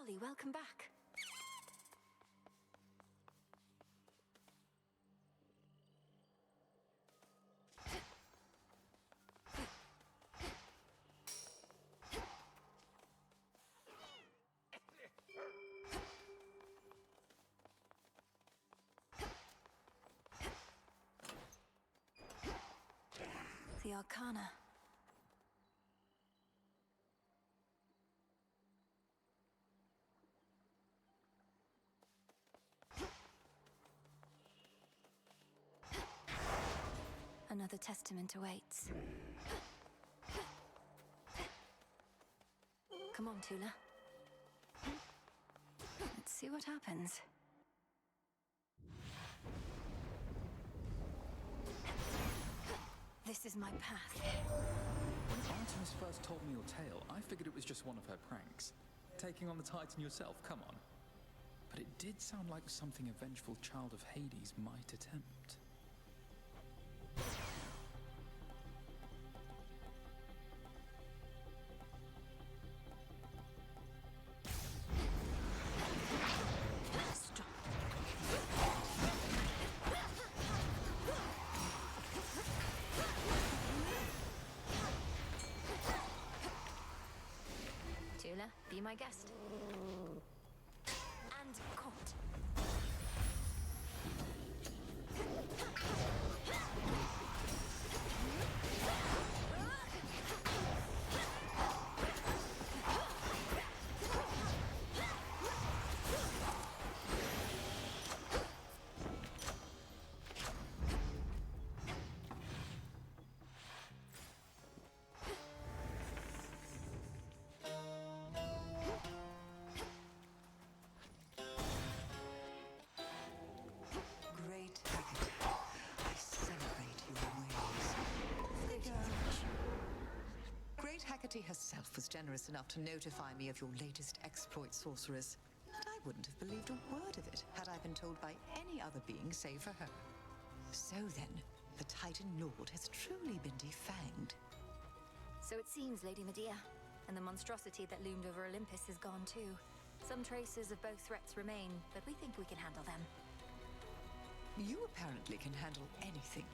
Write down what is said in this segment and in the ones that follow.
Ollie, welcome back. The Arcana. Another testament awaits. Come on, Tula. Let's see what happens. This is my path. When Artemis first told me your tale, I figured it was just one of her pranks. Taking on the Titan yourself, come on. But it did sound like something a vengeful child of Hades might attempt. Stop. Tula, be my guest. And caught. Great Hecate, I celebrate your ways. Great Hecate herself was generous enough to notify me of your latest exploit, sorceress. And I wouldn't have believed a word of it had I been told by any other being save for her. So then, the Titan Lord has truly been defanged. So it seems, Lady Medea, and the monstrosity that loomed over Olympus is gone too. Some traces of both threats remain, but we think we can handle them. You apparently can handle anything.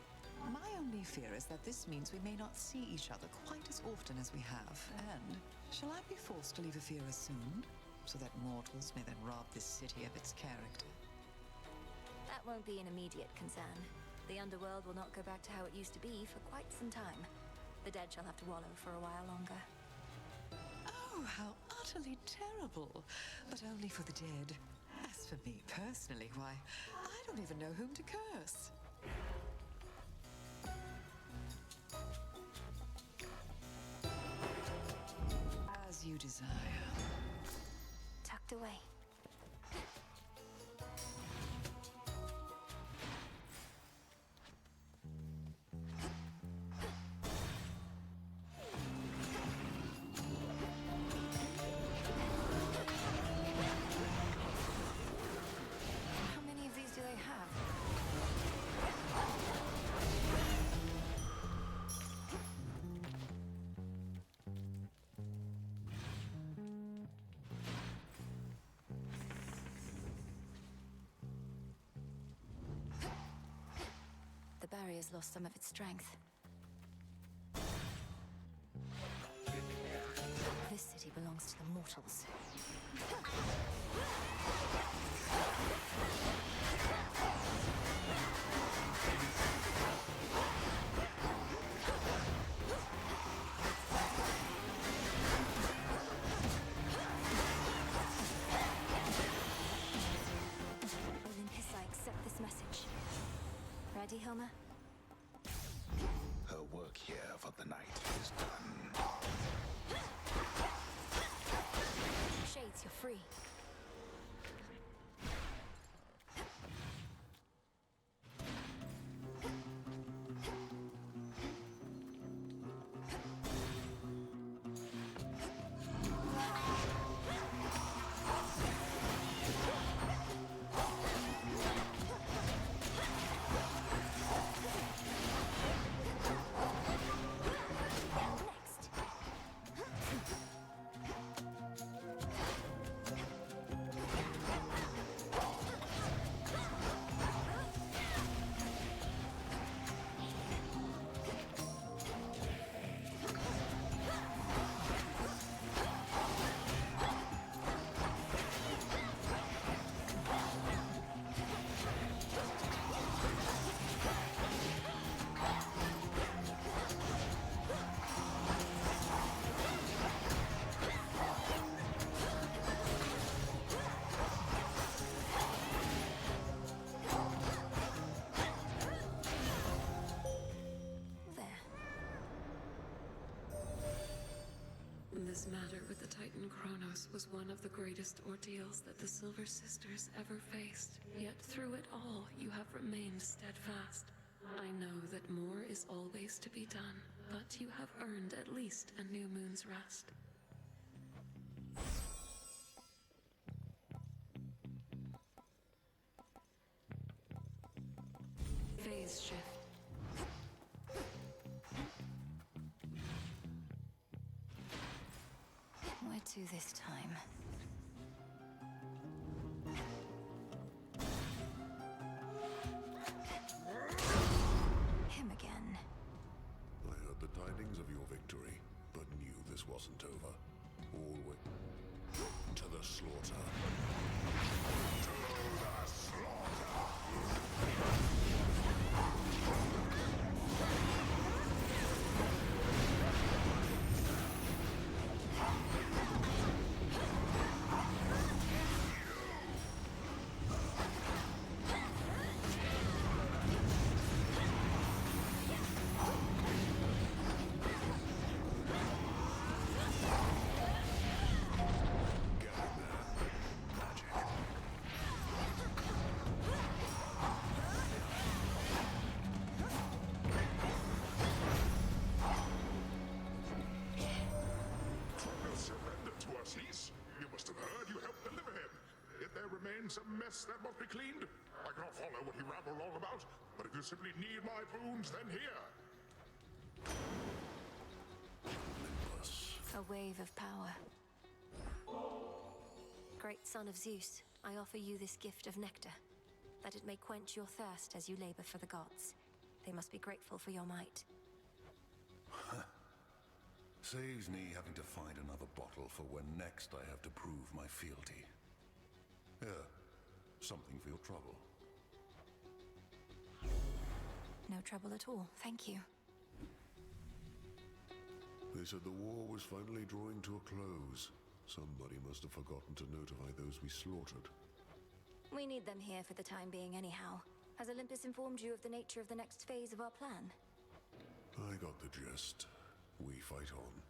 My only fear is that this means we may not see each other quite as often as we have. And shall I be forced to leave Ephyra soon, so that mortals may then rob this city of its character? That won't be an immediate concern. The underworld will not go back to how it used to be for quite some time. The dead shall have to wallow for a while longer. Oh, how utterly terrible. But only for the dead. As for me personally, why, I don't even know whom to curse. As you desire. Tucked away. How many of these do they have? The barrier's lost some of its strength. This city belongs to the mortals. Olympus, I accept this message. Ready, Hilma? Her work here for the night is done. Shades, you're free. this matter with the Titan Kronos was one of the greatest ordeals that the Silver Sisters ever faced. Yet through it all, you have remained steadfast. I know that more is always to be done, but you have earned at least a new moon's rest. Phase shift. Where to this time? Him again. I heard the tidings of your victory, but knew this wasn't over. All way to the slaughter. To the slaughter! You must have heard you helped deliver him. If there remains a mess that must be cleaned, I cannot follow what he rambled on about, but if you simply need my boons, then here. Olympus. A wave of power. Great son of Zeus, I offer you this gift of nectar, that it may quench your thirst as you labor for the gods. They must be grateful for your might. Saves me having to find another bottle for when next I have to prove my fealty. Here, something for your trouble. No trouble at all, thank you. They said the war was finally drawing to a close. Somebody must have forgotten to notify those we slaughtered. We need them here for the time being anyhow. Has Olympus informed you of the nature of the next phase of our plan? I got the gist. We fight on.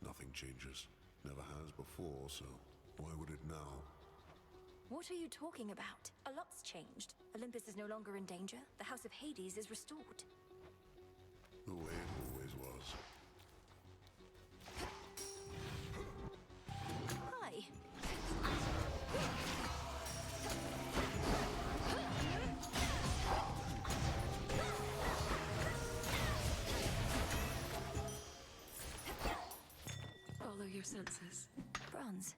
Nothing changes. Never has before, so why would it now? What are you talking about? A lot's changed. Olympus is no longer in danger. The House of Hades is restored. The way it always was. Hi. Follow your senses. Bronze.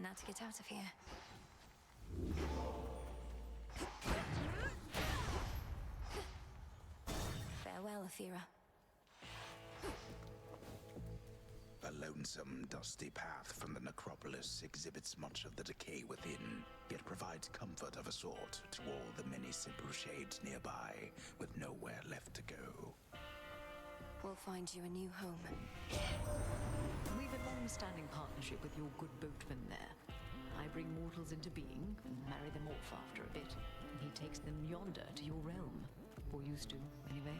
Now to get out of here. Farewell, Athera. A lonesome, dusty path from the necropolis exhibits much of the decay within, yet provides comfort of a sort to all the many simple shades nearby, with nowhere left to go. We'll find you a new home. We've a long-standing partnership with your good boatman there. I bring mortals into being and marry them off after a bit, and he takes them yonder to your realm. Or used to, anyway.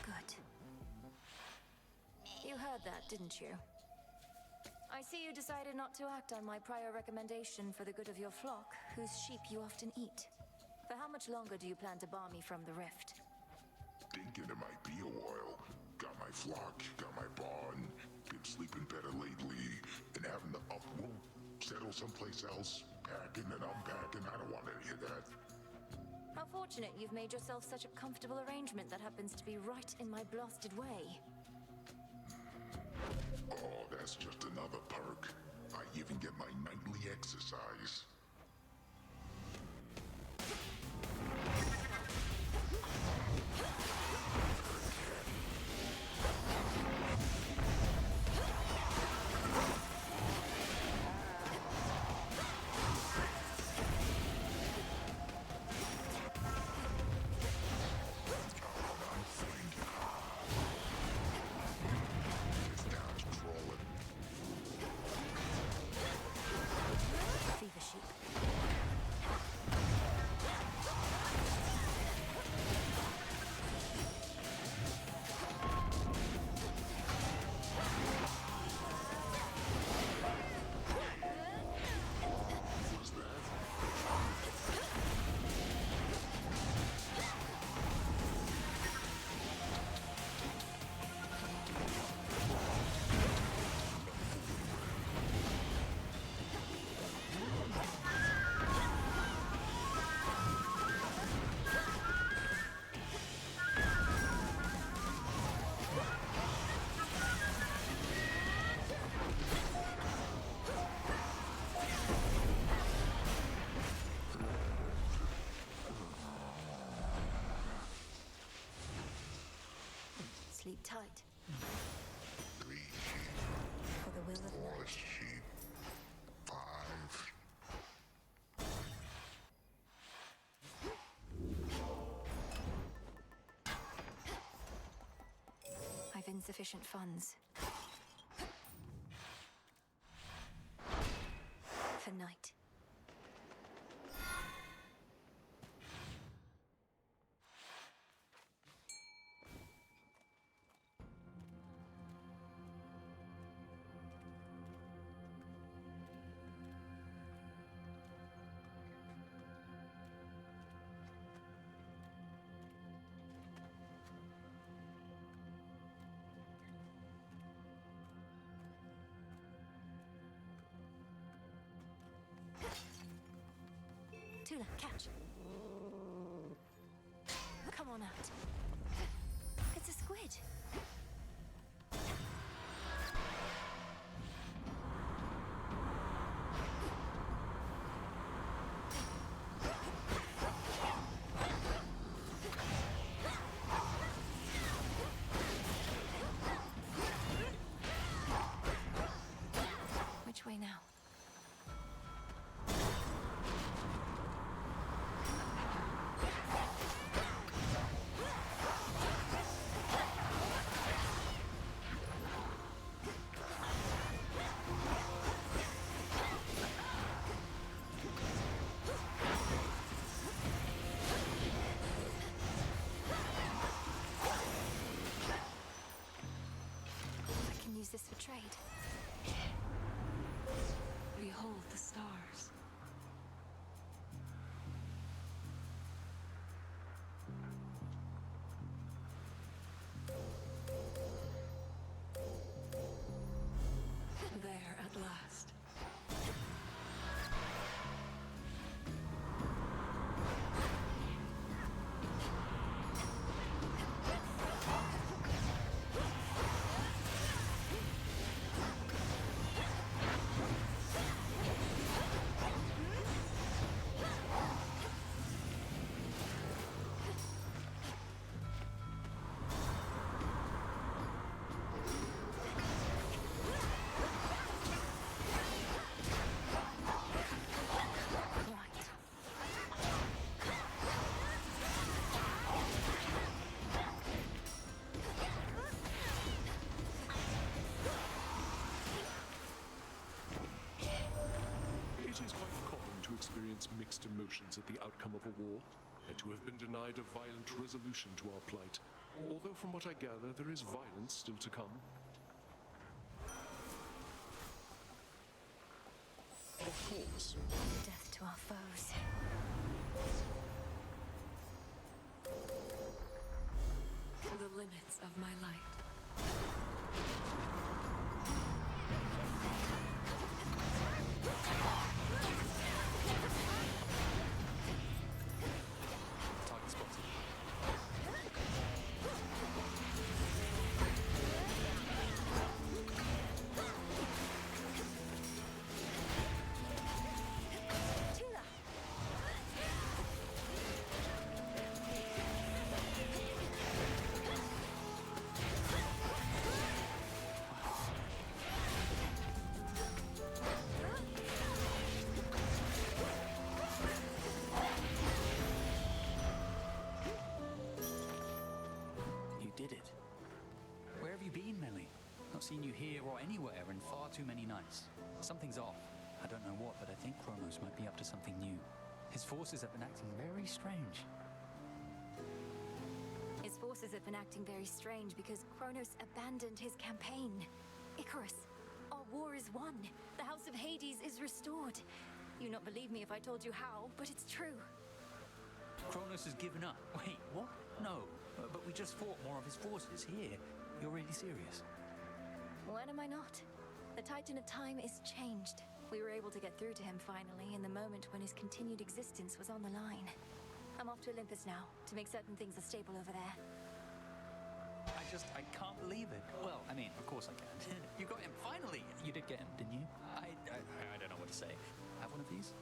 Good. You heard that, didn't you? I see you decided not to act on my prior recommendation for the good of your flock, whose sheep you often eat. For how much longer do you plan to bar me from the rift? Thinking it might be a while. Got my flock, got my barn, been sleeping better lately, and having to settle someplace else, packing and unpacking. I don't want any of that. How fortunate you've made yourself such a comfortable arrangement that happens to be right in my blasted way. Oh, that's just another perk. I even get my nightly exercise. Fever sheep. Sleep tight. 3 sheep, For the will of 4 night. sheep, 5. I've insufficient funds. For night. Tula, catch. Come on out. It's a squid. Which way now? I can use this for trade. Behold the stars. There at last. experience mixed emotions at the outcome of a war, and to have been denied a violent resolution to our plight. Although from what I gather, there is violence still to come. Of course. Death to our foes. The limits of my light. Target spotted. Tila! You did it. Where have you been, Melly? Not seen you here or anywhere in far too many nights. Something's off. I don't know what, but I think Kronos might be up to something new. His forces have been acting very strange. His forces have been acting very strange because Kronos abandoned his campaign. Icarus, our war is won. The House of Hades is restored. You'd not believe me if I told you how, but it's true. Kronos has given up. Wait, what? No, but we just fought more of his forces here. You're really serious? When am I not? The Titan of Time is changed. We were able to get through to him finally in the moment when his continued existence was on the line. I'm off to Olympus now to make certain things are stable over there. I can't believe it. Well, I mean, of course I can. You got him, finally! You did get him, didn't you? I don't know what to say. Have one of these?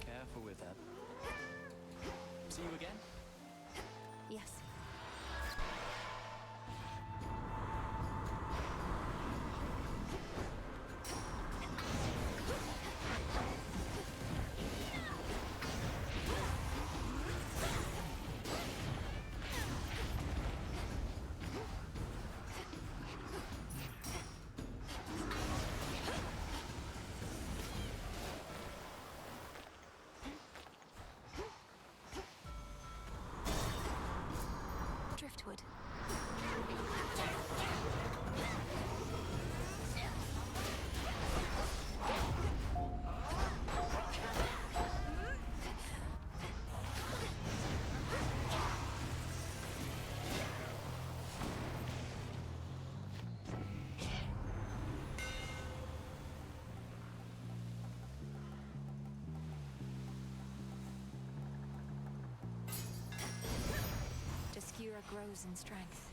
Careful with that. See you again? Yes. Driftwood. Deskura grows in strength.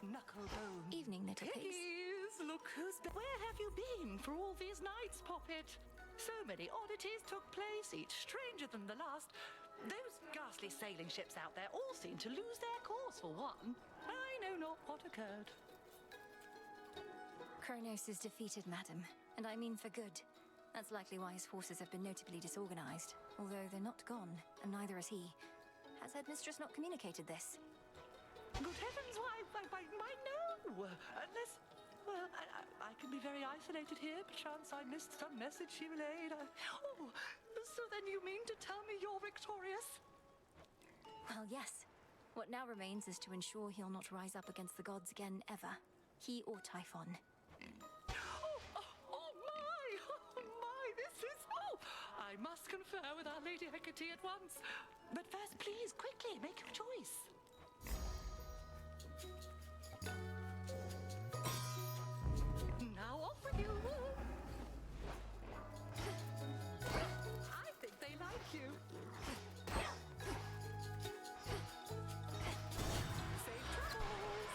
Knucklebone. Evening, little pigs. Piggies, look who's been. Where have you been for all these nights, Poppet? So many oddities took place, each stranger than the last. Those ghastly sailing ships out there all seem to lose their course for one. I know not what occurred. Kronos is defeated, madam, and I mean for good. That's likely why his forces have been notably disorganized, although they're not gone, and neither is he. Has Headmistress not communicated this? Good heavens, why no! Unless, well, I can be very isolated here. Perchance I missed some message she relayed. Oh, so then you mean to tell me you're victorious? Well, yes. What now remains is to ensure he'll not rise up against the gods again, ever. He or Typhon. Oh my, this is... Oh, I must confer with Our Lady Hecate at once. But first, please, quickly, make your choice. Now off with you. I think they like you. Safe travels.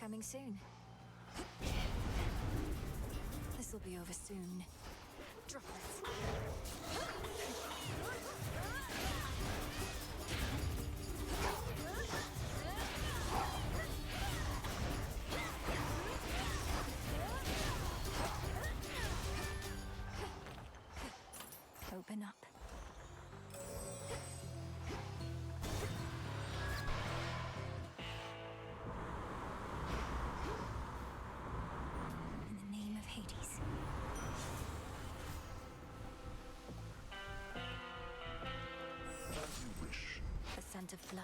coming soon. This'll be over soon. Droplets. Open up. In the name of Hades. As you wish. The scent of blood.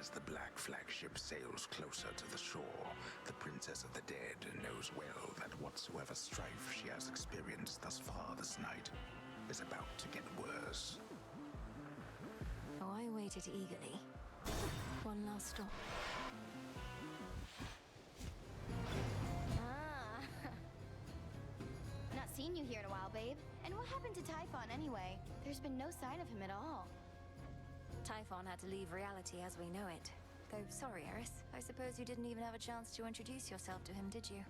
As the black flagship sails closer to the shore, the Princess of the Dead knows well that whatsoever strife she has experienced thus far this night is about to get worse. Oh, I waited eagerly. One last stop. Ah. Not seen you here in a while, babe. And what happened to Typhon anyway? There's been no sign of him at all. Typhon had to leave reality as we know it. Though, sorry, Eris. I suppose you didn't even have a chance to introduce yourself to him, did you?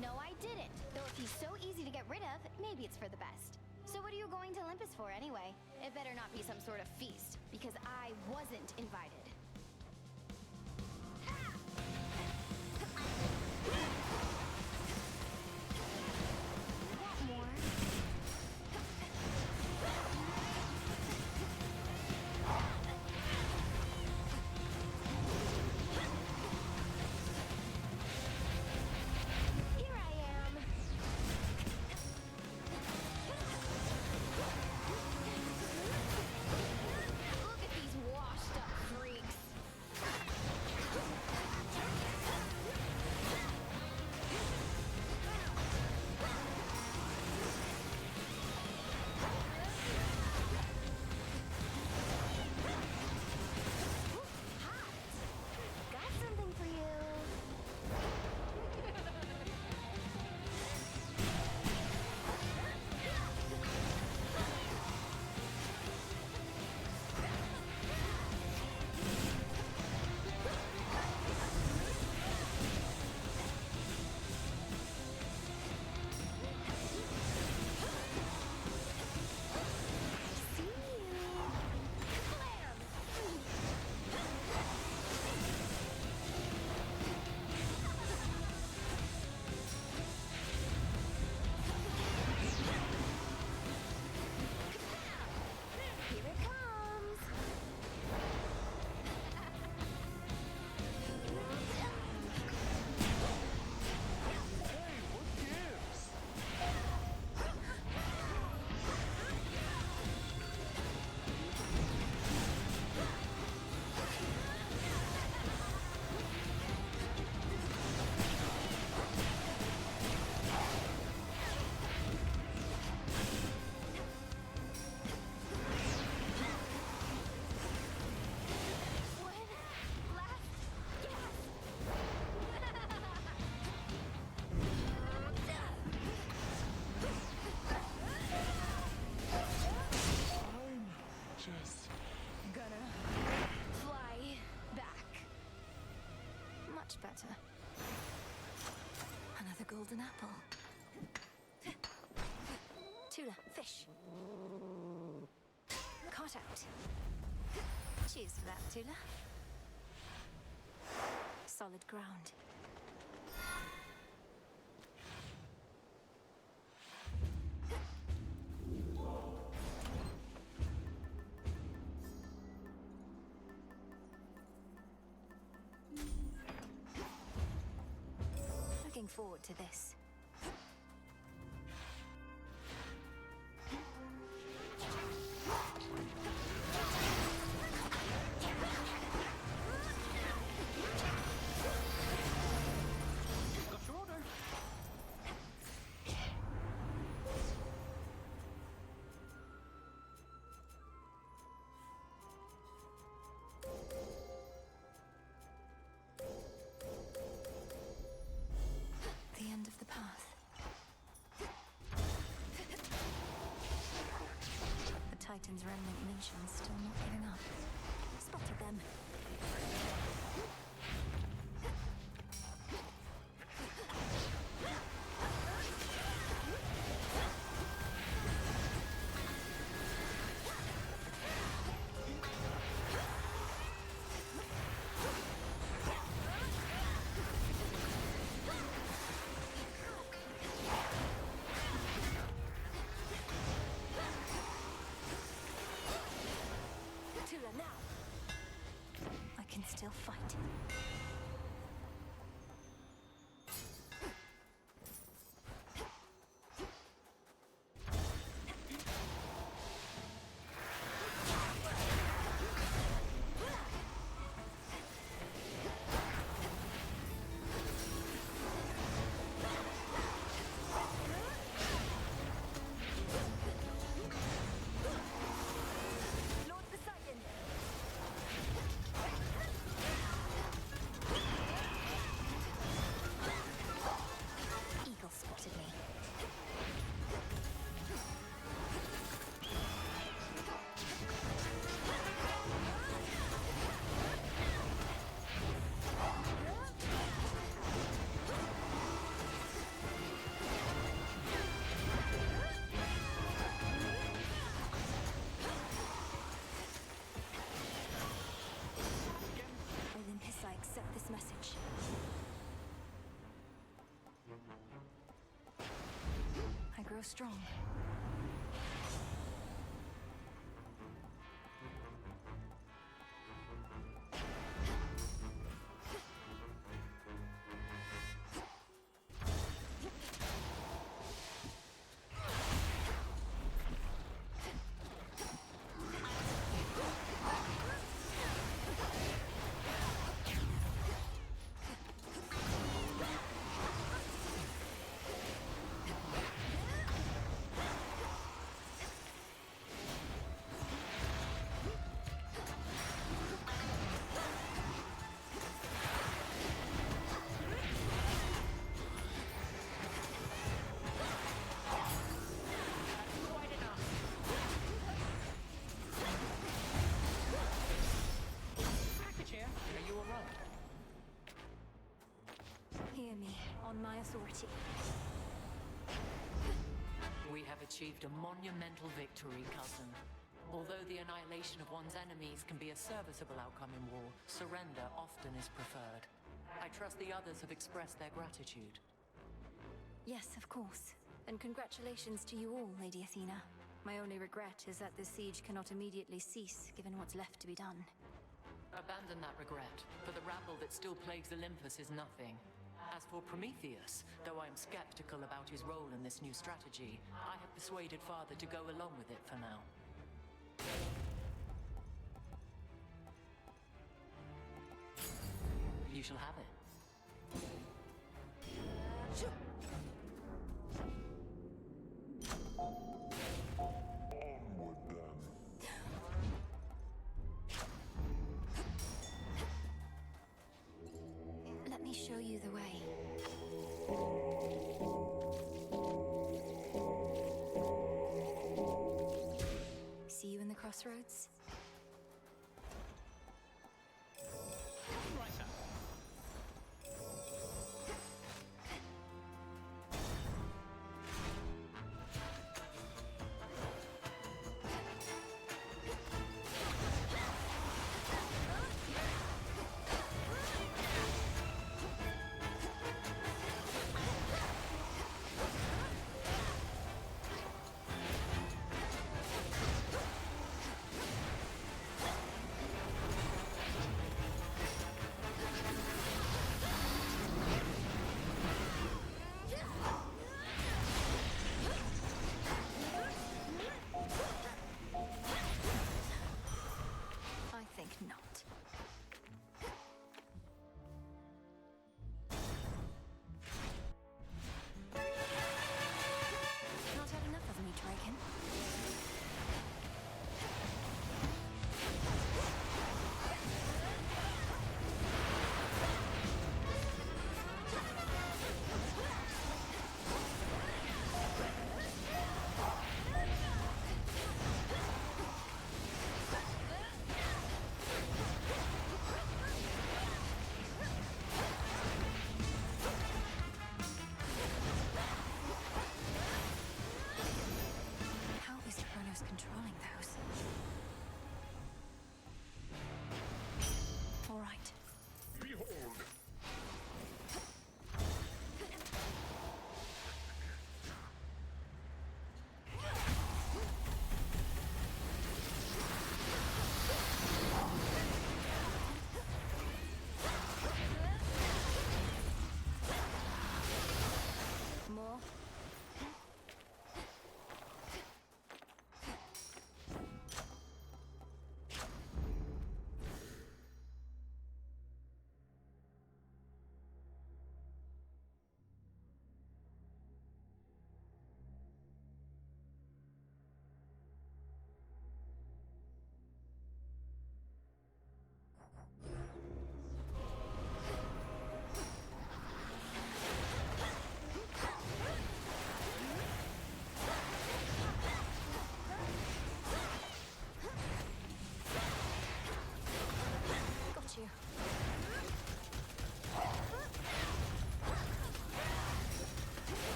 No, I didn't. Though if he's so easy to get rid of, maybe it's for the best. So what are you going to Olympus for anyway? It better not be some sort of feast, because I wasn't invited. Want more? Here I am. Look at these washed up freaks. Hot. Got something for you. See you. Blam! Here it comes. One last Just Gonna fly back. Much better. Another golden apple. Tula, fish. Caught out. Cheers for that, Tula. Solid ground. Looking forward to this. Got your order. The end of the path. The Titan's remnant nation's still not giving up. Spotted them. still fight. Lord Poseidon! Eagle spotted me. Olympus, I accept this message. I grow strong. Chair, are you alright? Hear me, on my authority. We have achieved a monumental victory, cousin. Although the annihilation of one's enemies can be a serviceable outcome in war, surrender often is preferred. I trust the others have expressed their gratitude. Yes, of course. And congratulations to you all, Lady Athena. My only regret is that the siege cannot immediately cease, given what's left to be done. Abandon that regret, for the rabble that still plagues Olympus is nothing. As for Prometheus, though I am skeptical about his role in this new strategy, I have persuaded Father to go along with it for now. You shall have it. Onward then. Let me show you the way. See you in the crossroads?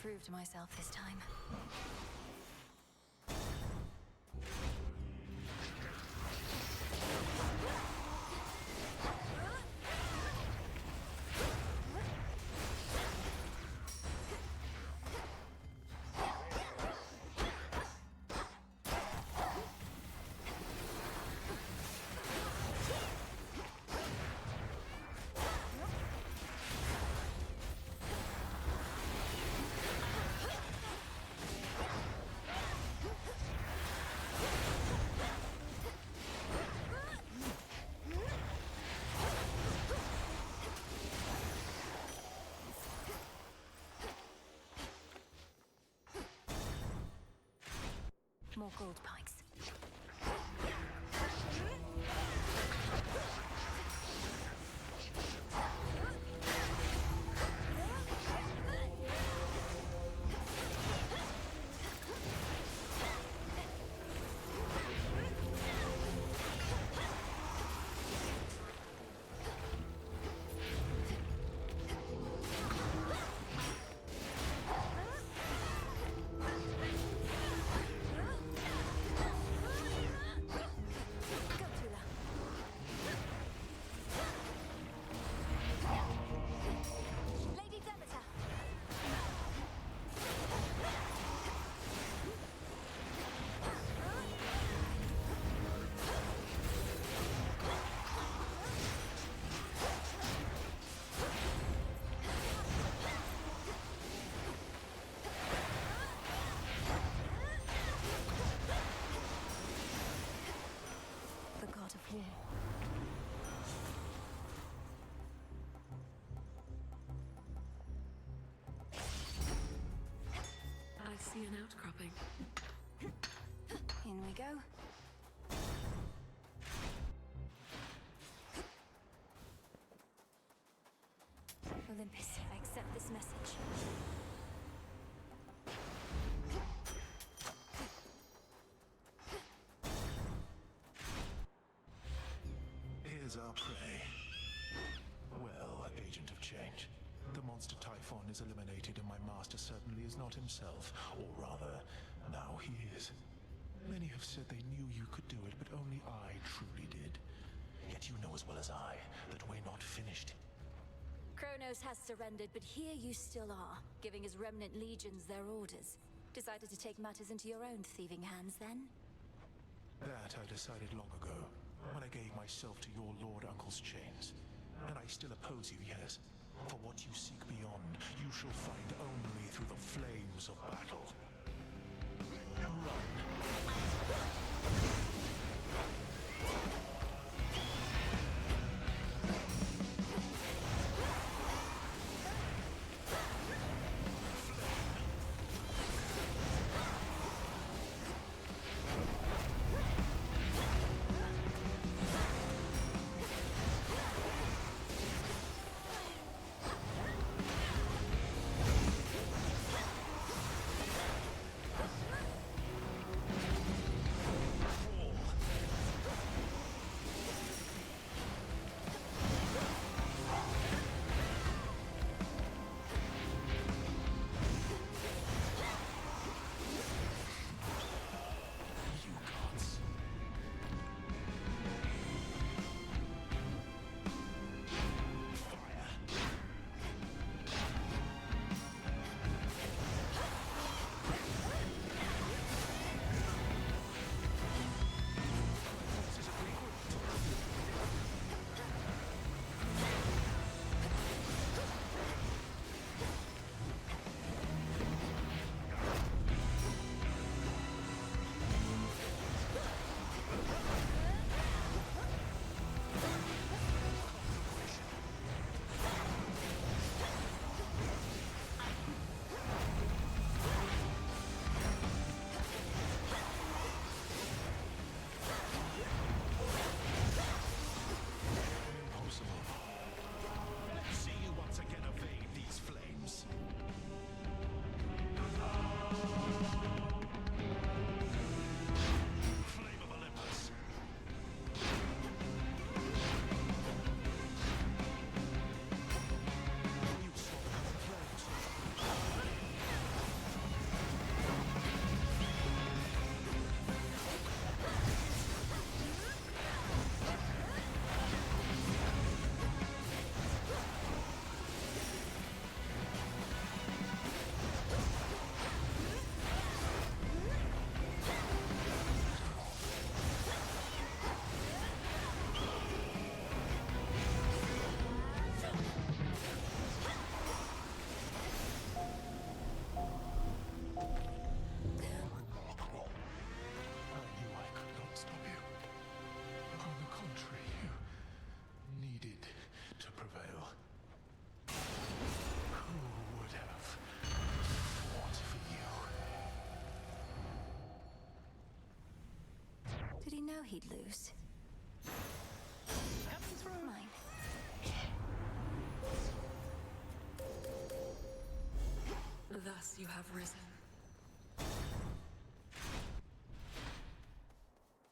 proved myself this time. More gold pikes. I see an outcropping. In we go. Olympus, I accept this message. Here's our prey. Well, agent of change. The monster Typhon is eliminated and my master certainly is not himself. Or rather, now he is. Many have said they knew you could do it, but only I truly did. Yet you know as well as I that we're not finished. Kronos has surrendered, but here you still are, giving his remnant legions their orders. Decided to take matters into your own thieving hands, then? That I decided long ago, when I gave myself to your Lord Uncle's chains. And I still oppose you, yes. For what you seek beyond, you shall find only through the flames of battle. Run. he'd lose. Coming through. Mine. Thus you have risen.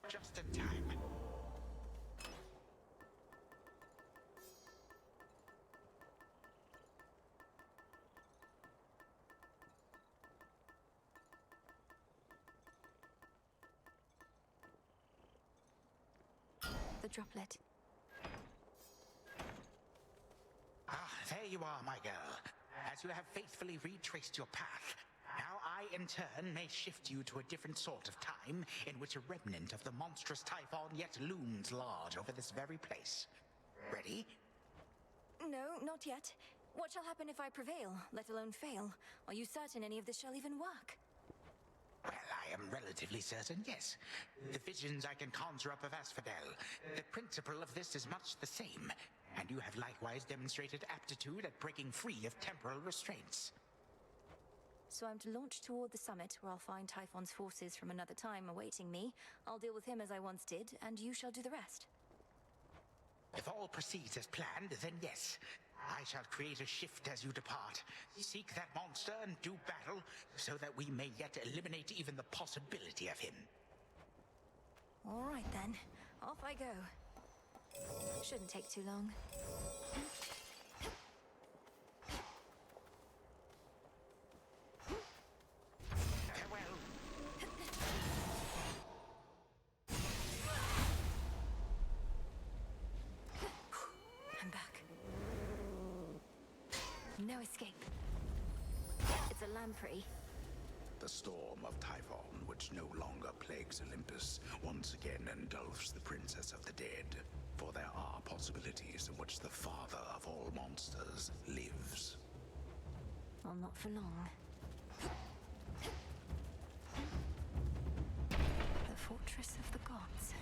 Just in time. The droplet. Ah, there you are, my girl. As you have faithfully retraced your path, now I, in turn, may shift you to a different sort of time in which a remnant of the monstrous Typhon yet looms large over this very place. Ready? No, not yet. What shall happen if I prevail, let alone fail? Are you certain any of this shall even work? Well, I am relatively certain, yes. The visions I can conjure up of Asphodel, the principle of this is much the same, and you have likewise demonstrated aptitude at breaking free of temporal restraints. So I'm to launch toward the summit, where I'll find Typhon's forces from another time awaiting me. I'll deal with him as I once did, and you shall do the rest. If all proceeds as planned, then yes. I shall create a shift as you depart. Seek that monster and do battle, so that we may yet eliminate even the possibility of him. All right then, off I go. Shouldn't take too long. Farewell. I'm back. No escape. It's a lamprey. The storm of Typhon, which no longer plagues Olympus, once again engulfs the Princess of the Dead. For there are possibilities in which the father of all monsters lives. Well, not for long. The Fortress of the Gods.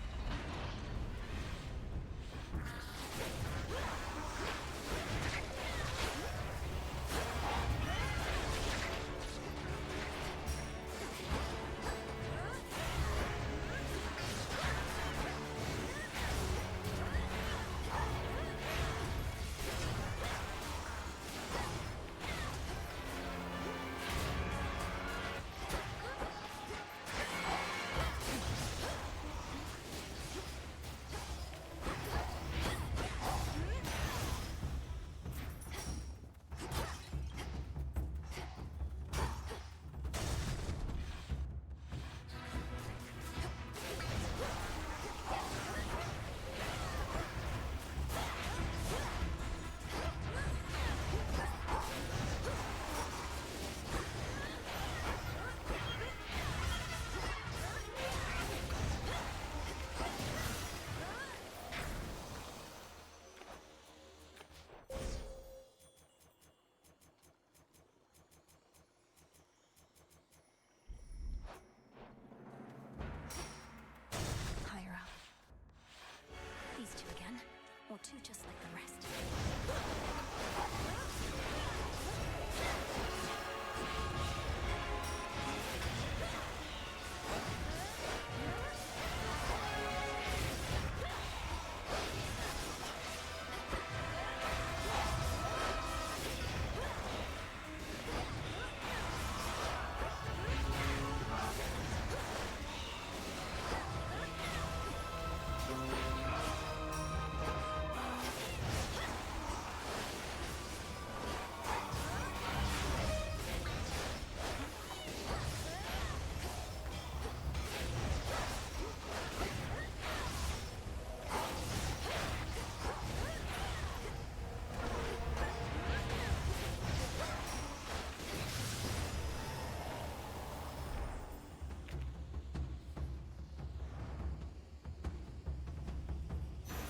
Or two just like the rest.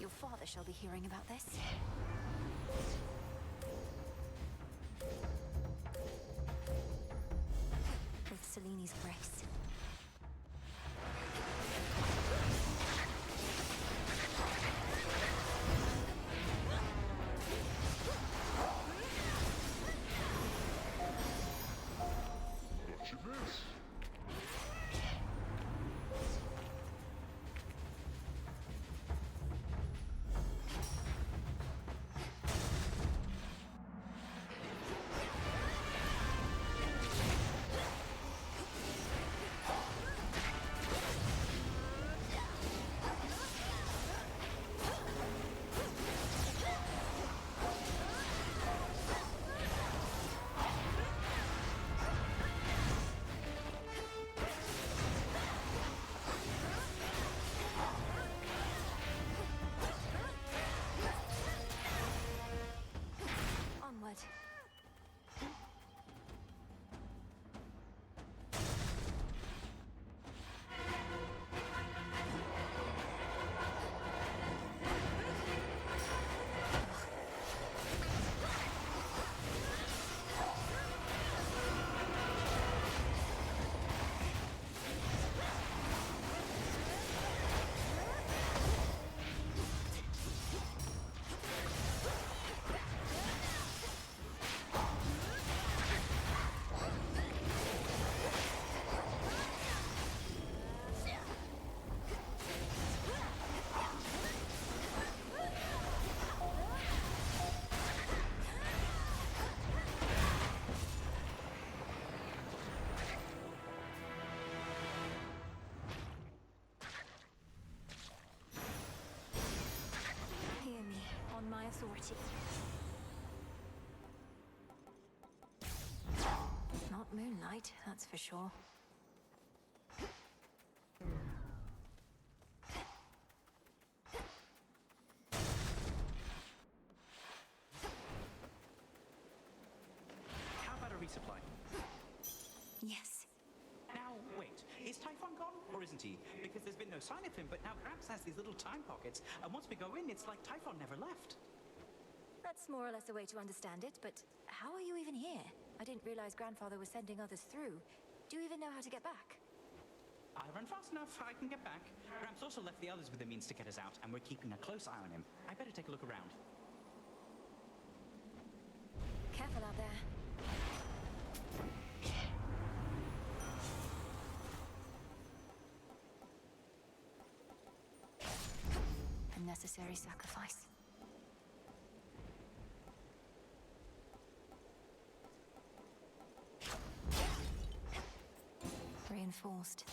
Your father shall be hearing about this. With Seleni's grace. What you miss? fight, that's for sure. How about a resupply? Yes. Now, wait, is Typhon gone, or isn't he? Because there's been no sign of him, but now Gramps has these little time pockets, and once we go in, it's like Typhon never left. That's more or less a way to understand it, but how are you even here? I didn't realize Grandfather was sending others through. Do you even know how to get back? I run fast enough, I can get back. Gramps also left the others with the means to get us out, and we're keeping a close eye on him. I better take a look around. Careful out there. A necessary sacrifice. Reinforced.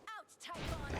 Out, Typhon!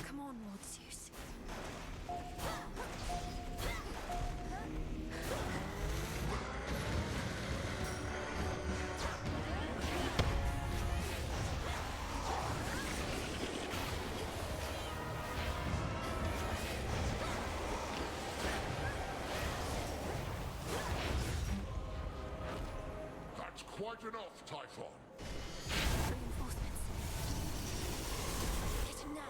Come on, Lord Zeus. That's quite enough, Typhon. Reinforcements. Get him now.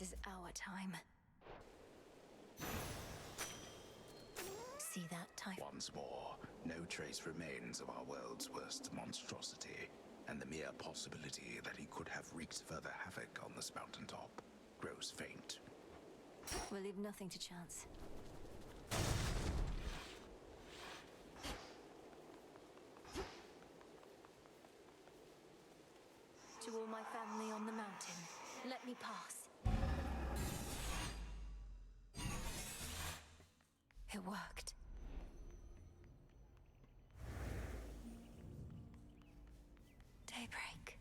This is our time. See that, Typhon? Once more, no trace remains of our world's worst monstrosity, and the mere possibility that he could have wreaked further havoc on this mountaintop grows faint. We'll leave nothing to chance. To all my family on the mountain, let me pass. It worked. Daybreak.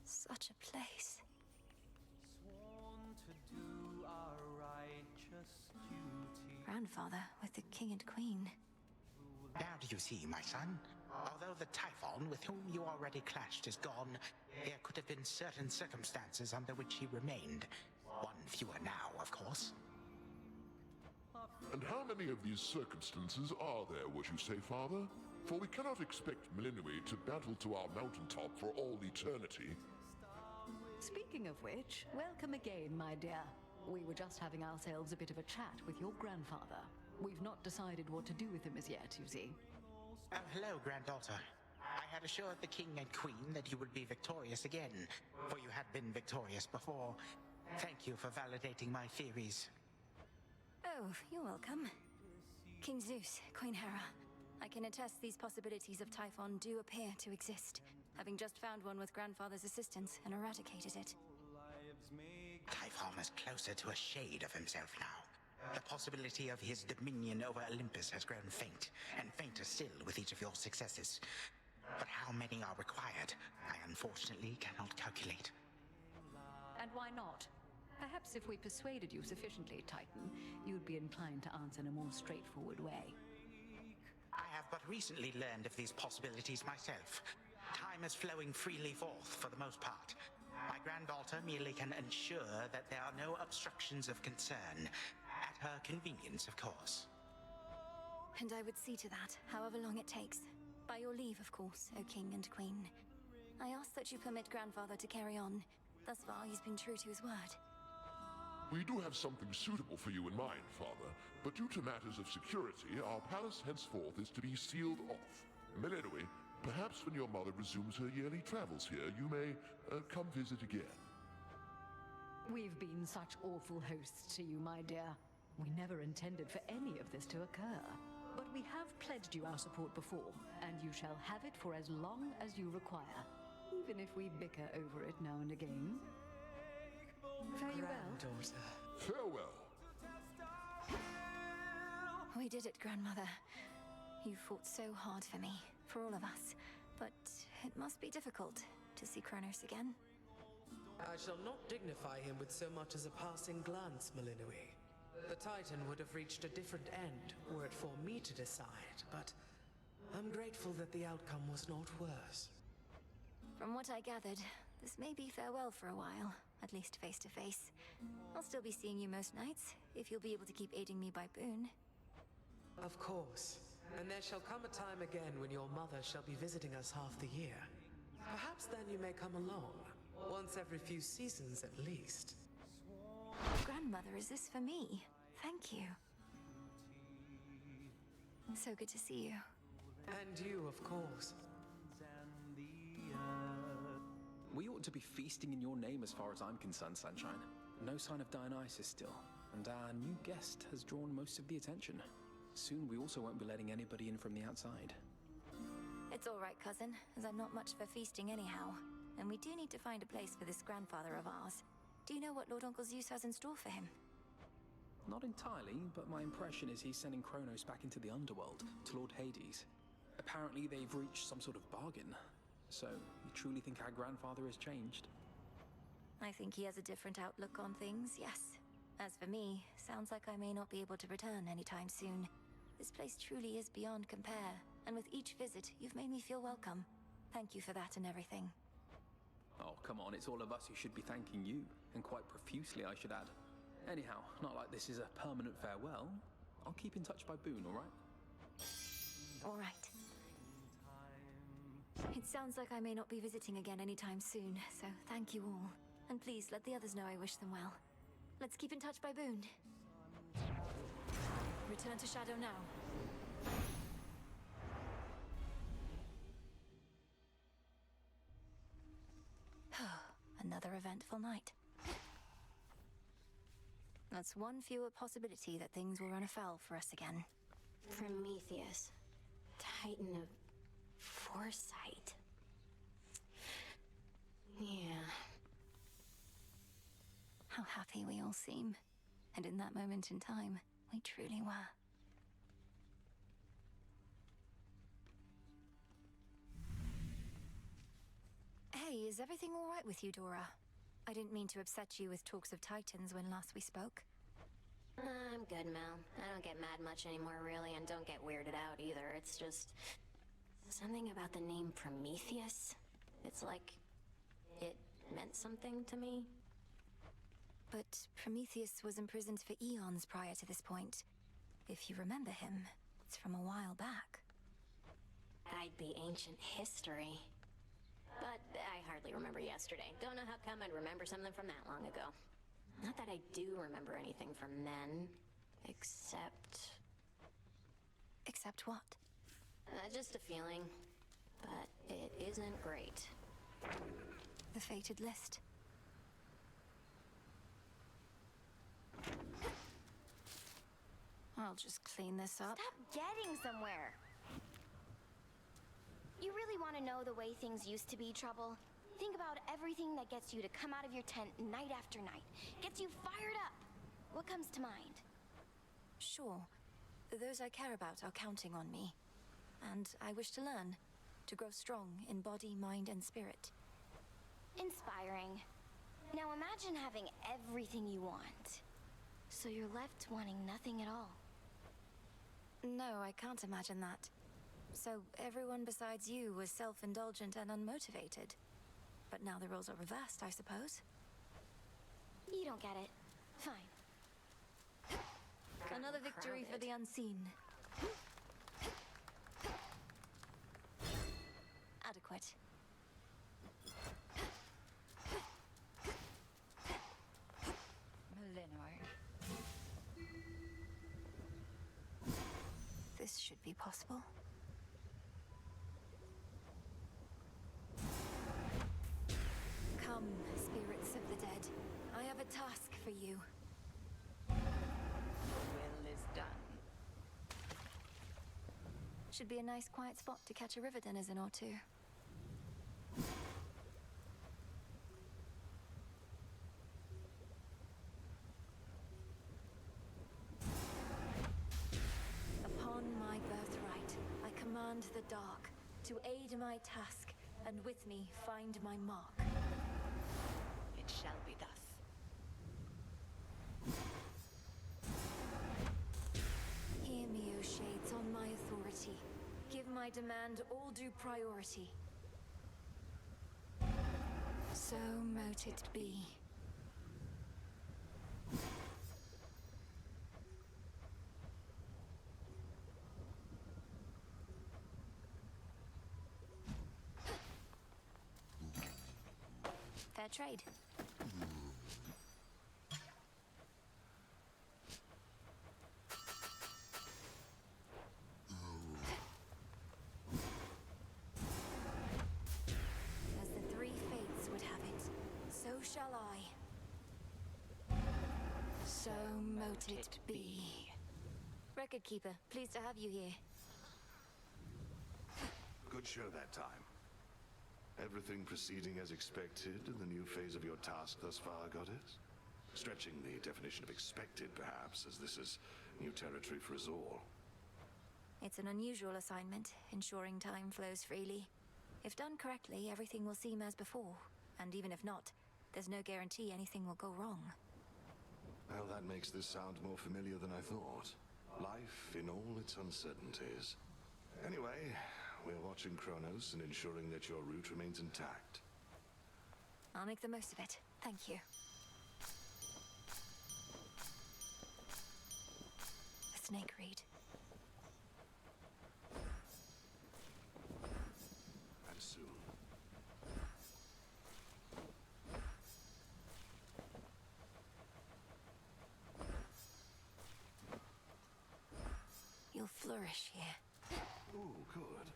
Such a place. Grandfather with the king and queen. Now do you see, my son? Although the Typhon with whom you already clashed is gone, there could have been certain circumstances under which he remained. One fewer now, of course. And how many of these circumstances are there, would you say, Father? For we cannot expect Melinui to battle to our mountaintop for all eternity. Speaking of which, welcome again, my dear. We were just having ourselves a bit of a chat with your grandfather. We've not decided what to do with him as yet, you see. Oh, hello, granddaughter. I had assured the king and queen that you would be victorious again, for you had been victorious before. Thank you for validating my theories. Oh, you're welcome. King Zeus, Queen Hera. I can attest these possibilities of Typhon do appear to exist, having just found one with Grandfather's assistance and eradicated it. Typhon is closer to a shade of himself now. The possibility of his dominion over Olympus has grown faint, and fainter still with each of your successes. But how many are required, I unfortunately cannot calculate. And why not? Perhaps if we persuaded you sufficiently, Titan, you'd be inclined to answer in a more straightforward way. I have but recently learned of these possibilities myself. Time is flowing freely forth for the most part. My granddaughter merely can ensure that there are no obstructions of concern. At her convenience, of course. And I would see to that, however long it takes. By your leave, of course, O King and Queen. I ask that you permit Grandfather to carry on. Thus far, he's been true to his word. We do have something suitable for you in mind, Father, but due to matters of security, our palace henceforth is to be sealed off. Melinui, perhaps when your mother resumes her yearly travels here, you may come visit again. We've been such awful hosts to you, my dear. We never intended for any of this to occur. But we have pledged you our support before, and you shall have it for as long as you require. Even if we bicker over it now and again. Very well. Farewell. We did it, Grandmother. You fought so hard for me, for all of us. But it must be difficult to see Kronos again. I shall not dignify him with so much as a passing glance, Melinui. The Titan would have reached a different end were it for me to decide, but I'm grateful that the outcome was not worse. From what I gathered, this may be farewell for a while, at least face to face. I'll still be seeing you most nights, if you'll be able to keep aiding me by boon. Of course. And there shall come a time again when your mother shall be visiting us half the year. Perhaps then you may come along. Once every few seasons at least. Grandmother, is this for me? Thank you. So good to see you. And you, of course. We ought to be feasting in your name as far as I'm concerned, Sunshine. No sign of Dionysus still, and our new guest has drawn most of the attention. Soon we also won't be letting anybody in from the outside. It's all right, cousin, as I'm not much for feasting anyhow. And we do need to find a place for this grandfather of ours. Do you know what Lord Uncle Zeus has in store for him? Not entirely, but my impression is he's sending Kronos back into the underworld, to Lord Hades. Apparently they've reached some sort of bargain. So, you truly think our grandfather has changed? I think he has a different outlook on things, yes. As for me, sounds like I may not be able to return anytime soon. This place truly is beyond compare, and with each visit, you've made me feel welcome. Thank you for that and everything. Oh, come on, it's all of us who should be thanking you, and quite profusely, I should add. Anyhow, not like this is a permanent farewell. I'll keep in touch by boon, all right? All right. It sounds like I may not be visiting again anytime soon, so thank you all. And please let the others know I wish them well. Let's keep in touch by Boone. Return to Shadow now. Another eventful night. That's one fewer possibility that things will run afoul for us again. Prometheus, Titan of foresight. Yeah. How happy we all seem. And in that moment in time, we truly were. Hey, is everything all right with you, Dora? I didn't mean to upset you with talks of Titans when last we spoke. I'm good, Mel. I don't get mad much anymore, really, and don't get weirded out either. It's just... something about the name Prometheus. It's like... it meant something to me. But Prometheus was imprisoned for eons prior to this point. If you remember him, it's from a while back. I'd be ancient history. But I hardly remember yesterday. Don't know how come I'd remember something from that long ago. Not that I do remember anything from then, except... Except what? Just a feeling. But it isn't great. The fated list. I'll just clean this up. Stop getting somewhere! You really want to know the way things used to be, Trouble? Think about everything that gets you to come out of your tent night after night. Gets you fired up. What comes to mind? Sure. Those I care about are counting on me. And I wish to learn. To grow strong in body, mind, and spirit. Inspiring. Now imagine having everything you want. So you're left wanting nothing at all. No, I can't imagine that. So everyone besides you was self-indulgent and unmotivated. But now the roles are reversed, I suppose. You don't get it. Fine. Another victory for the unseen. Adequate. This should be possible. Come, spirits of the dead. I have a task for you. Will is done. Should be a nice quiet spot to catch a river denizen or two. Upon my birthright, I command the dark to aid my task, and with me find my mark. It shall be thus. Hear me, O Shades, on my authority. Give my demand all due priority. So mote it be. Fair trade. As the three fates would have it, so shall I. So mote it be. Record keeper, pleased to have you here. Good show that time. Everything proceeding as expected in the new phase of your task thus far, Goddess? Stretching the definition of expected, perhaps, as this is new territory for us all. It's an unusual assignment, ensuring time flows freely. If done correctly, everything will seem as before. And even if not, there's no guarantee anything will go wrong. Well, that makes this sound more familiar than I thought. Life in all its uncertainties. Anyway, we're watching Kronos and ensuring that your route remains intact. I'll make the most of it. Thank you. The snake reed. soon. You'll flourish here. Oh, good.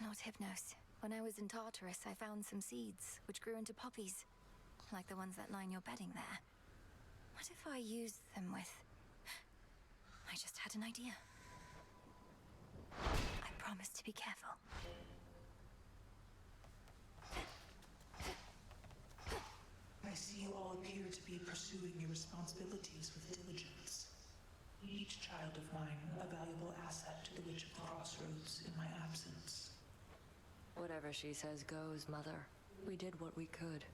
Lord Hypnos, when I was in Tartarus, I found some seeds which grew into poppies, like the ones that line your bedding there. What if I used them with... I just had an idea. I promise to be careful. I see you all appear to be pursuing your responsibilities with diligence. Each child of mine a valuable asset to the Witch of the Crossroads in my absence. Whatever she says goes, Mother. We did what we could.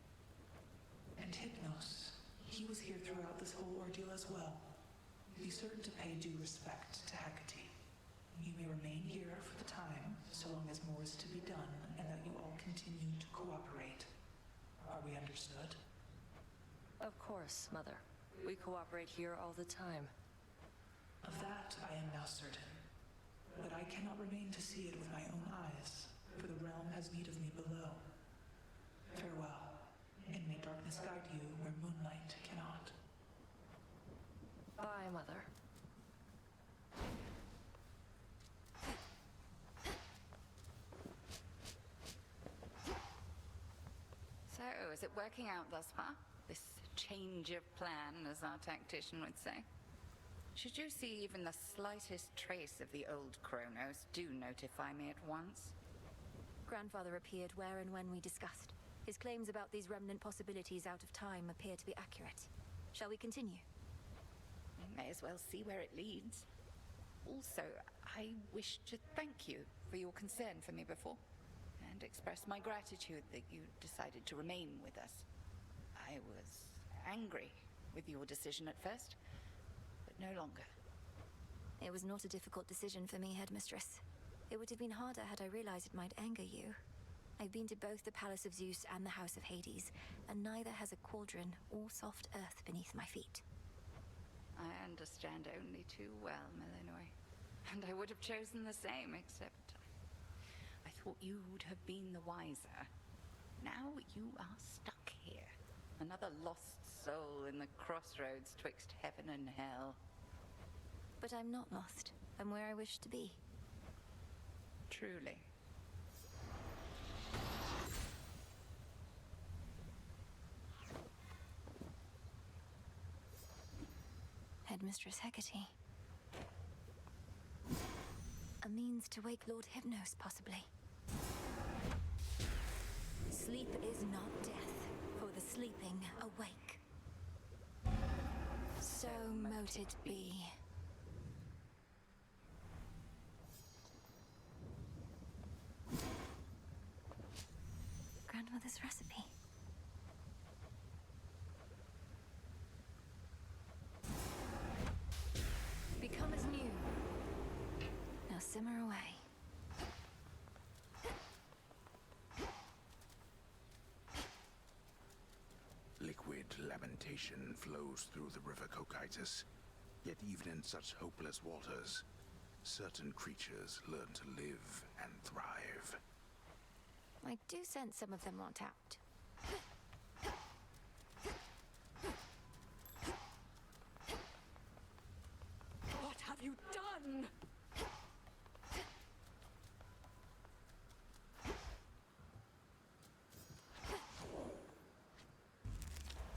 And Hypnos, he was here throughout this whole ordeal as well. Be certain to pay due respect to Hecate. You may remain here for the time, so long as more is to be done, and that you all continue to cooperate. Are we understood? Of course, Mother. We cooperate here all the time. Of that I am now certain. But I cannot remain to see it with my own eyes, for the realm has need of me below. Farewell, and may darkness guide you where moonlight cannot. Bye, Mother. So, is it working out thus far? This change of plan, as our tactician would say? Should you see even the slightest trace of the old Kronos, do notify me at once. Grandfather appeared where and when we discussed. His claims about these remnant possibilities out of time appear to be accurate. Shall we continue? We may as well see where it leads. Also, I wish to thank you for your concern for me before, and express my gratitude that you decided to remain with us. I was angry with your decision at first, but no longer. It was not a difficult decision for me, Headmistress. It would have been harder had I realized it might anger you. I've been to both the Palace of Zeus and the House of Hades, and neither has a cauldron or soft earth beneath my feet. I understand only too well, Melinoy. And I would have chosen the same, except I thought you would have been the wiser. Now you are stuck here. Another lost soul in the crossroads twixt heaven and hell. But I'm not lost. I'm where I wish to be. Truly. Headmistress Hecate. A means to wake Lord Hypnos, possibly. Sleep is not death, for the sleeping awake. So mote it be. Grandmother's recipe. Become as new. Now simmer away. Liquid lamentation flows through the river Cocytus. Yet even in such hopeless waters, certain creatures learn to live and thrive. I do sense some of them want out. What have you done?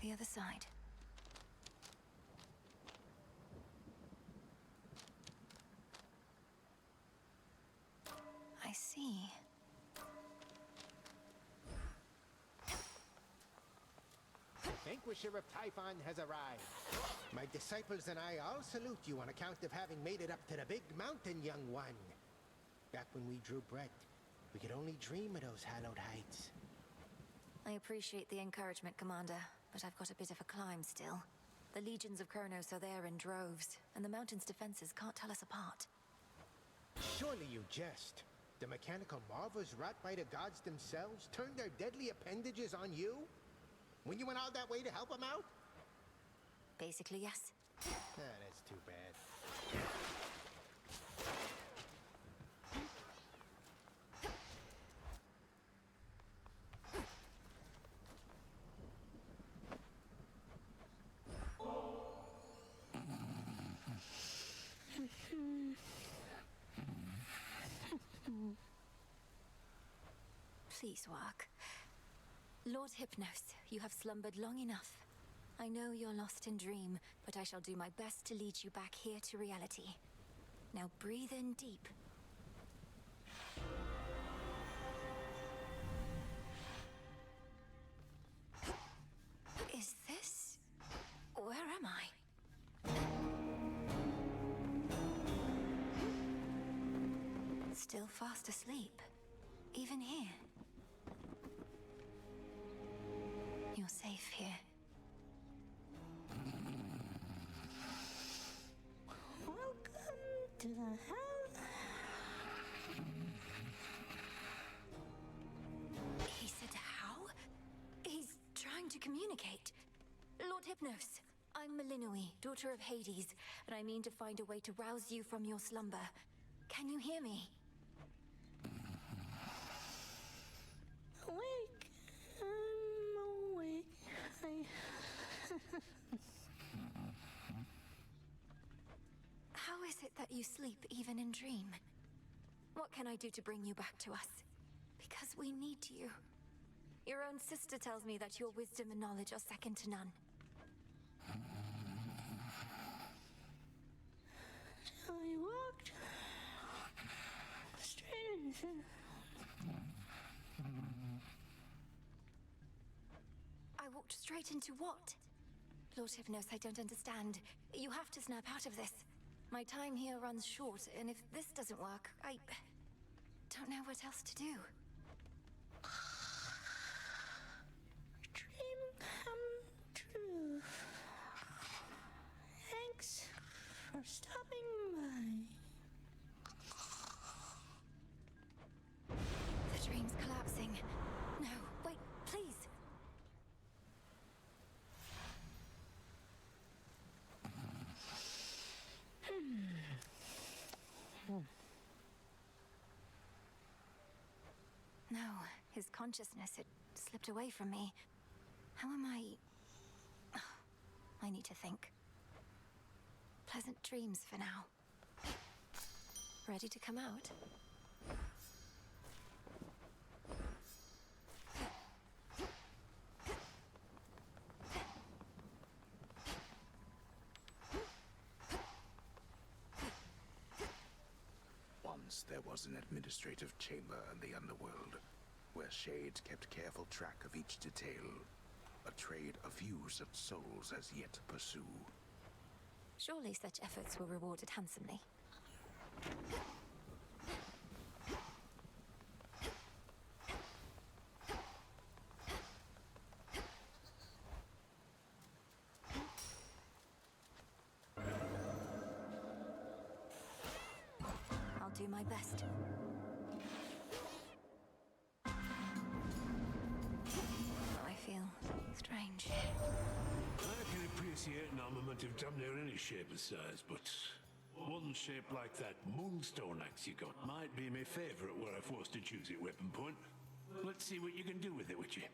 The other side. I see. The Vanquisher of Typhon has arrived. My disciples and I all salute you on account of having made it up to the big mountain, young one. Back when we drew breath, we could only dream of those hallowed heights. I appreciate the encouragement, Commander, but I've got a bit of a climb still. The legions of Kronos are there in droves, and the mountain's defenses can't tell us apart. Surely you jest. The mechanical marvels wrought by the gods themselves turned their deadly appendages on you? When you went all that way to help them out? Basically, yes. Ah, that's too bad. please work. Lord Hypnos, you have slumbered long enough. I know you're lost in dream, but I shall do my best to lead you back here to reality. Now breathe in deep. Is this... where am I? Still fast asleep. Even here. You're safe here. Welcome to the house. He said how? He's trying to communicate. Lord Hypnos, I'm Melinoi, daughter of Hades, and I mean to find a way to rouse you from your slumber. Can you hear me? Awake. I'm awake. How is it that you sleep even in dream? What can I do to bring you back to us? Because we need you. Your own sister tells me that your wisdom and knowledge are second to none. I walked straight into... I walked straight into what? Lord Hypnos, I don't understand. You have to snap out of this. My time here runs short, and if this doesn't work, I don't know what else to do. Dream come true. Thanks for stopping by. The dream's collapsing. No, wait, please. No, his consciousness, it slipped away from me. How am I... I need to think. Pleasant dreams for now. Ready to come out? Once there was an administrative chamber in the underworld, where Shades kept careful track of each detail, a trade of views that souls as yet pursue. Surely such efforts were rewarded handsomely. I'll do my best. I feel strange. I can appreciate an armament of damn near any shape or size, but one shape like that moonstone axe you got might be my favourite were I forced to choose it weapon point. Let's see what you can do with it, Witchy.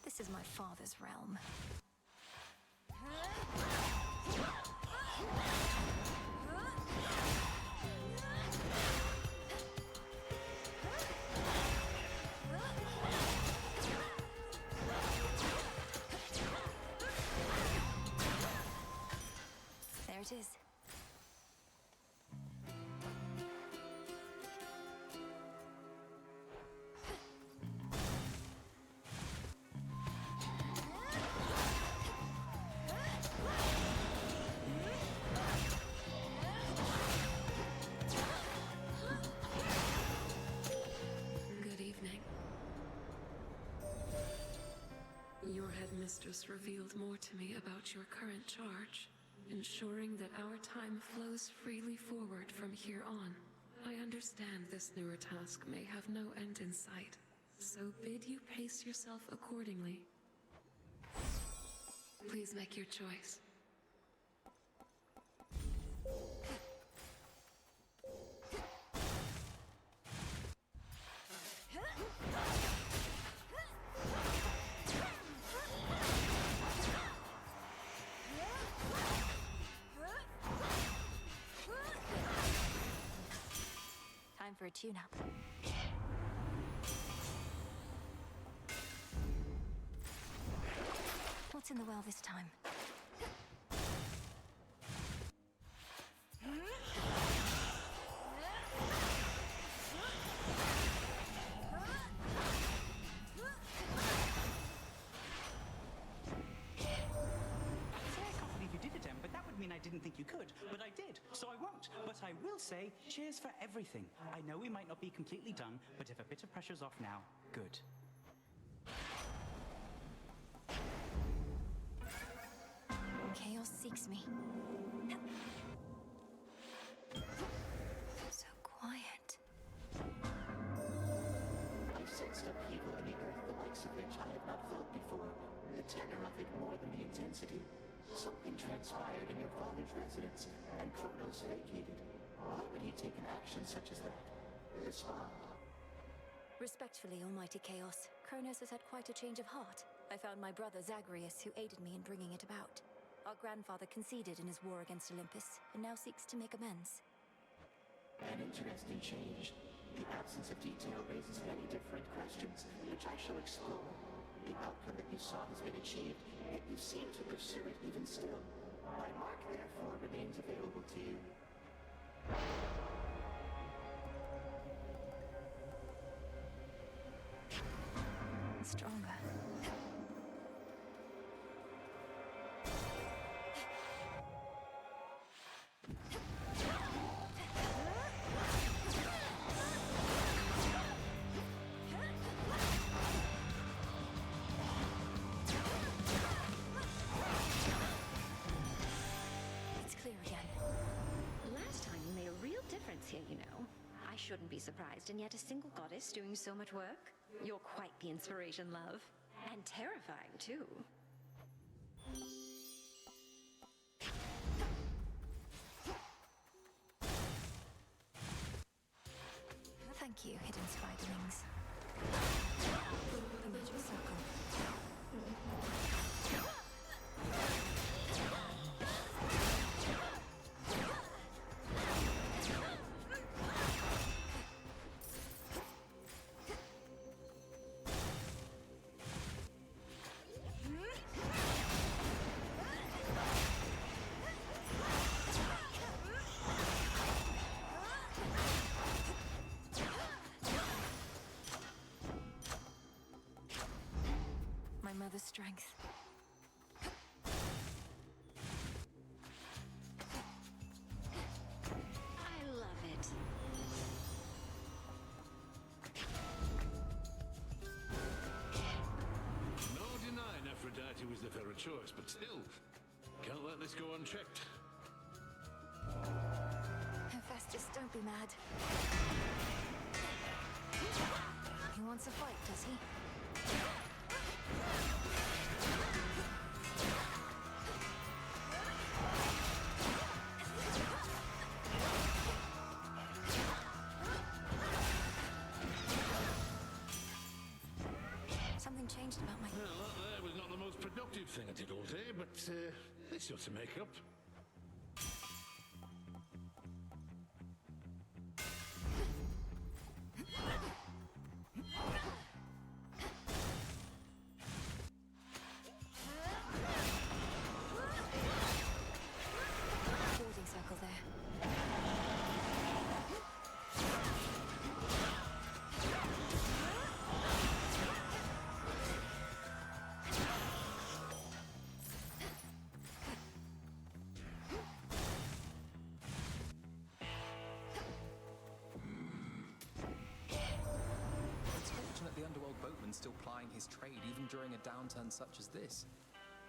This is my father's realm. There it is. Good evening. Your headmistress revealed more to me about your current charge, ensuring that our time flows freely forward from here on. I understand this newer task may have no end in sight, so bid you pace yourself accordingly. Please make your choice. tune-up. What's in the well this time? I didn't think you could, but I did, so I won't. But I will say, cheers for everything. I know we might not be completely done, but if a bit of pressure's off now, good. Chaos seeks me. So quiet. I sensed upheaval in the earth, the likes of which I have not felt before. The tenor of it more than the intensity. Something transpired in your father's residence, and Kronos vacated. Why would he take an action such as that? This odd. Respectfully, Almighty Chaos, Kronos has had quite a change of heart. I found my brother Zagreus, who aided me in bringing it about. Our grandfather conceded in his war against Olympus, and now seeks to make amends. An interesting change. The absence of detail raises many different questions, which I shall explore. The outcome that you saw has been achieved, yet you seem to pursue it even still. My mark, therefore, remains available to you. Stronger. Here, you know. I shouldn't be surprised, and yet a single goddess doing so much work? You're quite the inspiration, love. And terrifying, too. Thank you, hidden spiderlings. The magic circle. Mother's strength. I love it. No denying Aphrodite was the fairer choice, but still, can't let this go unchecked. Hephaestus, don't be mad. He wants a fight, does he? Something changed about my... Well, that there was not the most productive thing I did all day, but this ought to make up. Building circle there. The underworld boatman still plying his trade even during a downturn such as this.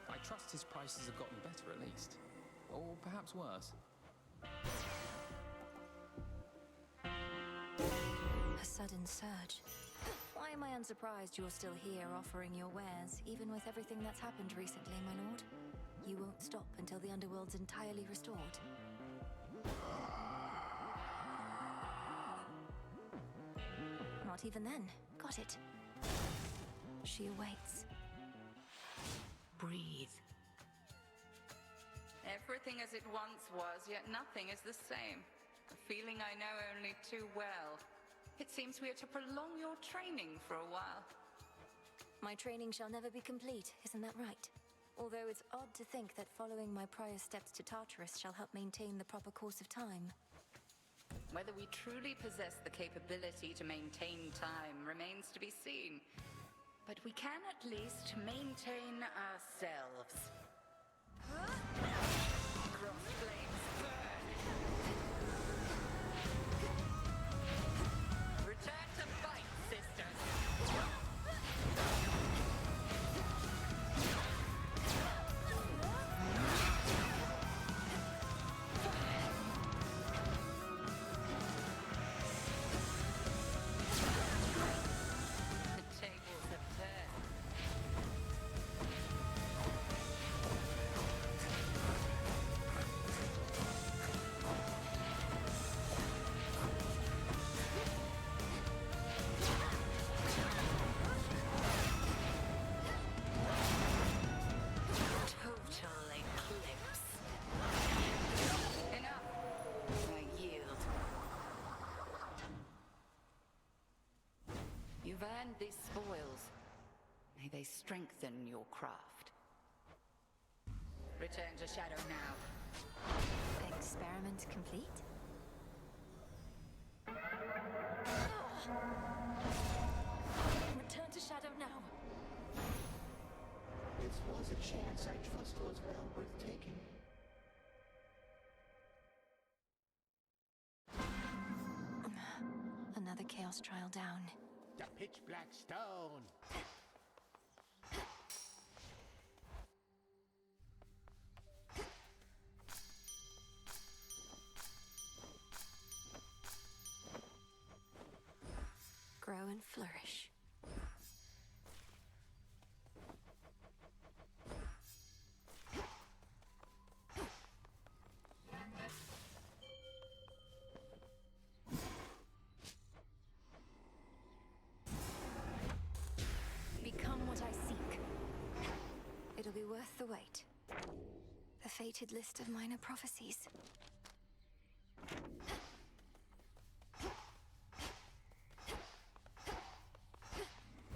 I trust his prices have gotten better at least. Or perhaps worse. A sudden surge. Why am I unsurprised you're still here offering your wares, even with everything that's happened recently, my lord? You won't stop until the underworld's entirely restored. Not even then. Got it. She awaits. Breathe. Everything as it once was, yet nothing is the same. A feeling I know only too well. It seems we are to prolong your training for a while. My training shall never be complete, isn't that right? Although it's odd to think that following my prior steps to Tartarus shall help maintain the proper course of time. Whether we truly possess the capability to maintain time remains to be seen. But we can at least maintain ourselves. Cross flames burn! Return to fight, sisters! The tables have turned. Total eclipse. Enough. I yield. You've earned these spoils. May they strengthen your craft. Return to Shadow now. Experiment complete? Return to Shadow now. This was a chance I trust was well worth taking. Another Chaos trial down. The pitch black stone. Grow and flourish. Become what I seek. It'll be worth the wait. The fated list of minor prophecies.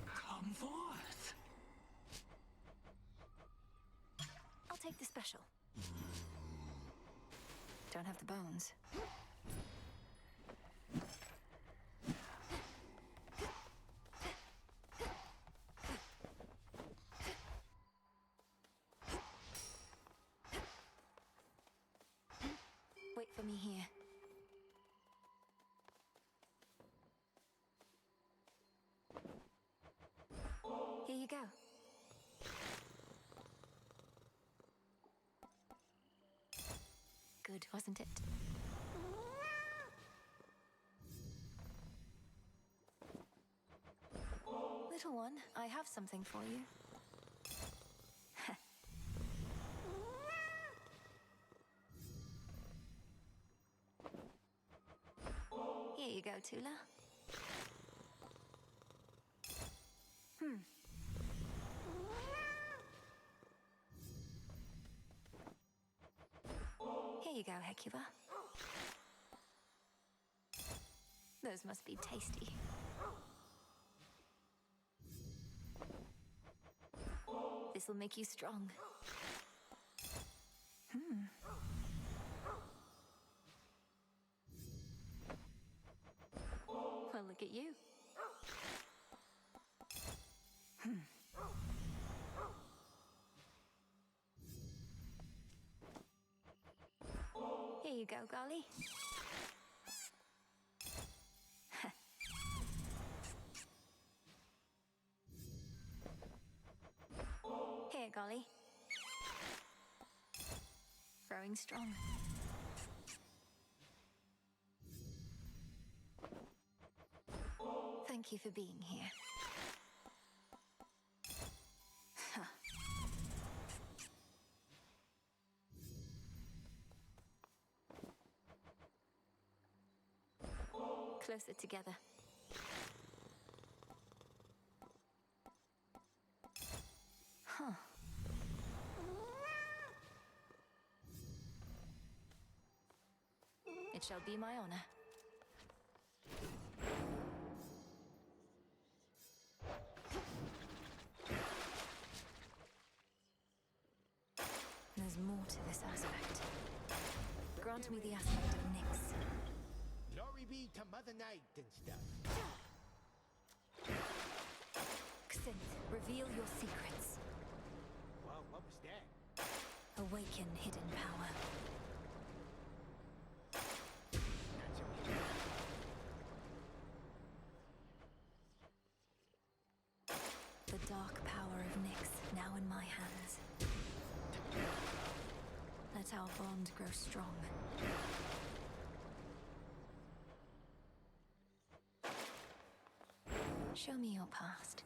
Come forth. I'll take the special. Don't have the bones. Wait for me here. Here you go. Good, wasn't it? Little one, I have something for you. Here you go, Tula. Here you go, Hecuba. Those must be tasty. This'll make you strong. Well, look at you. Here you go, Golly. Here, Golly. Growing strong. Thank you for being here. Closer together. Huh. It shall be my honor. more to this aspect. Grant me the aspect of Nyx. Glory be to Mother Night and stuff. Xynth, reveal your secrets. Wow, what was that? Awaken hidden power. The dark power of Nyx, now in my hands. Let our bond grow strong. Show me your past.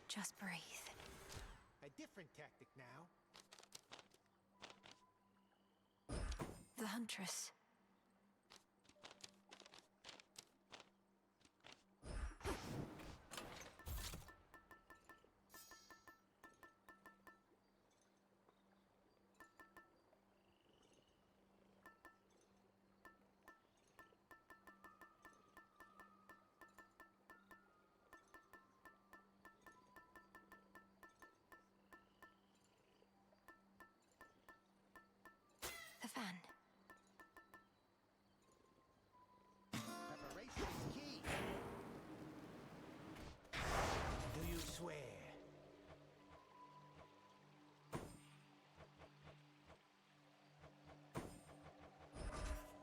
Just breathe. A different tactic now. The Huntress. The fan. Preparation is key. Do you swear?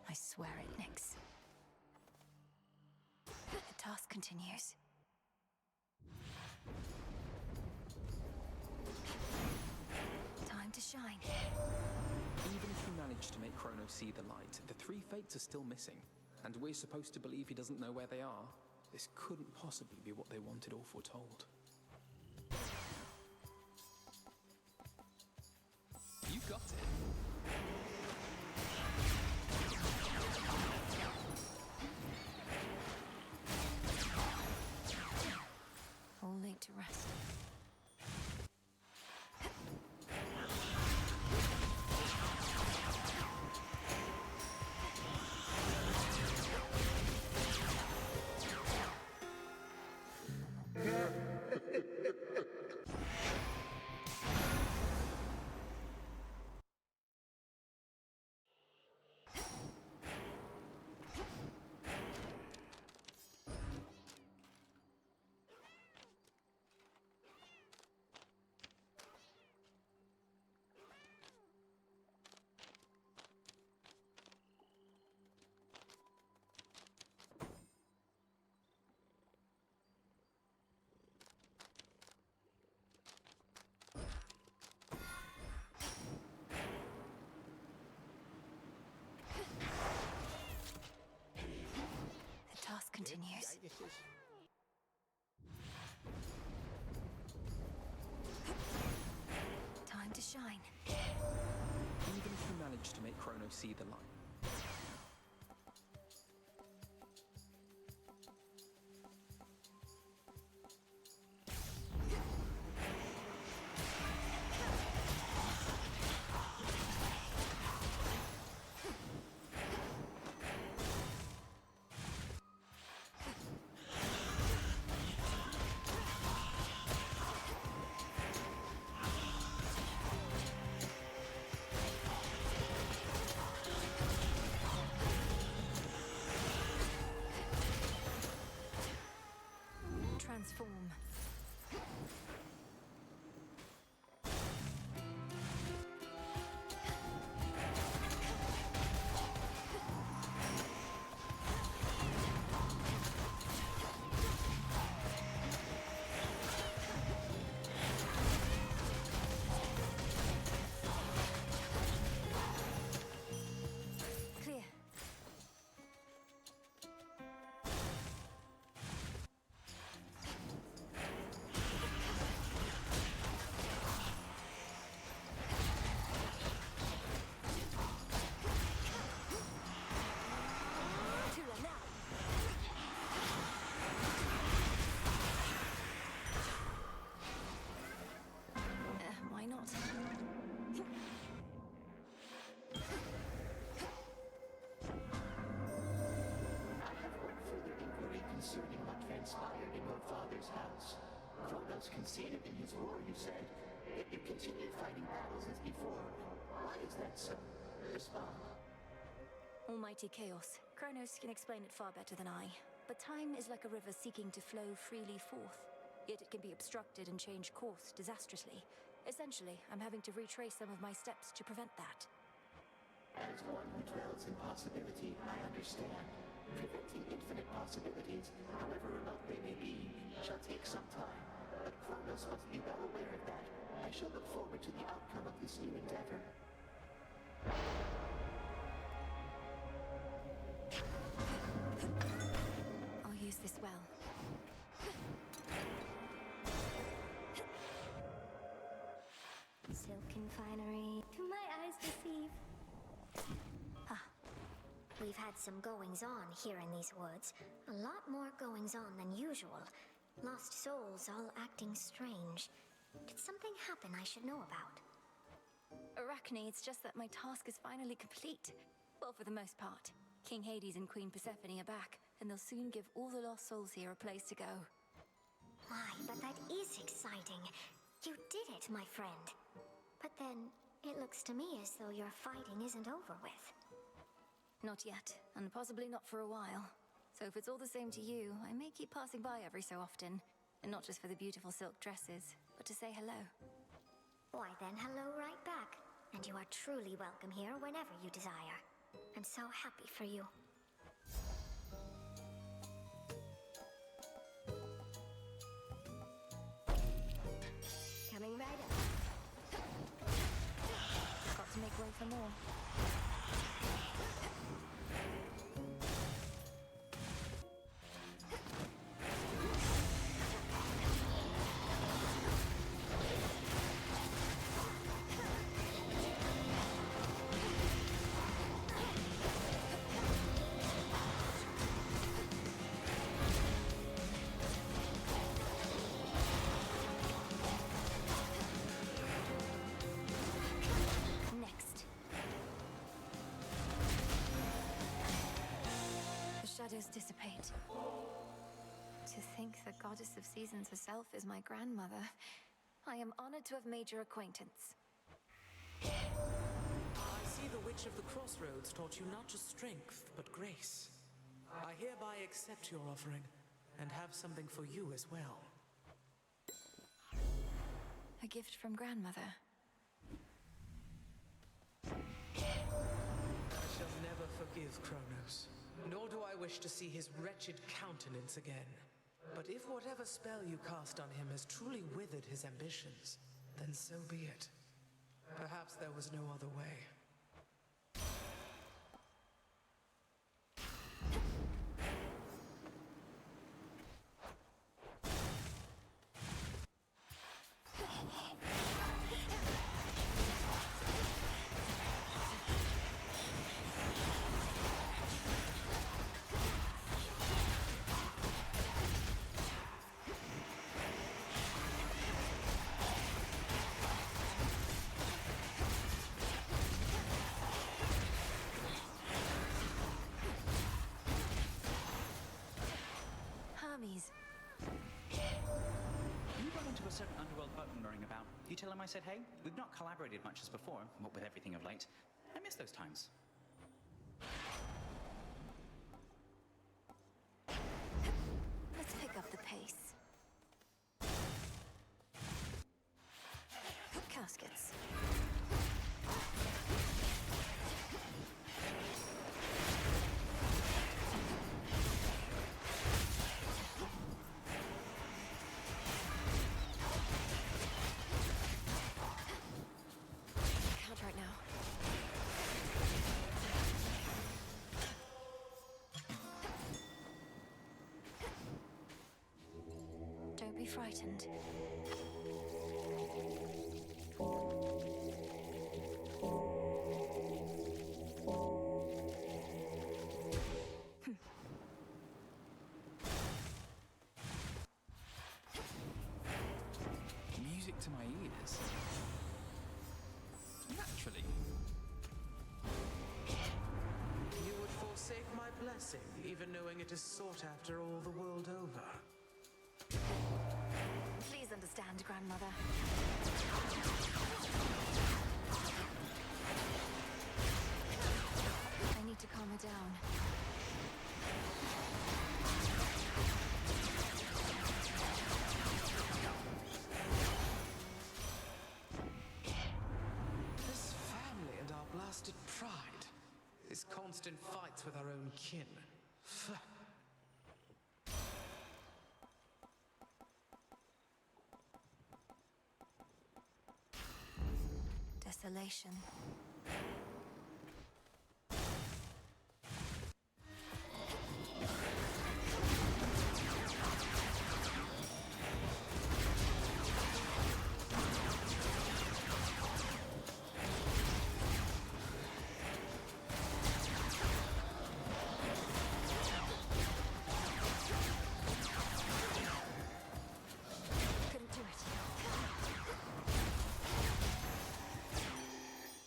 I swear it, Nyx. The task continues. Time to shine. Even if you manage to make Chrono see the light, the three Fates are still missing. And we're supposed to believe he doesn't know where they are. This couldn't possibly be what they wanted or foretold. You got it. All laid to rest. The task continues. Time to shine. Even if you manage to make Chrono see the light. Kronos conceded in his war, you said, yet you continue fighting battles as before. Why is that so? Respond. Almighty chaos. Kronos can explain it far better than I. But time is like a river seeking to flow freely forth. Yet it can be obstructed and change course disastrously. Essentially, I'm having to retrace some of my steps to prevent that. As one who dwells in possibility, I understand. Preventing infinite possibilities, however remote they may be, shall take some time. But Kronos must be well aware of that. I shall look forward to the outcome of this new endeavor. I'll use this well. Silken finery. Do my eyes deceive? We've had some goings-on here in these woods. A lot more goings-on than usual. Lost souls all acting strange. Did something happen I should know about? Arachne, it's just that my task is finally complete. Well, for the most part. King Hades and Queen Persephone are back, and they'll soon give all the lost souls here a place to go. My, but that is exciting. You did it, my friend. But then, it looks to me as though your fighting isn't over with. Not yet, and possibly not for a while. So if it's all the same to you, I may keep passing by every so often. And not just for the beautiful silk dresses, but to say hello. Why then, hello right back. And you are truly welcome here whenever you desire. I'm so happy for you. Coming right up. Got to make way for more. Shadows dissipate. To think the goddess of seasons herself is my grandmother. I am honored to have made your acquaintance. I see the Witch of the Crossroads taught you not just strength, but grace. I hereby accept your offering, and have something for you as well. A gift from grandmother. I shall never forgive Kronos. Nor do I wish to see his wretched countenance again. But if whatever spell you cast on him has truly withered his ambitions, then so be it. Perhaps there was no other way. You run into a certain underworld button knowing about. You tell him I said hey? We've not collaborated much as before, what with everything of late. I miss those times. Let's pick up the pace. Caskets. Right now. Don't be frightened. Music to my ears. Naturally. You would forsake my blessing, even knowing it is sought after all the world over. Please Please understand, Grandmother. I need to calm her down. This family and our blasted pride. These constant fights with our own kin. Desolation. Couldn't do it.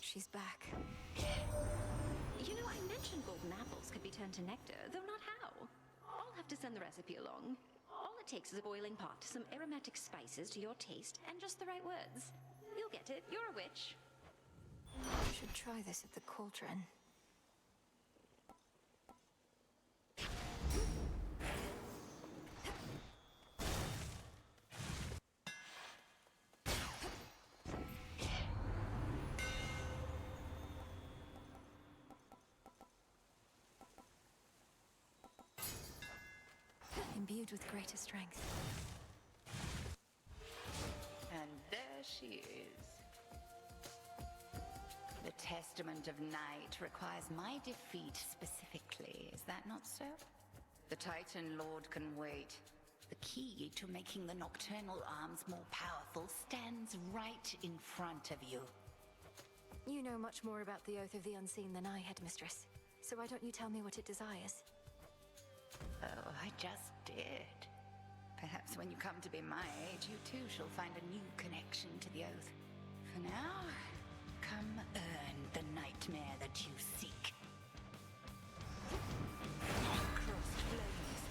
She's back. You know, I mentioned golden apples could be turned to nectar, though not how. I'll have to send the recipe along. All it takes is a boiling pot, some aromatic spices to your taste, and just the right words. You'll get it. You're a witch. Should try this at the cauldron. Imbued with greater strength. And there she is. The Testament of Night requires my defeat specifically, is that not so? The Titan Lord can wait. The key to making the Nocturnal Arms more powerful stands right in front of you. You know much more about the Oath of the Unseen than I, Headmistress. So why don't you tell me what it desires? Oh, I just did. Perhaps when you come to be my age, you too shall find a new connection to the Oath. For now, come earn the nightmare that you seek. Crossed flames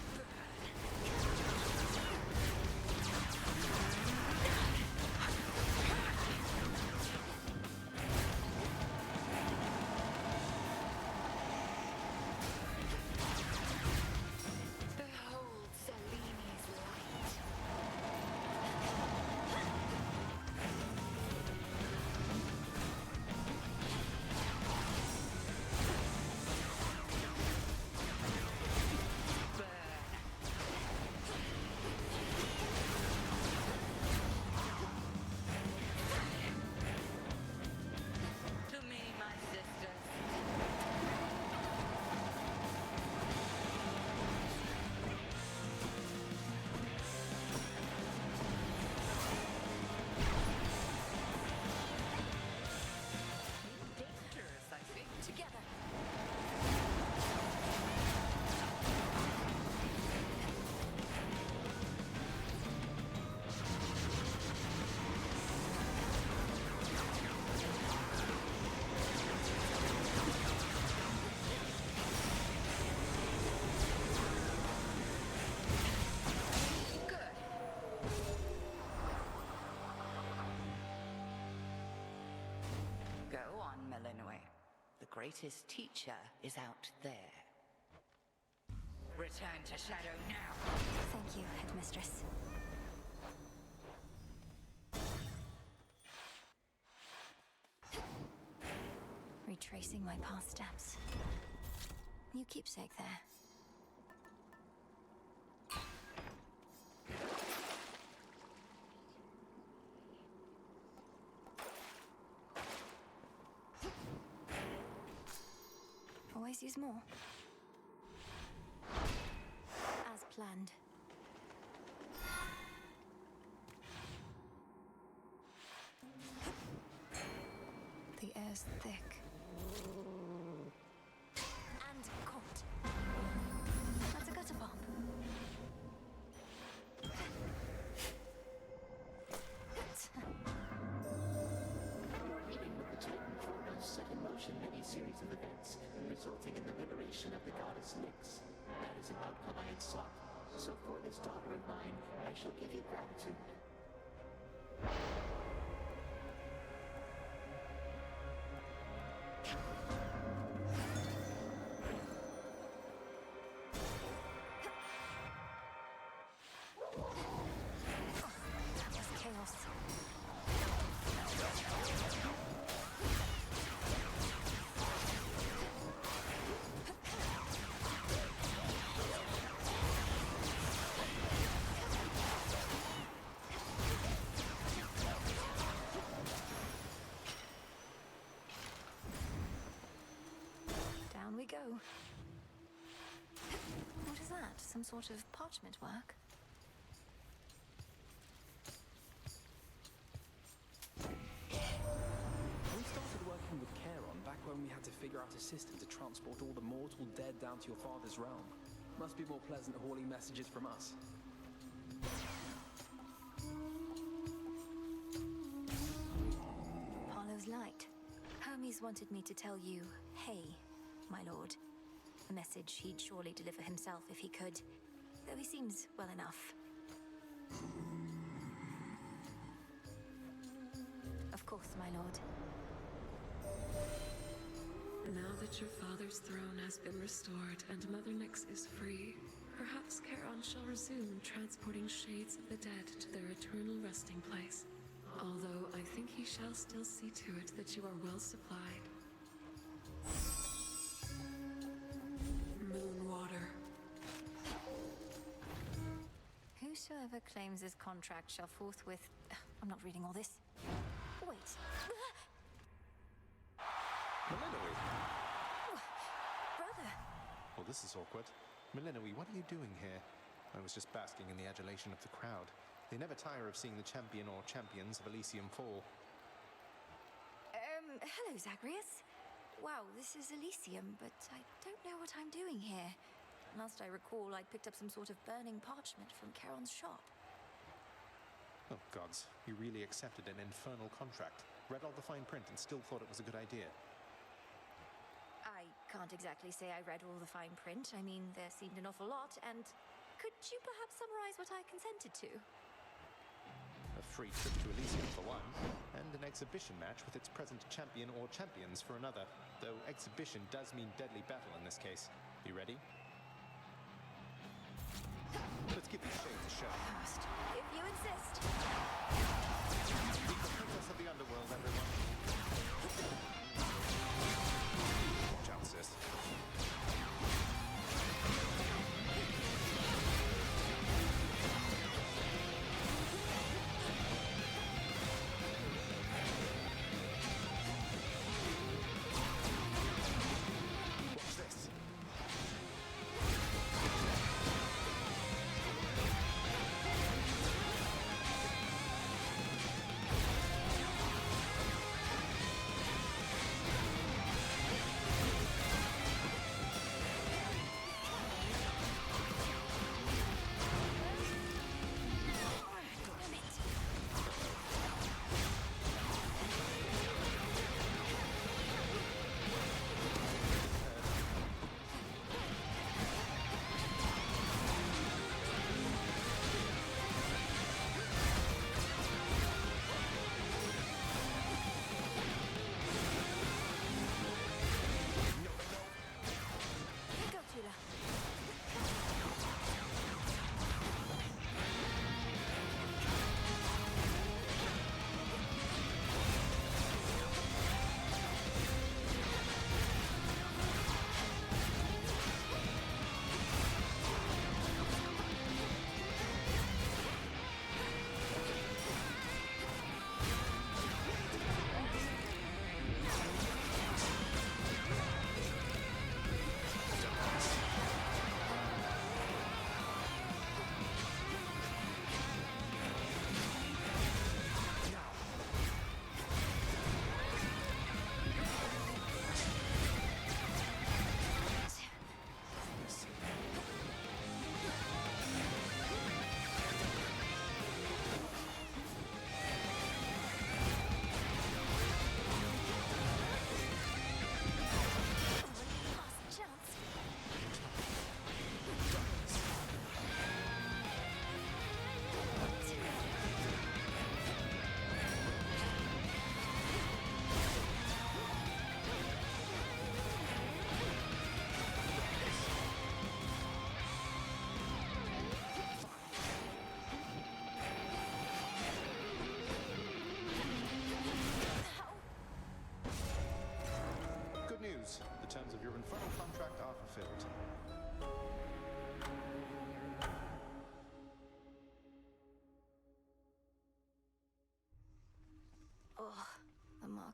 Behold Seleni's light. To me, my sisters. Dangerous, I think. Together. Go on, Melinue. The greatest teacher is out there. Return to Shadow now. Thank you, Headmistress. Retracing my past steps. New keepsake there. Always use more. As planned. The air's thick. And caught. That's a gutter bomb. Your meeting with the Titan Kronos set in motion many series of events, resulting in the liberation of the goddess Nyx. That is an outcome I had sought. So for this daughter of mine, I shall give you gratitude. That's chaos. Down we go. What is that? Some sort of parchment work? We started working with Charon back when we had to figure out a system to transport all the mortal dead down to your father's realm. Must be more pleasant hauling messages from us. Apollo's light. Hermes wanted me to tell you, hey, my lord. A message he'd surely deliver himself if he could, though he seems well enough. Of course, my lord. Now that your father's throne has been restored and Mother Nyx is free, perhaps Charon shall resume transporting shades of the dead to their eternal resting place. Although I think he shall still see to it that you are well supplied. Moonwater. Whosoever claims this contract shall forthwith... I'm not reading all this. Wait. Melinoe! Brother! Well, this is awkward. Melinoe, what are you doing here? I was just basking in the adulation of the crowd. They never tire of seeing the champion or champions of Elysium fall. Hello, Zagreus. Wow, this is Elysium, but I don't know what I'm doing here. Last I recall, I'd picked up some sort of burning parchment from Charon's shop. Oh, gods. You really accepted an infernal contract, read all the fine print, and still thought it was a good idea. I can't exactly say I read all the fine print. I mean, there seemed an awful lot, and could you perhaps summarize what I consented to? A free trip to Elysium for one, and an exhibition match with its present champion or champions for another. Though exhibition does mean deadly battle in this case. You ready? Let's give these shades a show. First, if you insist. Meet the princess of the underworld, everyone. Watch out, sis. Watch this.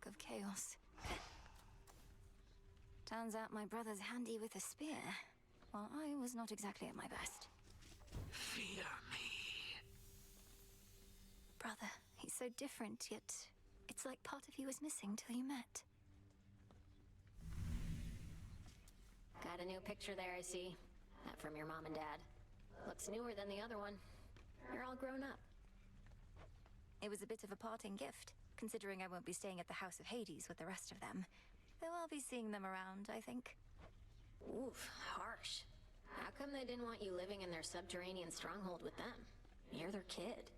of chaos. Turns out my brother's handy with a spear, while I was not exactly at my best. Fear me. Brother, he's so different, yet it's like part of you was missing till you met. Got a new picture there, I see. That from your mom and dad. Looks newer than the other one. You're all grown up. It was a bit of a parting gift, considering I won't be staying at the House of Hades with the rest of them. Though I'll be seeing them around, I think. Oof, harsh. How come they didn't want you living in their subterranean stronghold with them? You're their kid.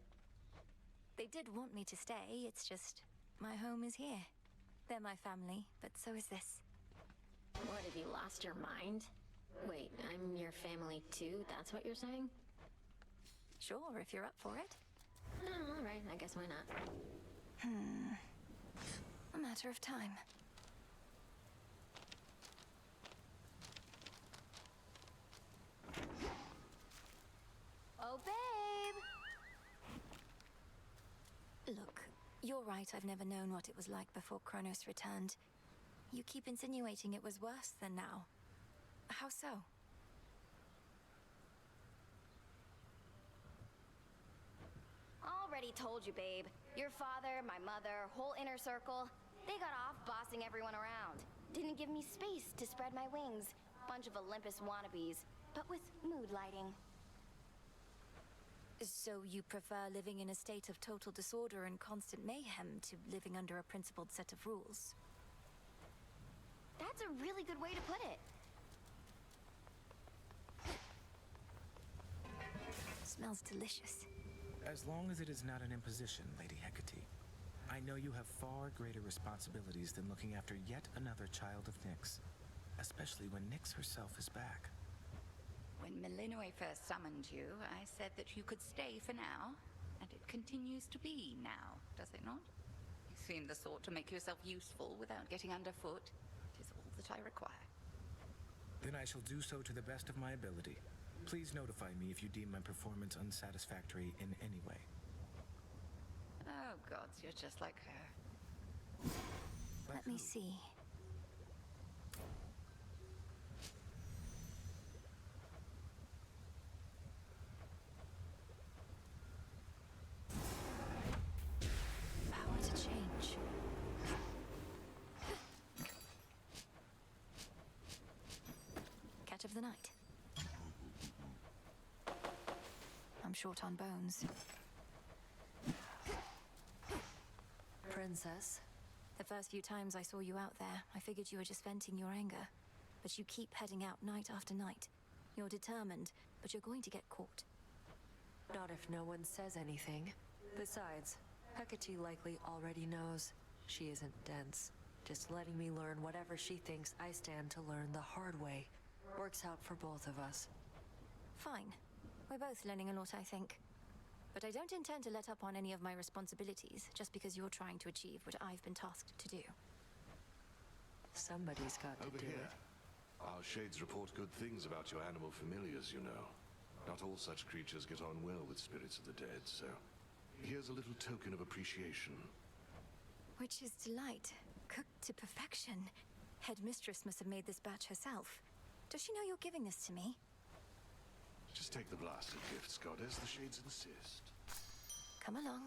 They did want me to stay, it's just my home is here. They're my family, but so is this. What, have you lost your mind? Wait, I'm your family too? That's what you're saying? Sure, if you're up for it. Oh, all right, I guess why not? A matter of time. Oh, babe! Look, you're right, I've never known what it was like before Kronos returned. You keep insinuating it was worse than now. How so? Already told you, babe. Your father, my mother, whole inner circle, they got off bossing everyone around. Didn't give me space to spread my wings. Bunch of Olympus wannabes, but with mood lighting. So you prefer living in a state of total disorder and constant mayhem to living under a principled set of rules? That's a really good way to put it. Smells delicious. As long as it is not an imposition, Lady Hecate. I know you have far greater responsibilities than looking after yet another child of Nyx. Especially when Nyx herself is back. When Melinoe first summoned you, I said that you could stay for now, and it continues to be now, does it not? You seem the sort to make yourself useful without getting underfoot. It is all that I require. Then I shall do so to the best of my ability. Please notify me if you deem my performance unsatisfactory in any way. Oh, gods, you're just like her. Let me see. Power to change. Catch of the night. I'm short on bones. Princess? The first few times I saw you out there, I figured you were just venting your anger. But you keep heading out night after night. You're determined, but you're going to get caught. Not if no one says anything. Besides, Hecate likely already knows. She isn't dense. Just letting me learn whatever she thinks I stand to learn the hard way. Works out for both of us. Fine. We're both learning a lot, I think. But I don't intend to let up on any of my responsibilities just because you're trying to achieve what I've been tasked to do. Somebody's got to do it. Our shades report good things about your animal familiars, you know. Not all such creatures get on well with spirits of the dead, so here's a little token of appreciation. Witch's Delight. Cooked to perfection. Headmistress must have made this batch herself. Does she know you're giving this to me? Just take the blasted gifts, goddess. The shades insist. Come along.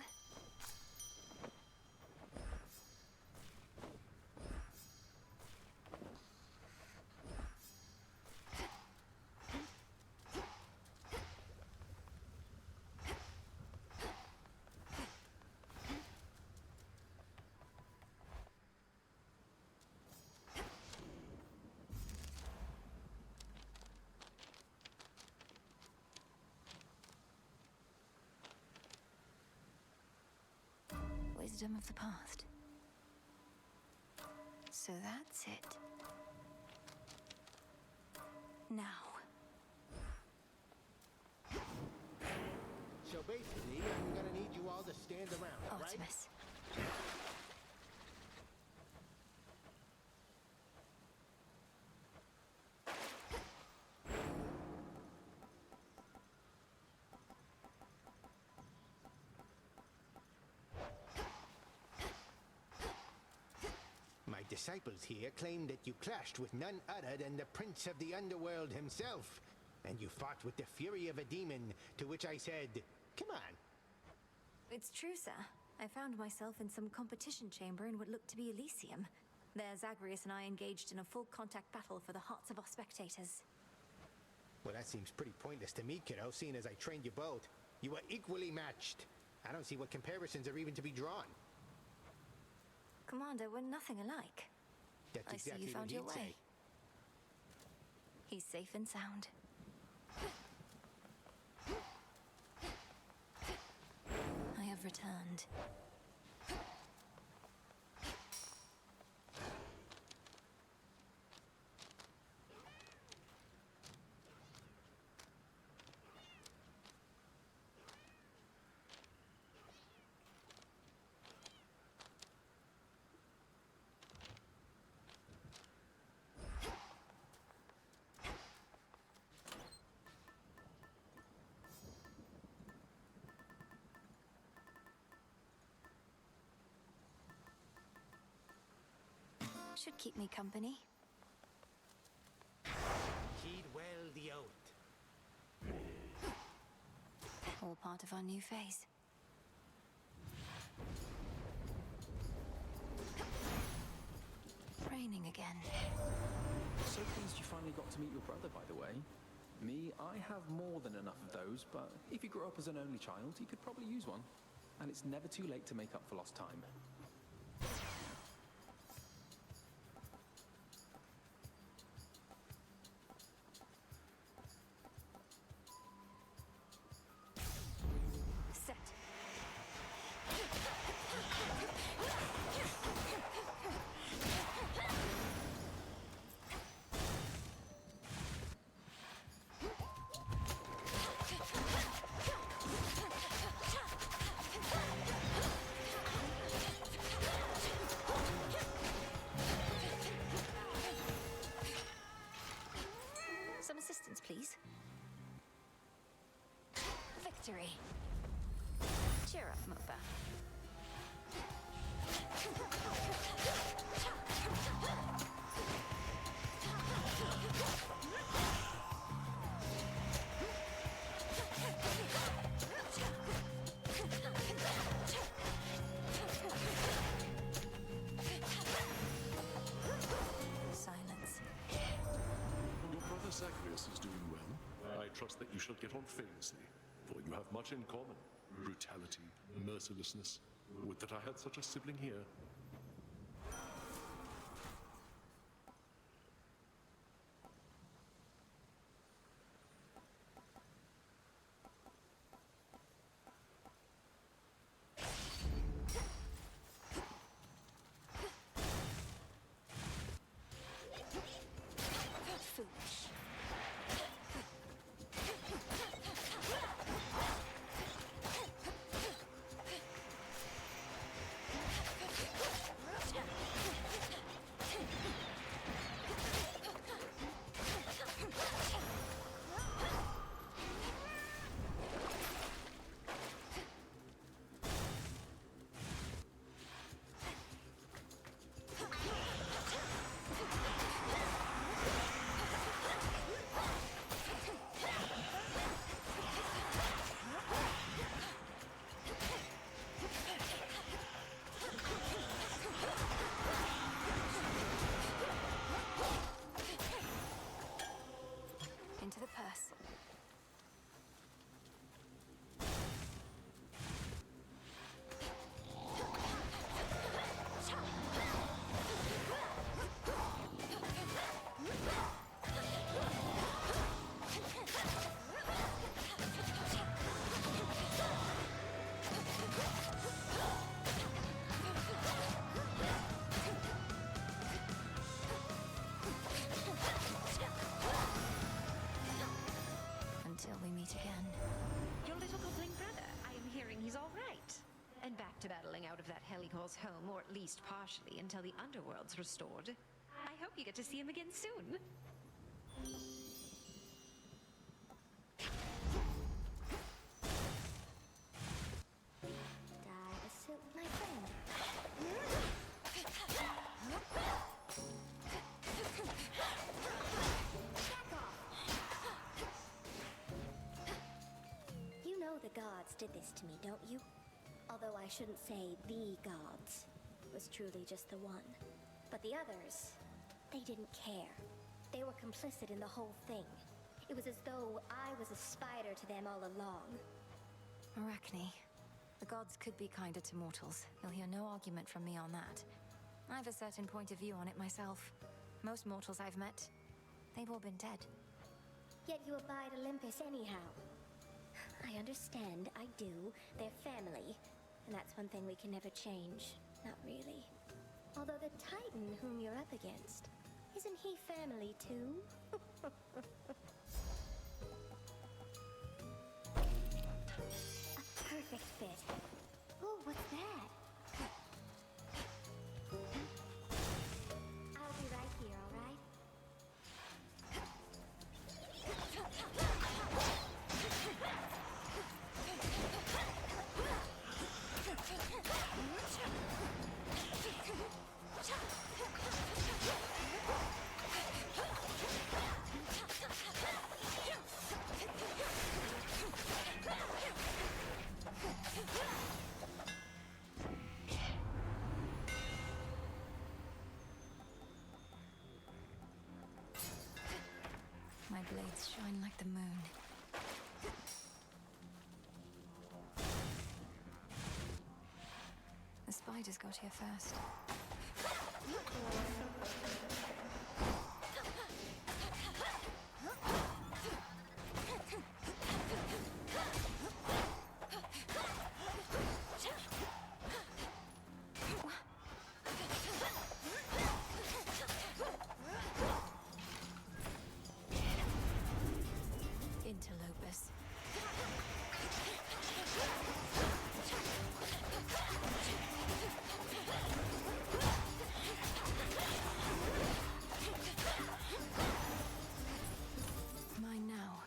Wisdom of the past. So that's it. Now. So basically, I'm gonna need you all to stand around, right? Artemis. disciples here claim that you clashed with none other than the Prince of the Underworld himself, and you fought with the fury of a demon, to which I said, come on. It's true, sir. I found myself in some competition chamber in what looked to be Elysium. There, Zagreus and I engaged in a full contact battle for the hearts of our spectators. Well, that seems pretty pointless to me, kiddo, seeing as I trained you both. You were equally matched. I don't see what comparisons are even to be drawn. Commander, we're nothing alike. That's I exactly see you found what your he'd way. say. He's safe and sound. I have returned. Should keep me company. Heed well the oath. All part of our new phase. Raining again. So pleased you finally got to meet your brother, by the way. Me, I have more than enough of those, but if you grew up as an only child, you could probably use one. And it's never too late to make up for lost time. Set. Some assistance, please. Victory. Cheer up, Mopa. Silence. Your brother Zagreus is doing well. I trust that you shall get on famously, for you have much in common. Brutality, mercilessness. Would that I had such a sibling here. Foolish. Into the purse. Until we meet again. Your little goblin brother, I am hearing he's all right. And back to battling out of that hell he calls home, or at least partially, until the underworld's restored. I hope you get to see him again soon. Dye a suit, my friend. gods did this to me, don't you? Although I shouldn't say the gods. It was truly just the one. But the others, they didn't care. They were complicit in the whole thing. It was as though I was a spider to them all along. Arachne, the gods could be kinder to mortals. You'll hear no argument from me on that. I have a certain point of view on it myself. Most mortals I've met, they've all been dead. Yet you abide Olympus anyhow. I understand, I do. They're family. And that's one thing we can never change. Not really. Although the Titan whom you're up against, isn't he family too? A perfect fit. Oh, what's that? I'll be right here, all right? My blades shine like the moon. The spiders got here first. Interlopus. Mine now.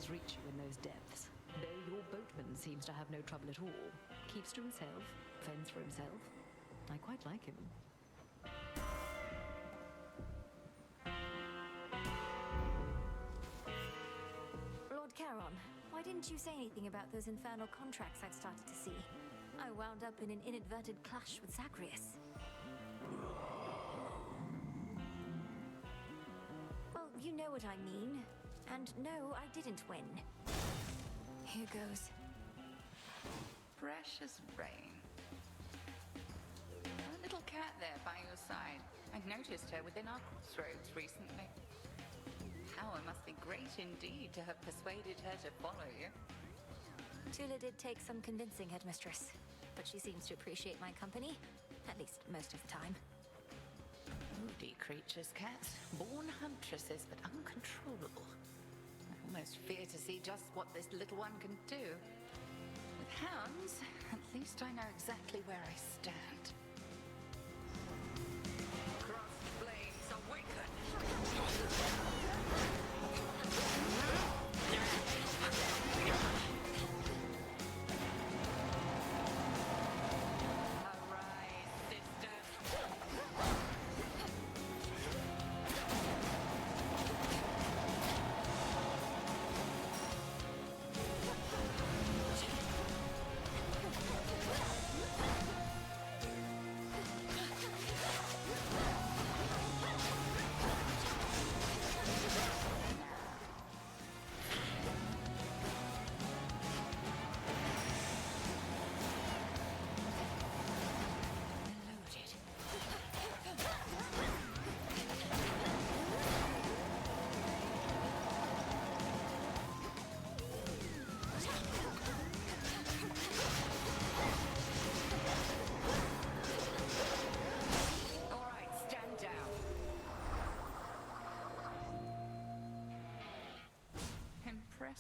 Reach you in those depths, though your boatman seems to have no trouble at all. Keeps to himself, fends for himself. I quite like him. Lord Charon, why didn't you say anything about those infernal contracts I'd started to see? I wound up in an inadvertent clash with Zagreus. Well, you know what I mean. And no, I didn't win. Here goes. Precious rain. A little cat there by your side. I've noticed her within our crossroads recently. Power must be great indeed to have persuaded her to follow you. Tula did take some convincing, Headmistress. But she seems to appreciate my company. At least most of the time. Moody creatures, cats. Born huntresses, but uncontrollable. I almost fear to see just what this little one can do. With hounds, at least I know exactly where I stand. Crossed blades awaken!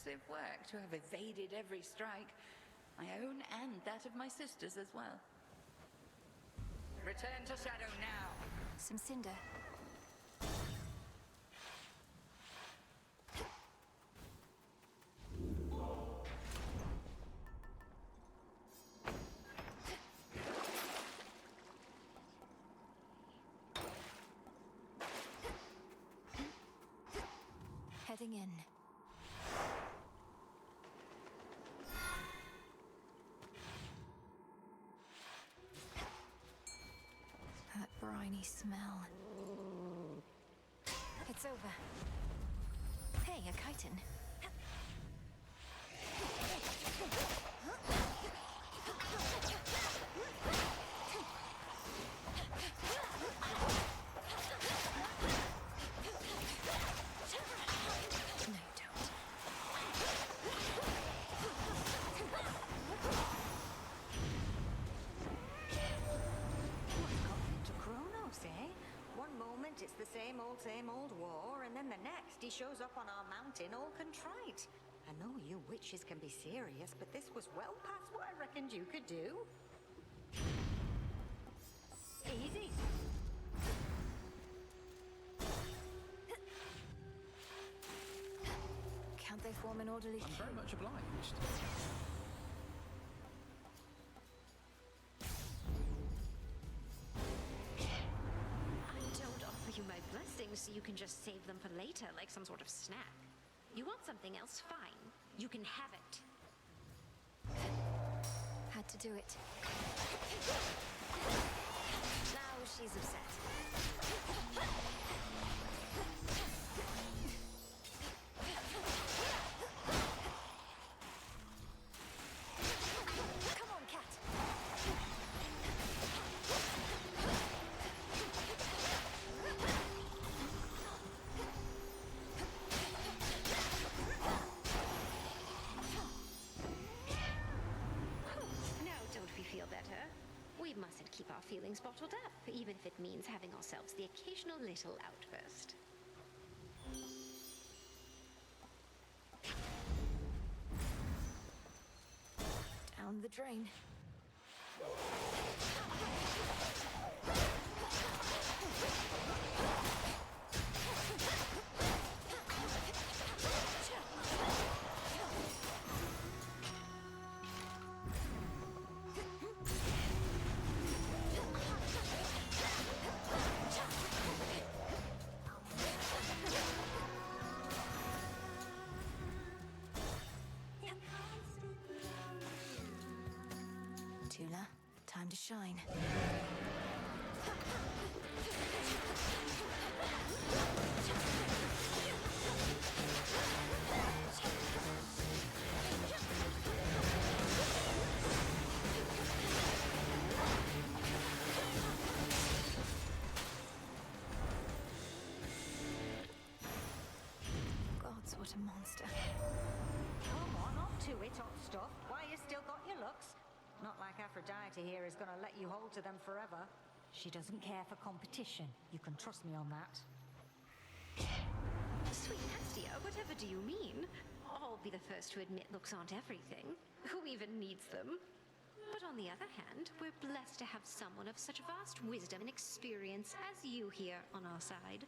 massive work to have evaded every strike. My own and that of my sisters as well. Return to Shadow now. Some cinder. Heading in. That briny smell. It's over. Hey, a chitin. It's the same old war, and then the next he shows up on our mountain all contrite. I know you witches can be serious, but this was well past what I reckoned you could do. Easy. Can't they form an orderly I'm very much obliged. You my blessings so you can just save them for later, like some sort of snack. You want something else? Fine. You can have it. Had to do it. Now she's upset. Come on, cat. We mustn't keep our feelings bottled up, even if it means having ourselves the occasional little outburst. Down the drain. Tula, time to shine. Gods, what a monster. Come on, up to it, hot stuff. Why, you still got your looks? Not like Aphrodite here is gonna let you hold to them forever. She doesn't care for competition. You can trust me on that. Sweet Hestia, whatever do you mean? I'll be the first to admit looks aren't everything. Who even needs them? But on the other hand, we're blessed to have someone of such vast wisdom and experience as you here on our side.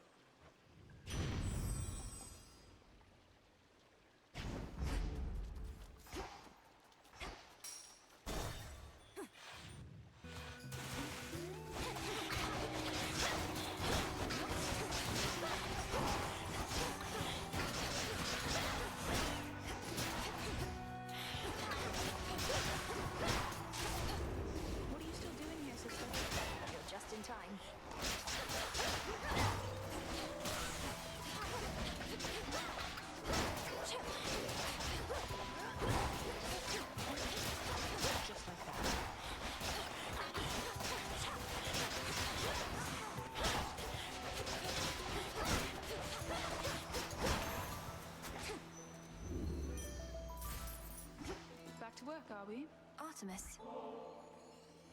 Work, are we? Artemis.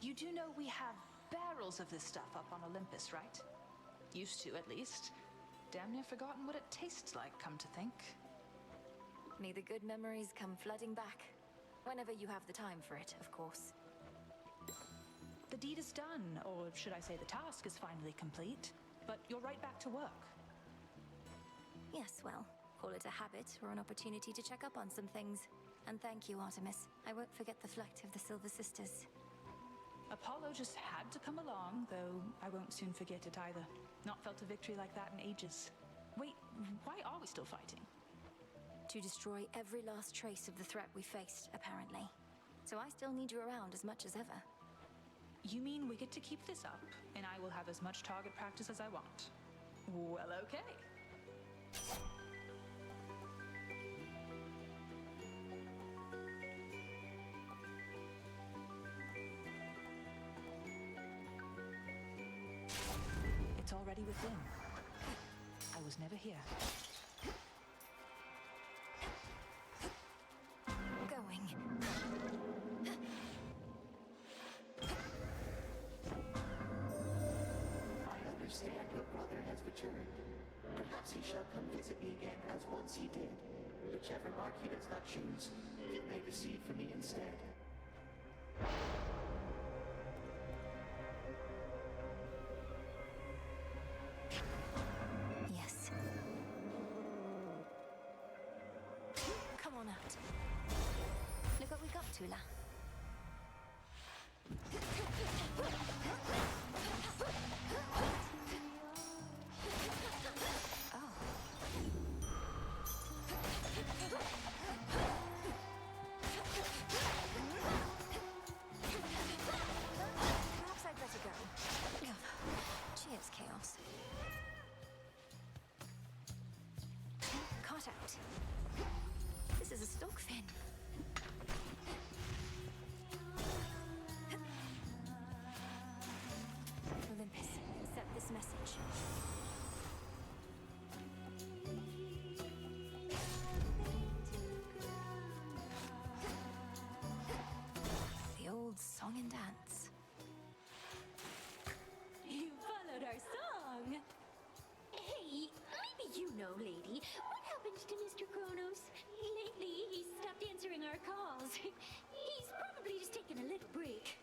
You do know we have barrels of this stuff up on Olympus, right? Used to, at least. Damn near forgotten what it tastes like, come to think. May the good memories come flooding back. Whenever you have the time for it, of course. The deed is done, or should I say the task is finally complete. But you're right back to work. Yes, well, call it a habit or an opportunity to check up on some things. And thank you, Artemis. I won't forget the flight of the Silver Sisters. Apollo just had to come along, though I won't soon forget it either. Not felt a victory like that in ages. Wait, why are we still fighting? To destroy every last trace of the threat we faced, apparently. So I still need you around as much as ever. You mean we get to keep this up, and I will have as much target practice as I want? Well, okay. It's already within. I was never here. Going. I understand your brother has returned. Perhaps he shall come visit me again as once he did. Whichever mark he does not choose, you may receive from me instead. Yes. Come on out. Look what we got, Tula. Perhaps I'd better go. Cheers, Chaos. Caught out. This is a stockfin. Olympus, accept this message. The old song and dance. You followed our song. Hey, maybe you know, lady. What happened to Mr. Kronos? Lately, he's stopped answering our calls. He's probably just taking a little break.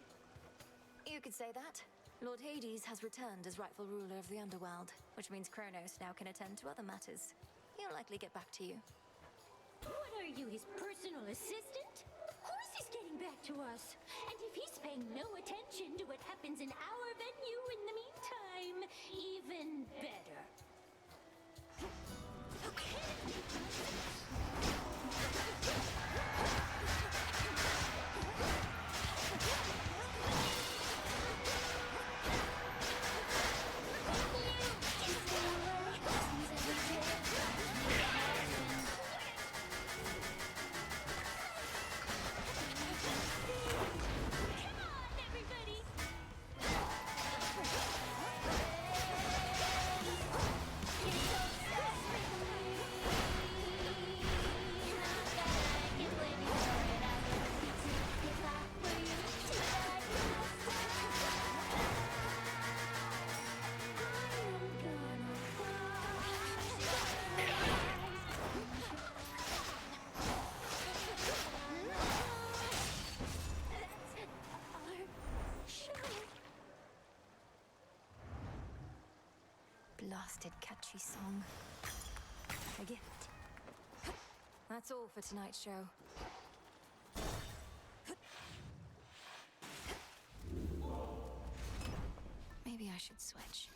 You could say that. Lord Hades has returned as rightful ruler of the underworld, which means Kronos now can attend to other matters. He'll likely get back to you. What are you, his personal assistant? Of course he's getting back to us. And if he's paying no attention to what happens in our venue in the meantime, even better. Blasted catchy song. A gift. That's all for tonight's show. Maybe I should switch.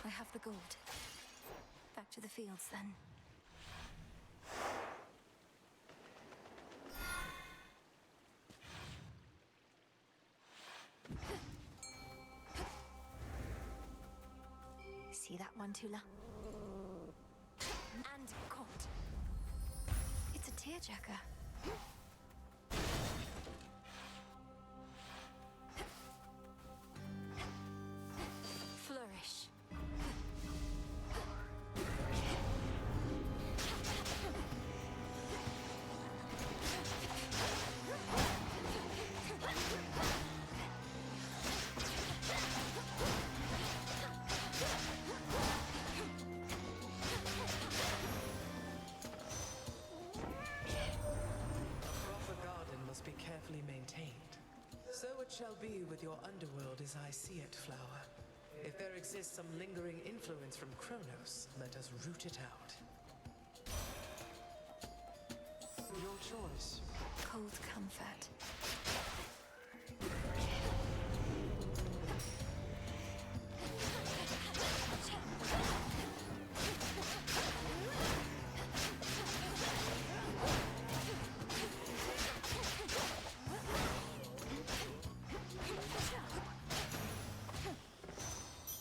I have the gold. Back to the fields, then. See that one, Tula? And caught. It's a tearjerker. Flourish. shall be with your underworld as I see it, Flower. If there exists some lingering influence from Kronos, let us root it out. Your choice. Cold comfort.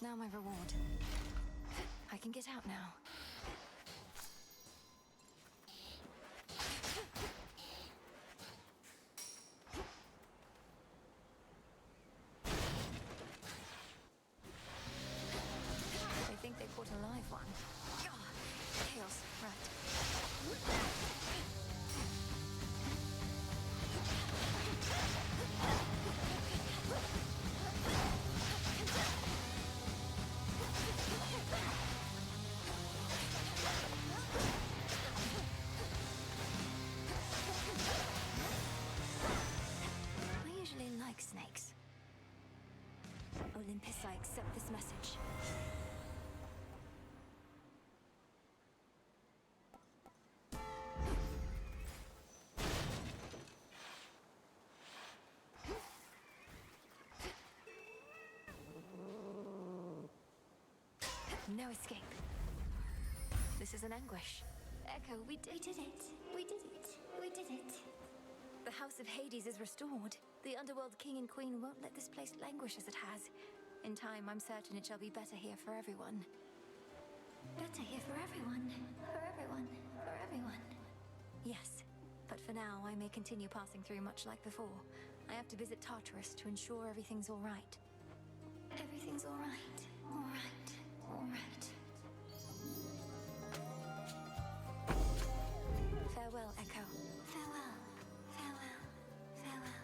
Now my reward. I can get out now. They think they caught a live one. Chaos, right. I usually like snakes. Olympus, I accept this message. No escape. This is an anguish. Echo, we did it. We did it. We did it. The House of Hades is restored. The Underworld King and Queen won't let this place languish as it has. In time, I'm certain it shall be better here for everyone. Better here for everyone. For everyone. For everyone. Yes, but for now, I may continue passing through much like before. I have to visit Tartarus to ensure everything's all right. Everything's all right. All right. All right. Farewell, Echo. Farewell. Farewell. Farewell.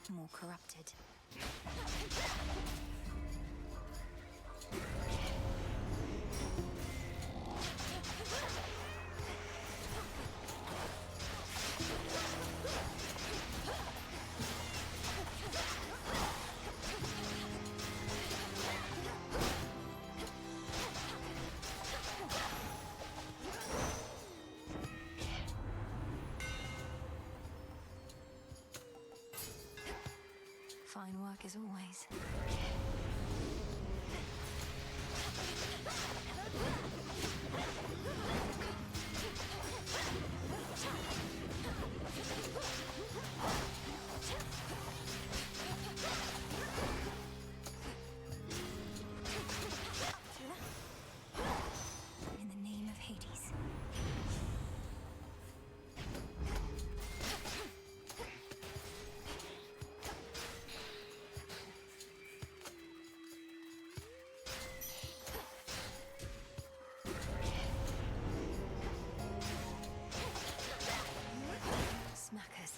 More corrupted. Fine work as always. In the name of Hades. Smackers.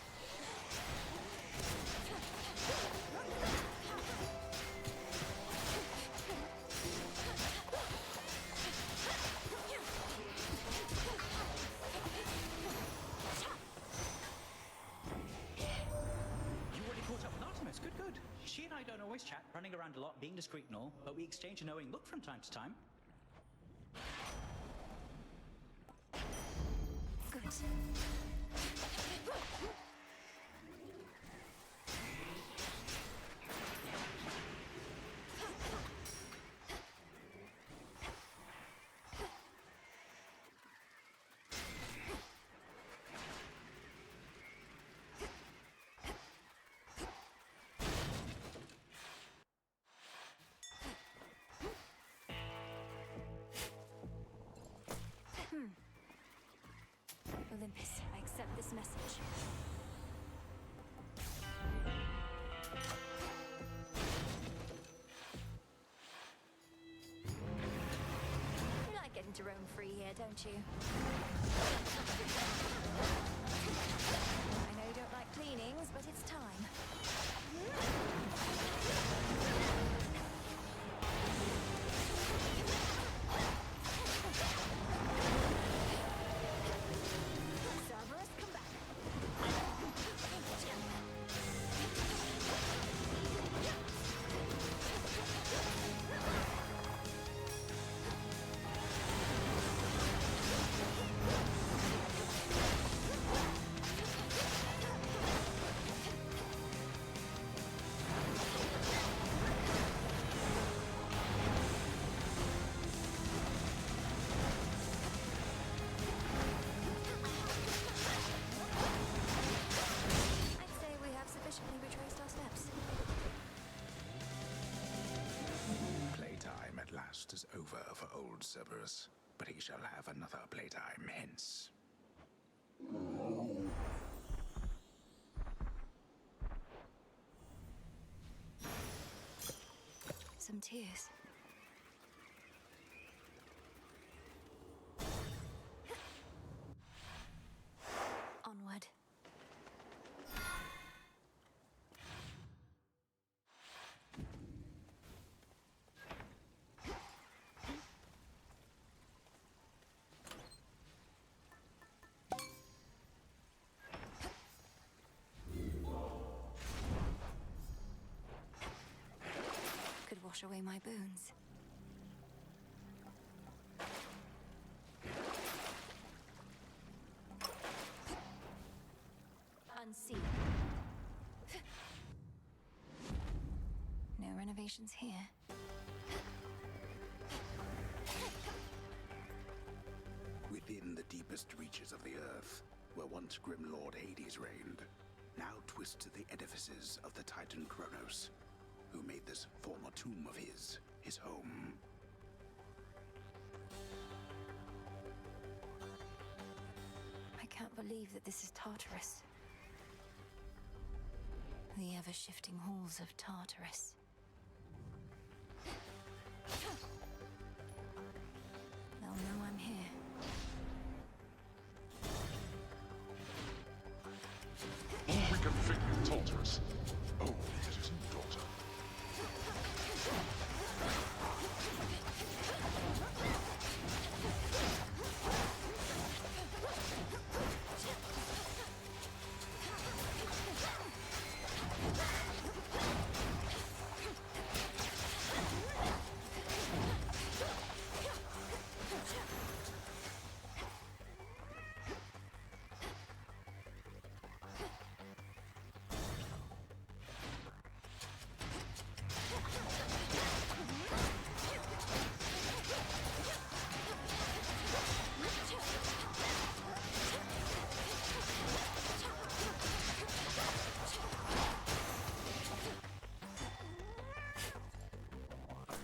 You already caught up with Artemis. Good, good. She and I don't always chat, running around a lot, being discreet and all, but we exchange a knowing look from time to time. Good. Olympus, I accept this message. You like getting to roam free here, don't you? I know you don't like cleanings, but it's time. old Cerberus, but he shall have another playtime hence. Some tears. Onward. Could wash away my boons. Unseen. No renovations here. Within the deepest reaches of the earth, where once grim Lord Hades reigned, now twist the edifices of the Titan Kronos, who made this former tomb of his home. I can't believe that this is Tartarus. The ever-shifting halls of Tartarus. They'll know I'm here. We can figure Tartarus. Oh, it isn't, daughter.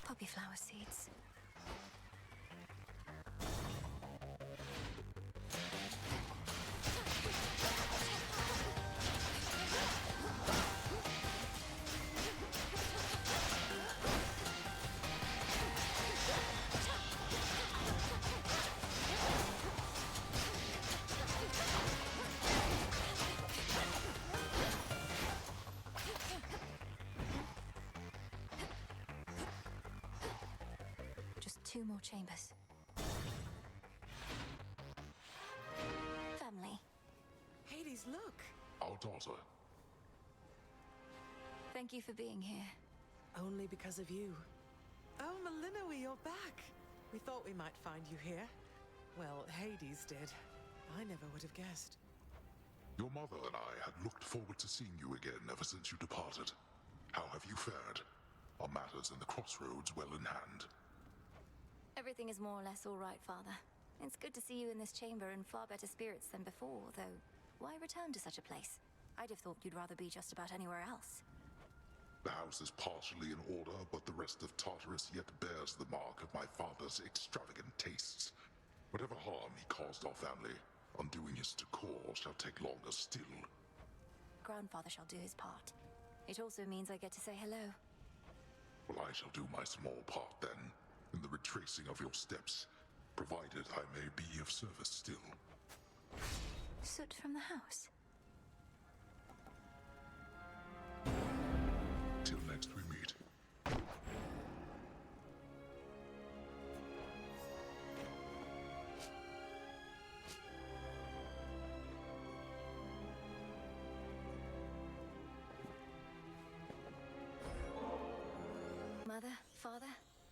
Poppy flower seeds. Just 2 more chambers. Family. Hades, look! Our daughter. Thank you for being here. Only because of you. Oh, Melinoe, you're back! We thought we might find you here. Well, Hades did. I never would have guessed. Your mother and I had looked forward to seeing you again ever since you departed. How have you fared? Are matters in the crossroads well in hand? Everything is more or less all right, Father. It's good to see you in this chamber in far better spirits than before, though why return to such a place? I'd have thought you'd rather be just about anywhere else. The house is partially in order, but the rest of Tartarus yet bears the mark of my father's extravagant tastes. Whatever harm he caused our family, undoing his decor shall take longer still. Grandfather shall do his part. It also means I get to say hello. Well, I shall do my small part then, in the retracing of your steps, provided I may be of service still. Soot from the house. Till next we meet. Mother, Father,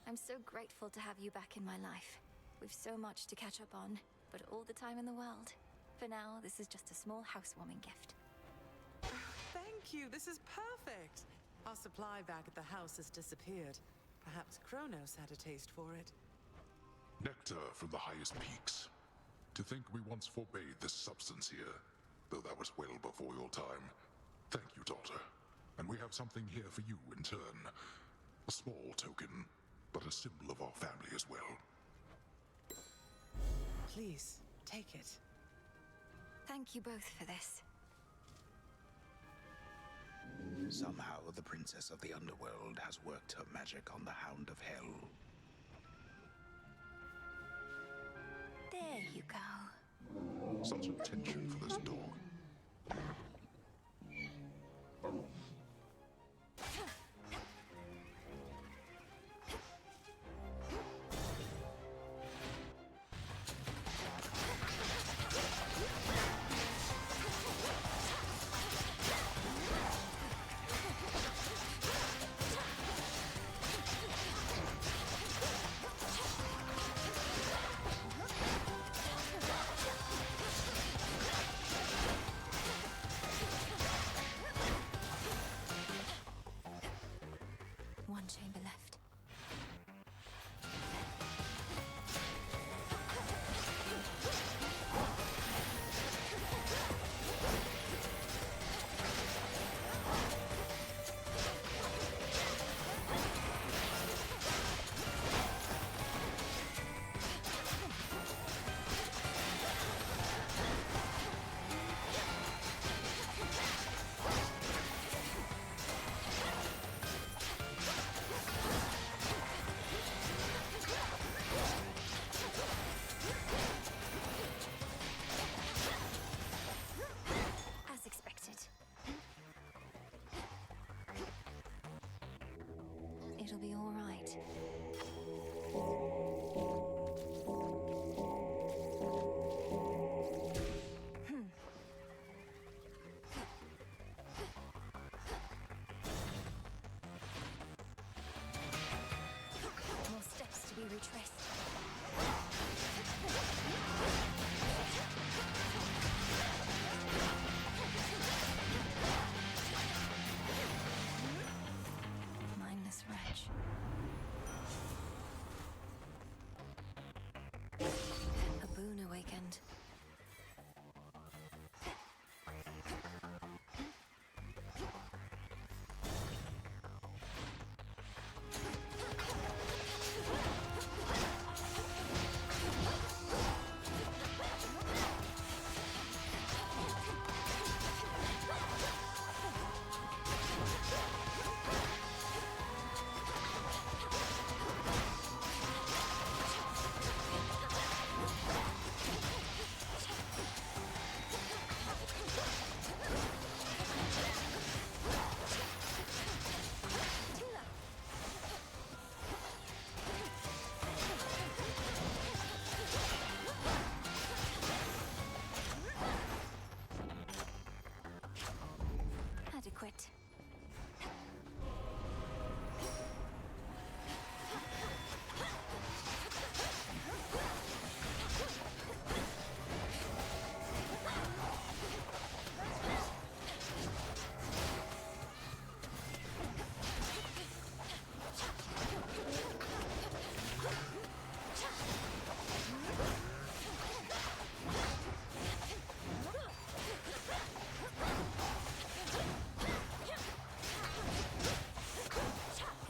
I'm so grateful to have you back in my life. We've so much to catch up on, but all the time in the world. For now, this is just a small housewarming gift. Thank you, this is perfect! Our supply back at the house has disappeared. Perhaps Kronos had a taste for it. Nectar from the highest peaks. To think we once forbade this substance here, though that was well before your time. Thank you, daughter. And we have something here for you in turn. A small token, but a symbol of our family as well. Please, take it. Thank you both for this. Somehow, the Princess of the Underworld has worked her magic on the Hound of Hell. There you go. Such attention for this dog. One chamber left. As expected. It'll be all right. More steps to be retraced. Mindless wretch. A boon awakened. Adequate.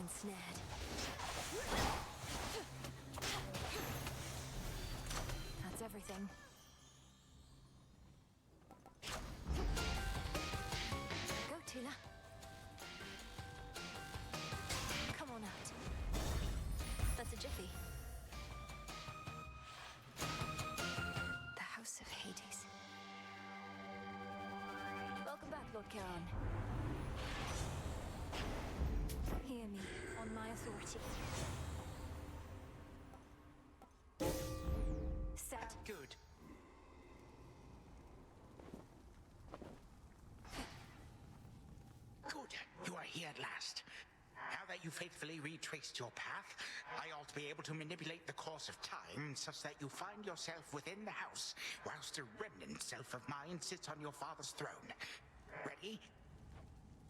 Ensnared. That's everything. Go, Tila. Come on out. That's a jiffy. The House of Hades. Welcome back, Lord Charon. Hear me, on my authority. Set. Good. Good. You are here at last. Now that you faithfully retraced your path, I ought to be able to manipulate the course of time such that you find yourself within the house, whilst a remnant self of mine sits on your father's throne. Ready?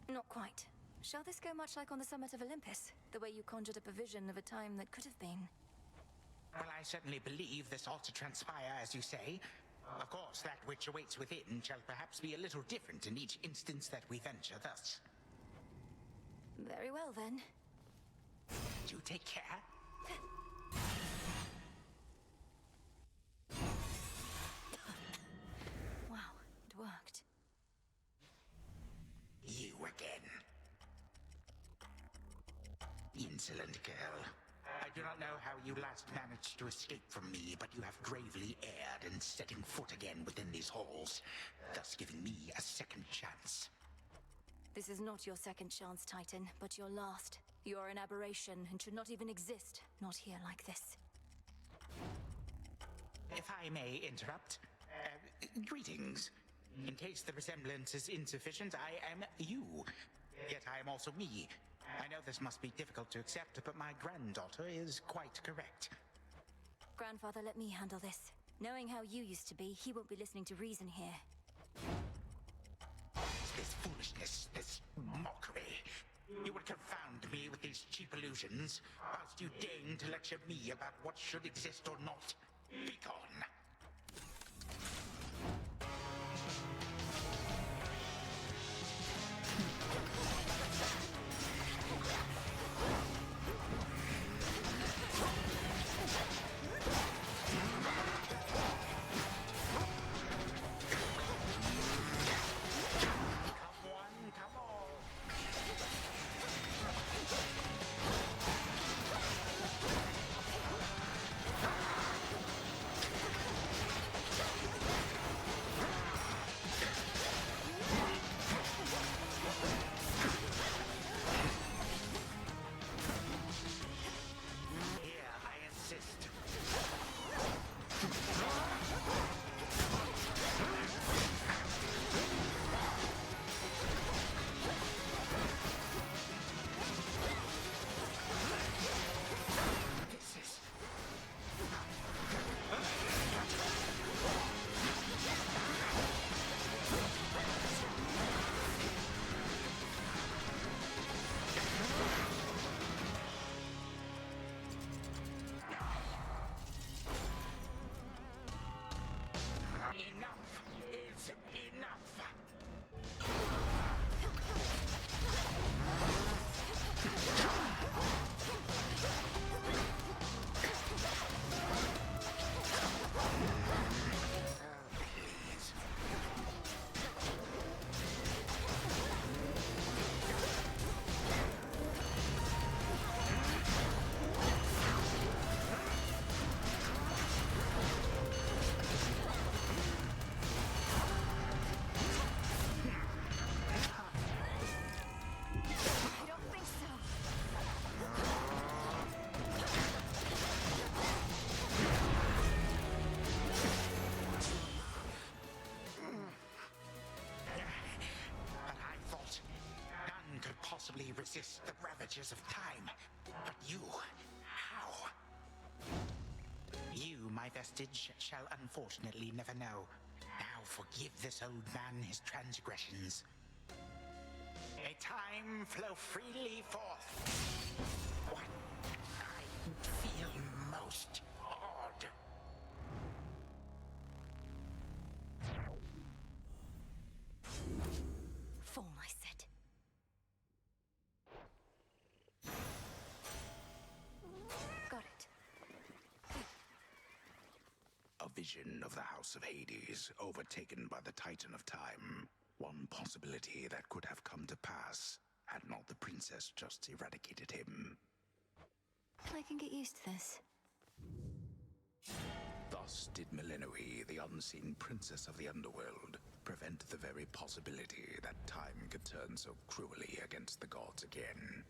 Not quite. Shall this go much like on the summit of Olympus? The way you conjured up a vision of a time that could have been? Well, I certainly believe this ought to transpire, as you say. Of course, that which awaits within shall perhaps be a little different in each instance that we venture thus. Very well, then. You take care. insolent girl. I do not know how you last managed to escape from me, but you have gravely erred in setting foot again within these halls, thus giving me a second chance. This is not your second chance, Titan, but your last. You are an aberration and should not even exist, not here like this. If I may interrupt, greetings. In case the resemblance is insufficient, I am you. Yet I am also me. I know this must be difficult to accept, but my granddaughter is quite correct. Grandfather, let me handle this. Knowing how you used to be, he won't be listening to reason here. This foolishness, this mockery. You would confound me with these cheap illusions, whilst you deign to lecture me about what should exist or not. Be gone. Resist the ravages of time. But you, how? You, my vestige, shall unfortunately never know. Now forgive this old man his transgressions. May time flow freely forth. What I feel most odd. Fall, I said. Got it. A vision of the House of Hades, overtaken by the Titan of Time. One possibility that could have come to pass, had not the princess just eradicated him. I can get used to this. Thus did Melinoe, the unseen princess of the underworld, prevent the very possibility that time could turn so cruelly against the gods again.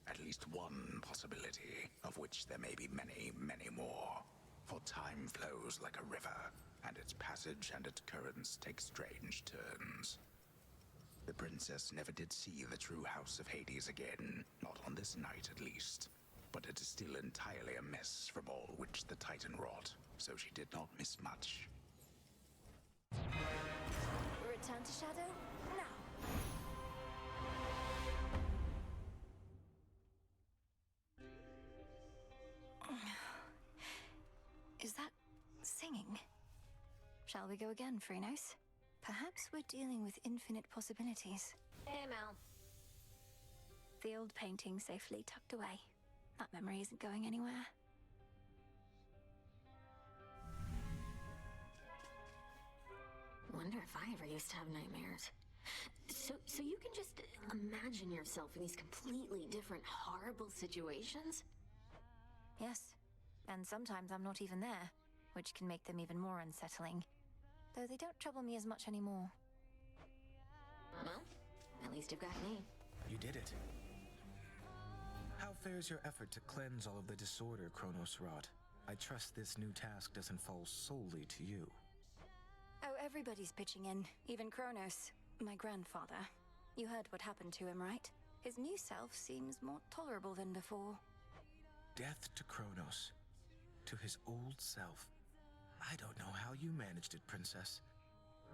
At least one possibility, of which there may be many, many more. For time flows like a river, and its passage and its currents take strange turns. The princess never did see the true House of Hades again, not on this night at least. But it is still entirely a mess from all which the Titan wrought, so she did not miss much. Return to Shadow, now! Is that singing? Shall we go again, Phrynos? Perhaps we're dealing with infinite possibilities. Hey, Mel. The old painting safely tucked away. That memory isn't going anywhere. Wonder if I ever used to have nightmares. So you can just imagine yourself in these completely different, horrible situations? Yes, and sometimes I'm not even there, which can make them even more unsettling. Though they don't trouble me as much anymore. Well, at least you've got me. You did it. How fares your effort to cleanse all of the disorder Kronos wrought? I trust this new task doesn't fall solely to you. Oh, everybody's pitching in, even Kronos, my grandfather. You heard what happened to him, right? His new self seems more tolerable than before. Death to Kronos. To his old self. I don't know how you managed it, Princess.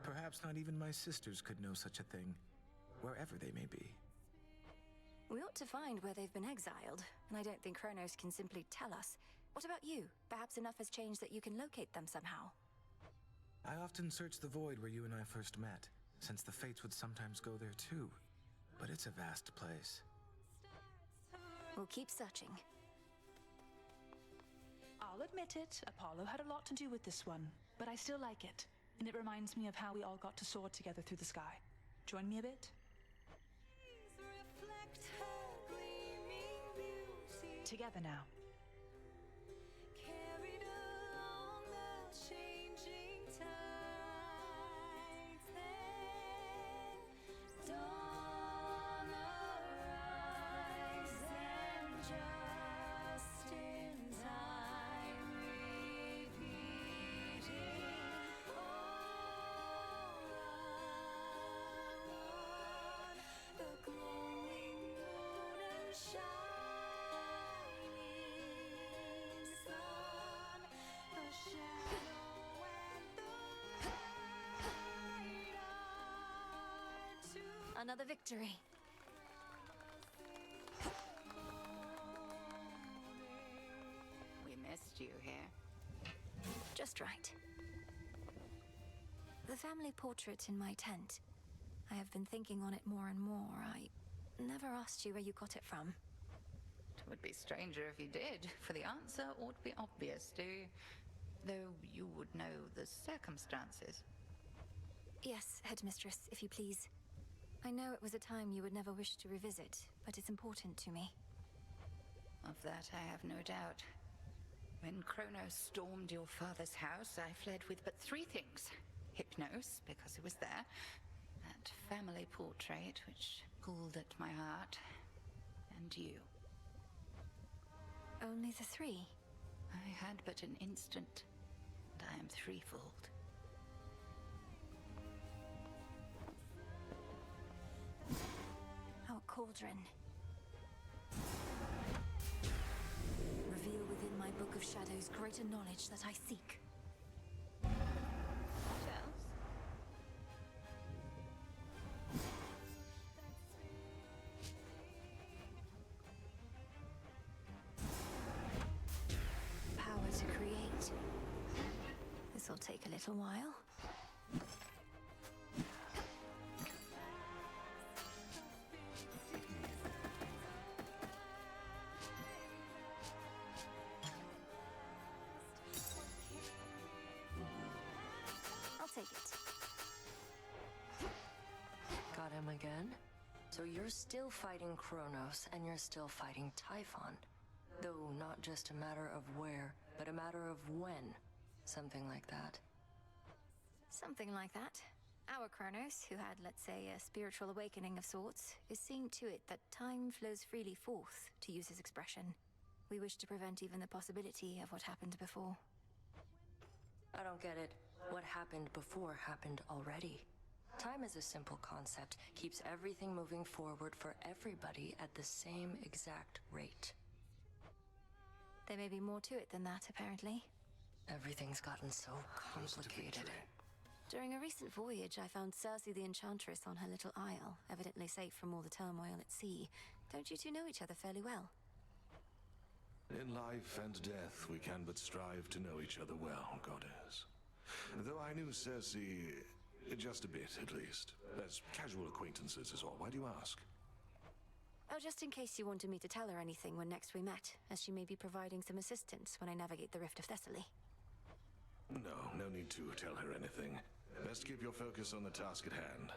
Perhaps not even my sisters could know such a thing, wherever they may be. We ought to find where they've been exiled, and I don't think Kronos can simply tell us. What about you? Perhaps enough has changed that you can locate them somehow. I often search the void where you and I first met, since the Fates would sometimes go there too. But it's a vast place. We'll keep searching. I'll admit it, Apollo had a lot to do with this one, but I still like it. And it reminds me of how we all got to soar together through the sky. Join me a bit? Together now. Carried along the changing tides, then dawn arise, and just in time, repeating all around the glowing moon and shining sun, the shadow and the light are two. Another victory. We missed you here. Just right. The family portrait in my tent. I have been thinking on it more and more. I never asked you where you got it from. It would be stranger if you did, for the answer ought to be obvious, though you would know the circumstances. Yes, Headmistress, if you please. I know it was a time you would never wish to revisit, but it's important to me. Of that I have no doubt. When Kronos stormed your father's house, I fled with but 3 things. Hypnos, because it was there. That family portrait, which pulled at my heart. And you. Only the 3? I had but an instant, and I am threefold. Our cauldron. Reveal within my book of shadows greater knowledge that I seek. What else? Power to create. This'll take a little while. I'll take it. Got him again? So you're still fighting Kronos, and you're still fighting Typhon. Though not just a matter of where, but a matter of when. Something like that. Something like that. Our Kronos, who had, let's say, a spiritual awakening of sorts, is seeing to it that time flows freely forth, to use his expression. We wish to prevent even the possibility of what happened before. I don't get it. What happened before happened already. Time is a simple concept, keeps everything moving forward for everybody at the same exact rate. There may be more to it than that, apparently. Everything's gotten so complicated. During a recent voyage, I found Circe the Enchantress on her little isle, evidently safe from all the turmoil at sea. Don't you two know each other fairly well? In life and death, we can but strive to know each other well, Goddess. Though I knew Circe just a bit, at least. As casual acquaintances is all. Why do you ask? Oh, just in case you wanted me to tell her anything when next we met, as she may be providing some assistance when I navigate the Rift of Thessaly. No need to tell her anything. Best keep your focus on the task at hand.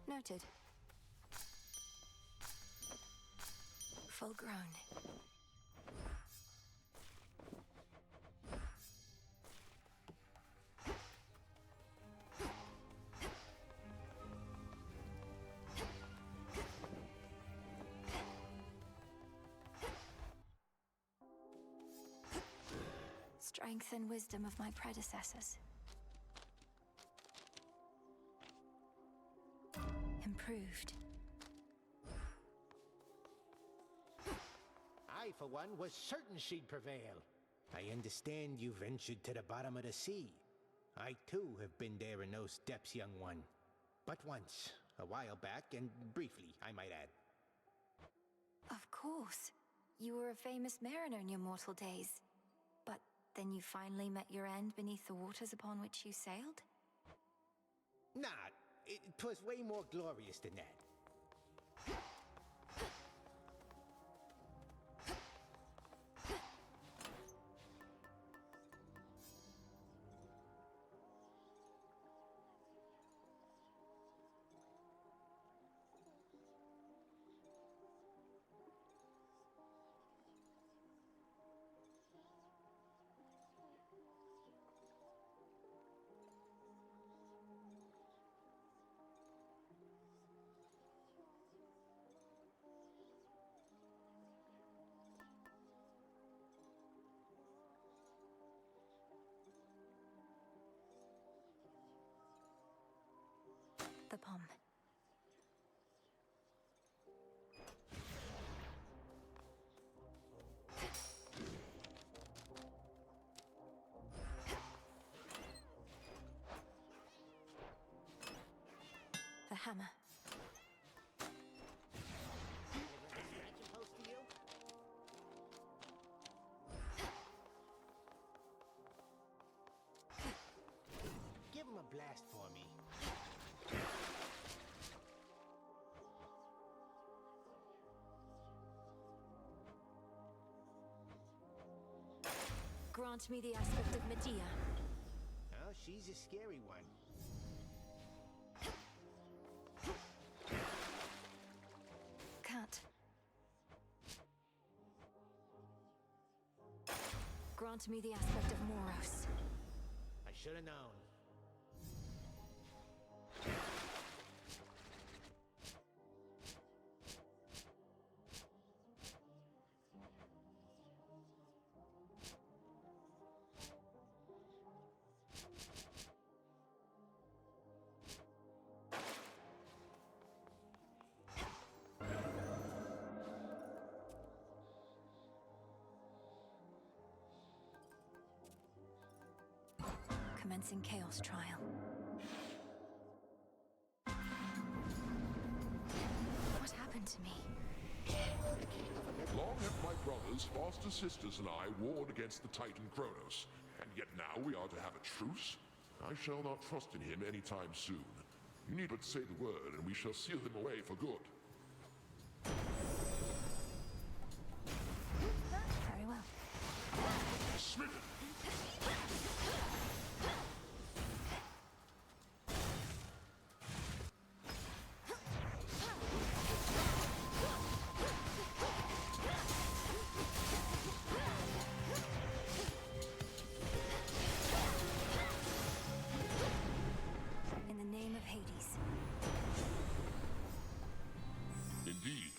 Noted. Full grown. Strength and wisdom of my predecessors. Improved. I, for one, was certain she'd prevail. I understand you ventured to the bottom of the sea. I, too, have been there in those depths, young one. But once, a while back, and briefly, I might add. Of course. You were a famous mariner in your mortal days. But then you finally met your end beneath the waters upon which you sailed? Nah, 'twas way more glorious than that. The palm. The hammer. Give him a blast for me. Grant me the aspect of Medea. Oh, she's a scary one. Cat. Grant me the aspect of Moros. I should have known. Commencing Chaos Trial. What happened to me? Long have my brothers, foster sisters, and I warred against the Titan Kronos, and yet now we are to have a truce? I shall not trust in him any time soon. You need but say the word, and we shall seal him away for good. Very well. Smitten! In the name of Hades. Indeed.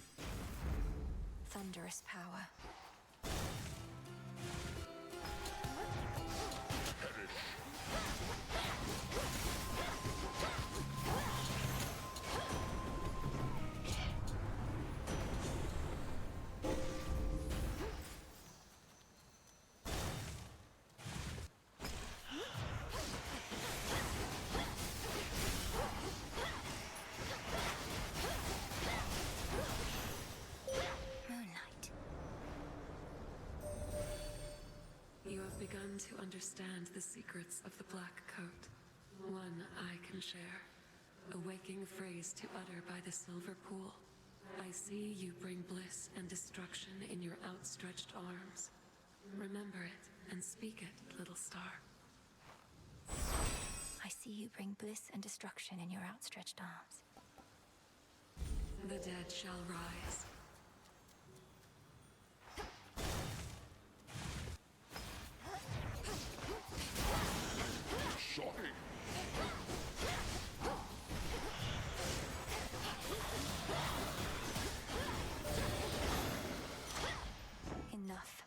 Thunderous power. Moonlight. You have begun to understand the secrets of the Black Coat. One I can share. A waking phrase to utter by the silver pool. I see you bring bliss and destruction in your outstretched arms. Remember it and speak it, little star. I see you bring bliss and destruction in your outstretched arms. The dead shall rise. Shocking! Enough.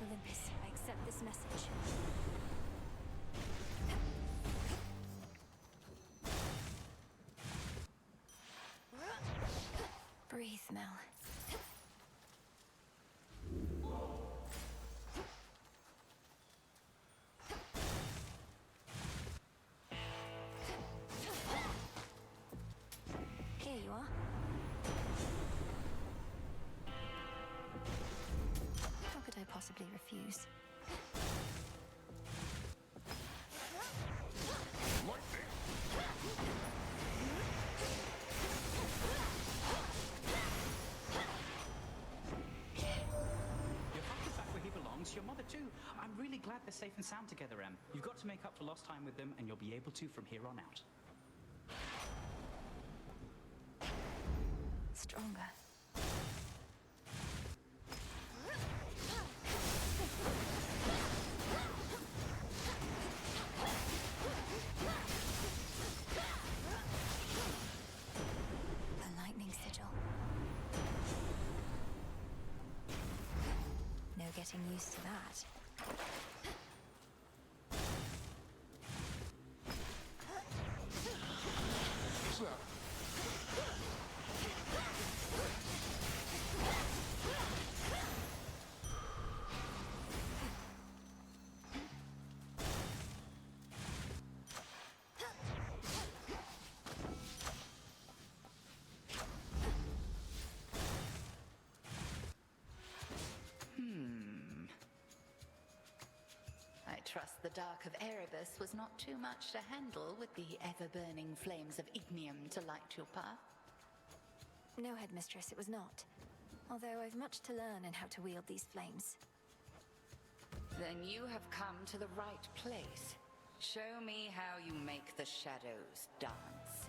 Olympus, I accept this message. Breathe, Mel. Here you are. How could I possibly refuse? Your father's back where he belongs, your mother too. I'm really glad they're safe and sound together, Em. You've got to make up for lost time with them, and you'll be able to from here on out. Stronger. A lightning sigil. No getting used to that. What's that? I trust the Dark of Erebus was not too much to handle with the ever-burning flames of Ignium to light your path. No, Headmistress, it was not. Although I've much to learn in how to wield these flames. Then you have come to the right place. Show me how you make the shadows dance.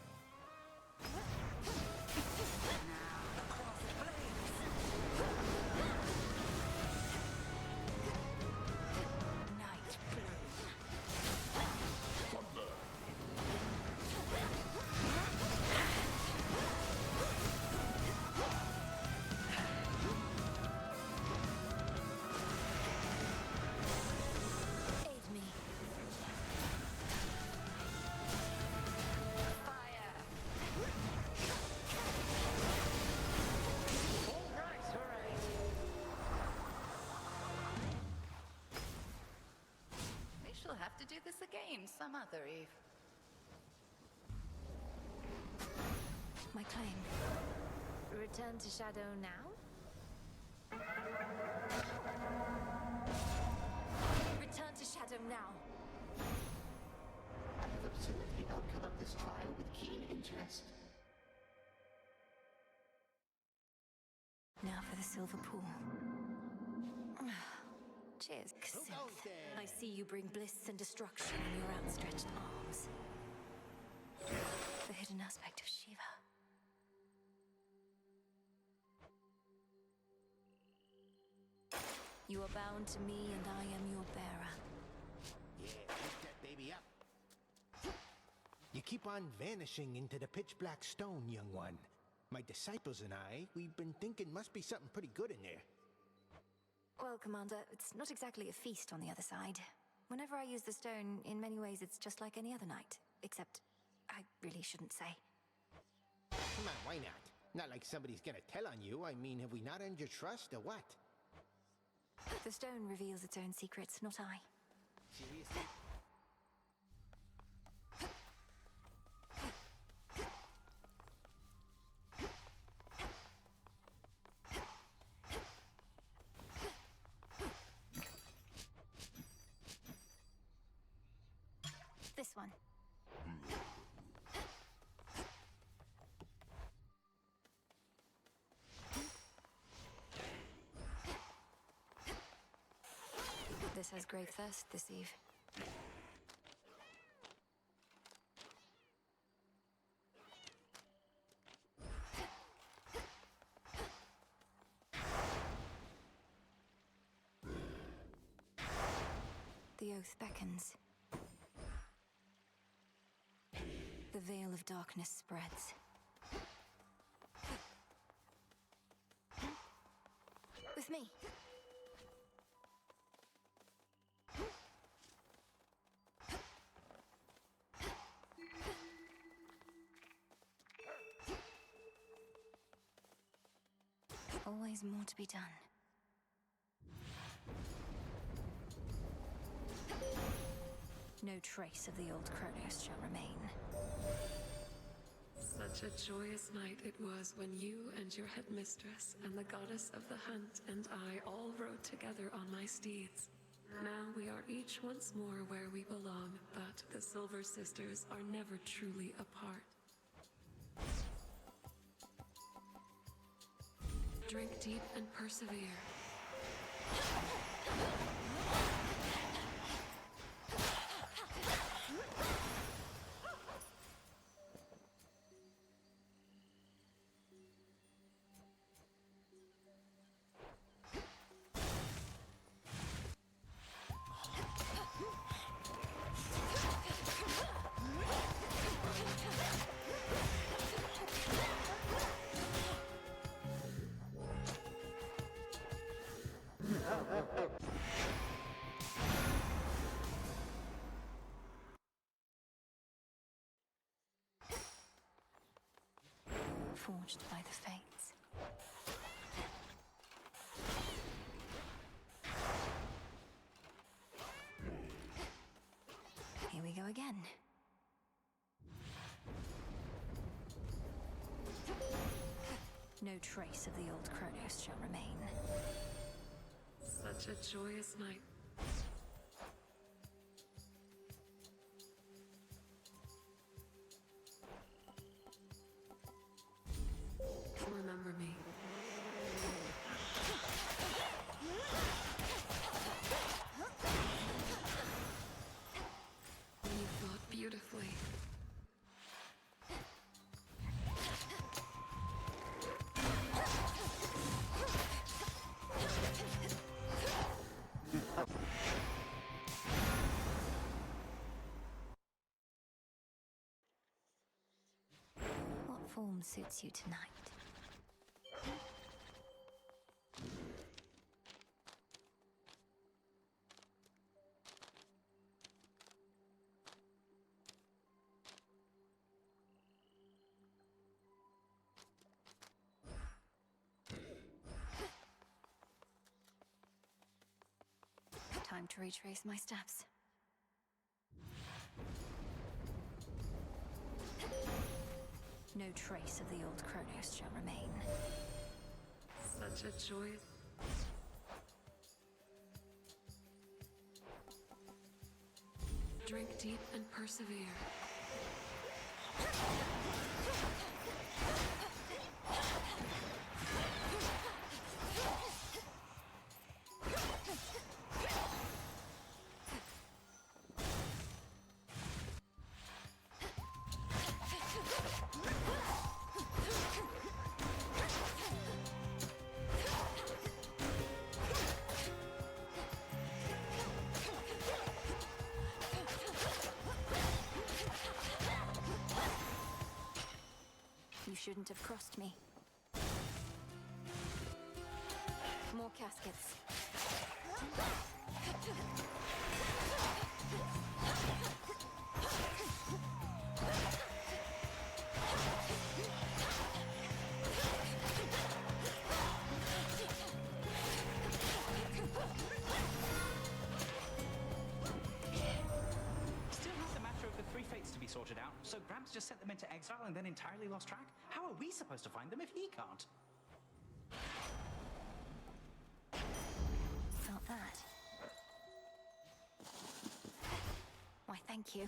Aid me. We shall have to do this again some other eve. My claim. Return to Shadow now? Return to Shadow now. I have observed the outcome of this trial with keen interest. Now for the silver pool. Cheers, Kacinth. I see you bring bliss and destruction in your outstretched arms. The hidden aspect of Shiva. You are bound to me, and I am your bearer. Yeah, lift that baby up. You keep on vanishing into the pitch black stone, young one. My disciples and I, we've been thinking must be something pretty good in there. Well, Commander, it's not exactly a feast on the other side. Whenever I use the stone, in many ways it's just like any other night. Except, I really shouldn't say. Come on, why not? Not like somebody's gonna tell on you. I mean, have we not earned your trust, or what? The stone reveals its own secrets, not I. Seriously? This one. has grave thirst this eve. The oath beckons. The veil of darkness spreads. With me. Always more to be done. No trace of the old Kronos shall remain. Such a joyous night it was when you and your headmistress and the goddess of the hunt and I all rode together on my steeds. Now we are each once more where we belong, but the Silver Sisters are never truly apart. Drink deep and persevere. Forged by the fates. Here we go again. No trace of the old Kronos shall remain. Such a joyous night. Remember me. You fought beautifully. What form suits you tonight? Time to retrace my steps. No trace of the old Kronos shall remain. Such a joy. Drink deep and persevere. You shouldn't have crossed me. More caskets. Still has the matter of the three fates to be sorted out, so Gramps just sent them into exile and then entirely lost track? How are we supposed to find them if he can't? Felt that. Why, thank you.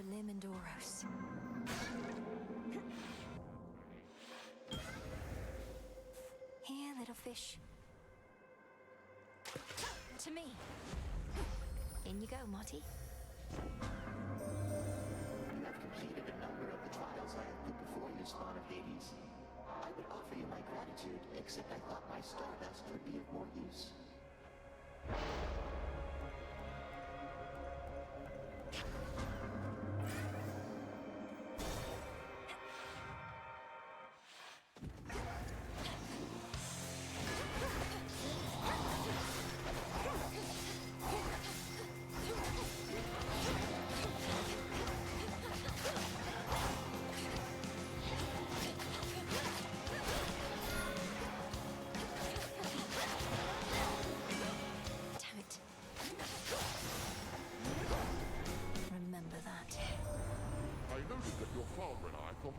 for Limandoros. Here, little fish. To me. In you go, Marty. You have completed a number of the trials I have put before you, Spawn of Hades. I would offer you my gratitude, except I thought my stardust would be of more use.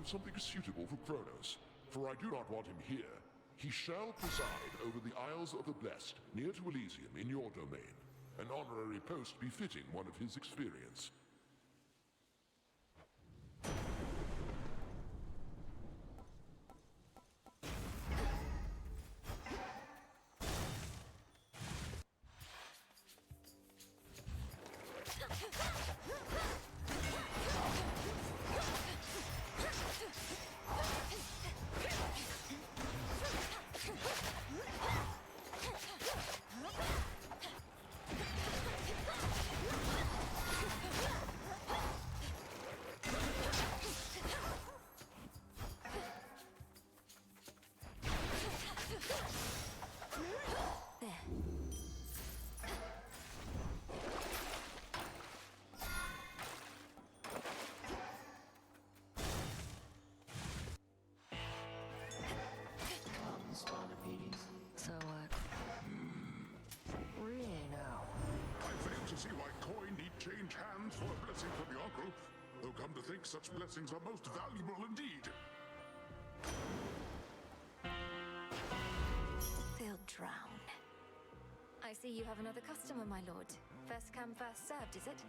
Something suitable for Kronos, for I do not want him here. He shall preside over the Isles of the Blessed, near to Elysium, in your domain. An honorary post befitting one of his experience. So what? Really now? I fail to see why coin need change hands for a blessing from the uncle. Though come to think, such blessings are most valuable indeed. They'll drown. I see you have another customer, my lord. First come, first served, is it?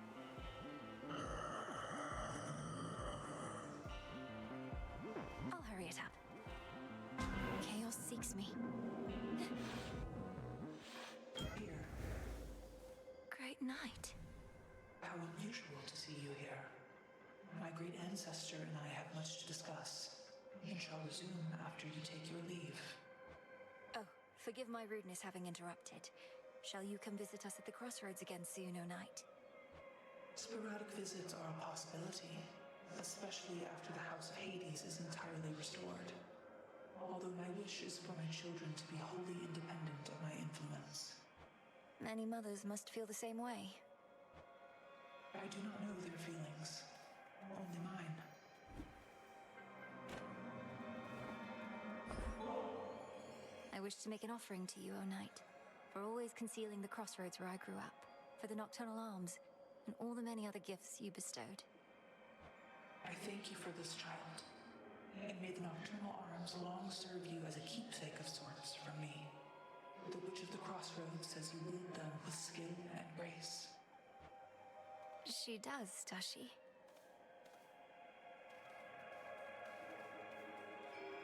I'll hurry it up. Chaos seeks me. Here. Great night. How unusual to see you here. My great ancestor and I have much to discuss, and shall resume after you take your leave. Oh, forgive my rudeness having interrupted. Shall you come visit us at the crossroads again soon, O knight? Sporadic visits are a possibility, especially after the House of Hades is entirely restored. Although my wish is for my children to be wholly independent of my influence. Many mothers must feel the same way. I do not know their feelings, only mine. I wish to make an offering to you, O knight, for always concealing the crossroads where I grew up, for the nocturnal arms, and all the many other gifts you bestowed. I thank you for this, child, and may the nocturnal arms long serve you as a keepsake of sorts from me. The Witch of the Crossroads says you wield them with skill and grace. She does she?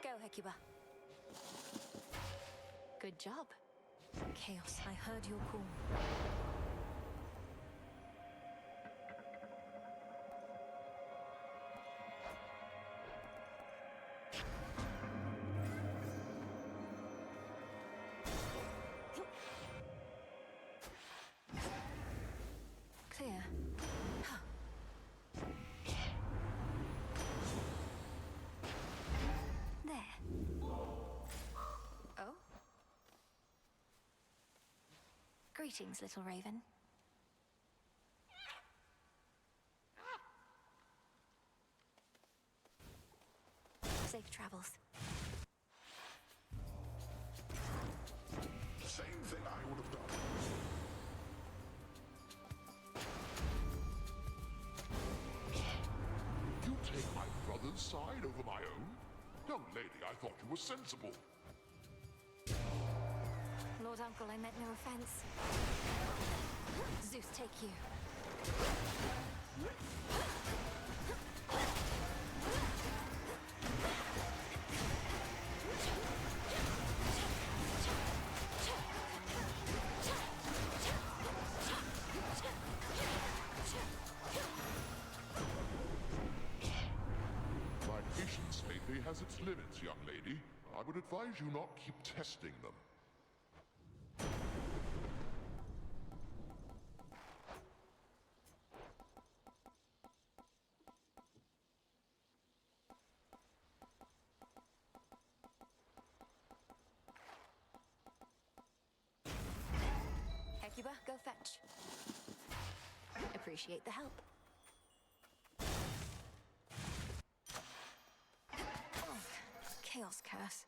Go, Hecuba. Good job. Chaos, I heard your call. Clear. There. Oh? Greetings, little raven. Safe travels. Same thing I would have done. You take my brother's side over my own? Young lady, I thought you were sensible. Lord Uncle, I meant no offense. Zeus, take you. limits, young lady. I would advise you not keep testing them. Hecuba, go fetch. Appreciate the help. Chaos curse.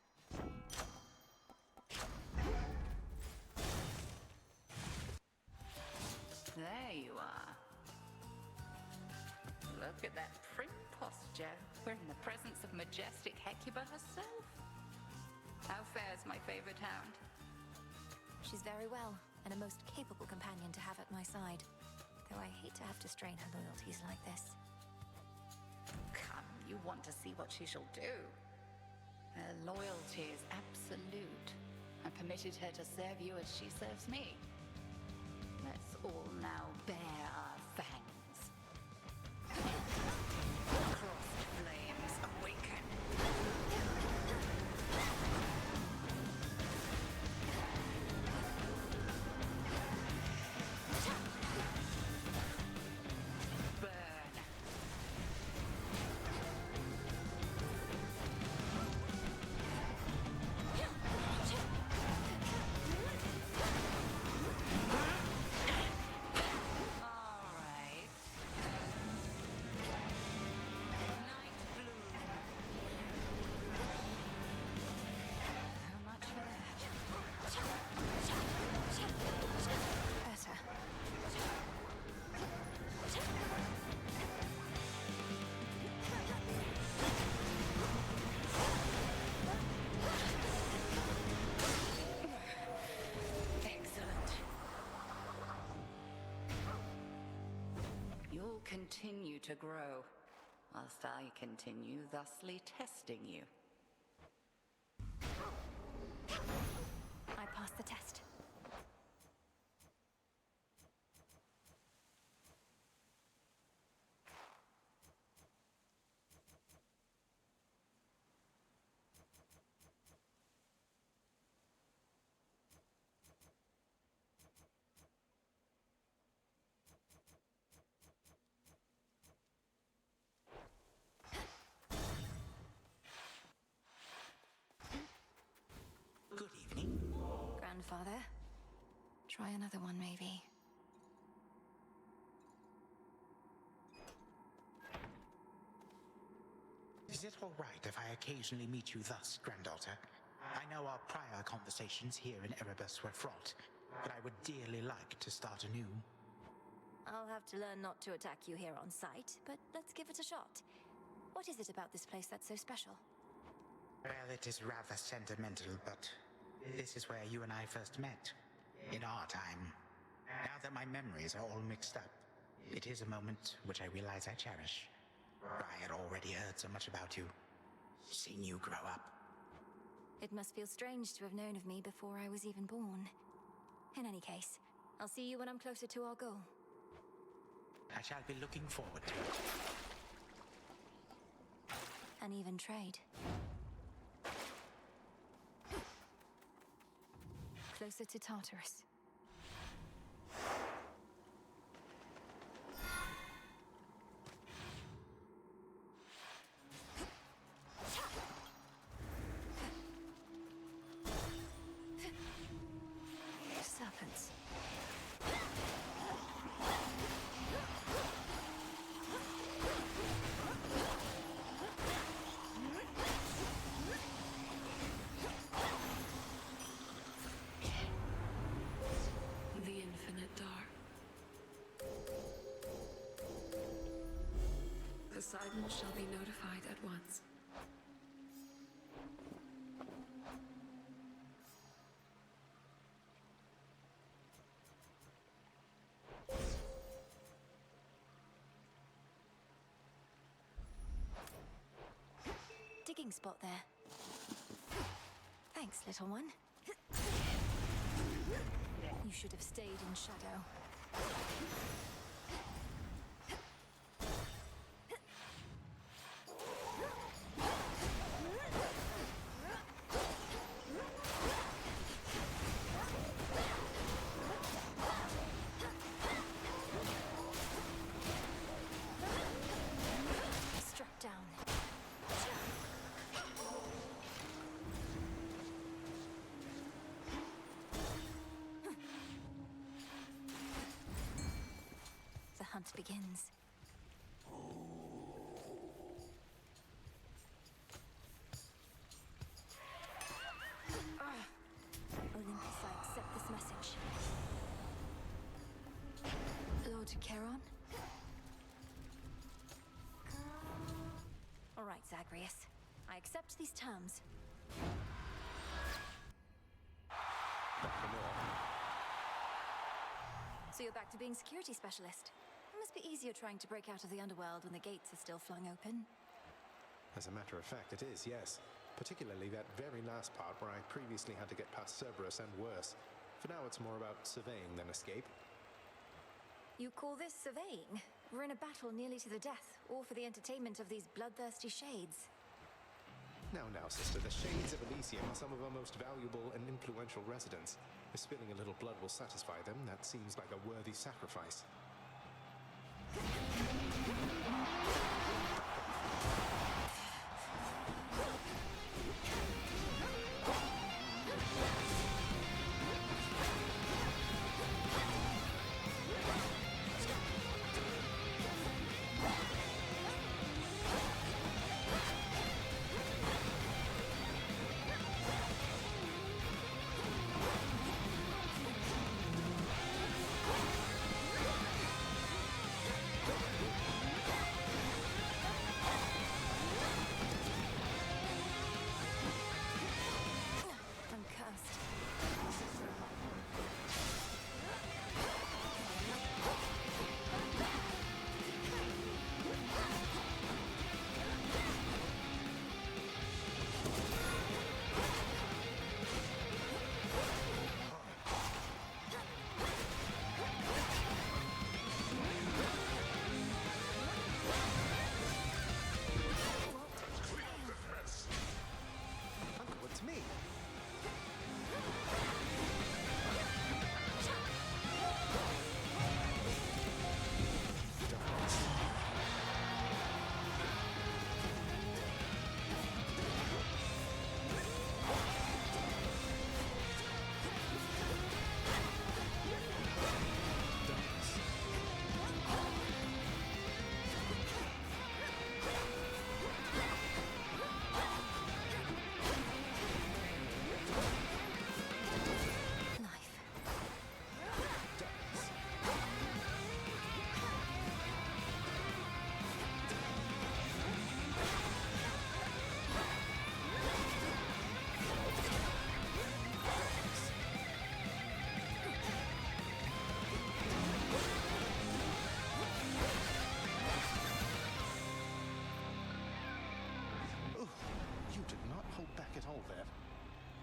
There you are. Look at that prim posture. We're in the presence of majestic Hecuba herself. How fares my favorite hound? She's very well, and a most capable companion to have at my side. Though I hate to have to strain her loyalties like this. Come, you want to see what she shall do. Her loyalty is absolute. I permitted her to serve you as she serves me. Let's all now bare our fangs. Crossed flames awaken. Continue to grow, whilst I continue thusly testing you. I passed the test. Good evening. Grandfather, try another one, maybe. Is it all right if I occasionally meet you thus, granddaughter? I know our prior conversations here in Erebus were fraught, but I would dearly like to start anew. I'll have to learn not to attack you here on sight, but let's give it a shot. What is it about this place that's so special? Well, it is rather sentimental, but this is where you and I first met. In our time. Now that my memories are all mixed up, it is a moment which I realize I cherish. I had already heard so much about you, seen you grow up. It must feel strange to have known of me before I was even born. In any case, I'll see you when I'm closer to our goal. I shall be looking forward to it. An even trade. Closer to Tartarus. Serpents. The infinite dark. Poseidon shall be notified at once. Digging spot there. Thanks, little one. You should have stayed in shadow. hunt begins. Olympus, I accept this message. Lord Charon? All right, Zagreus. I accept these terms. So you're back to being security specialist. It must be easier trying to break out of the underworld when the gates are still flung open. As a matter of fact, it is, yes. Particularly that very last part where I previously had to get past Cerberus and worse. For now, it's more about surveying than escape. You call this surveying? We're in a battle nearly to the death, all for the entertainment of these bloodthirsty shades. Now, sister, the Shades of Elysium are some of our most valuable and influential residents. If spilling a little blood will satisfy them, that seems like a worthy sacrifice.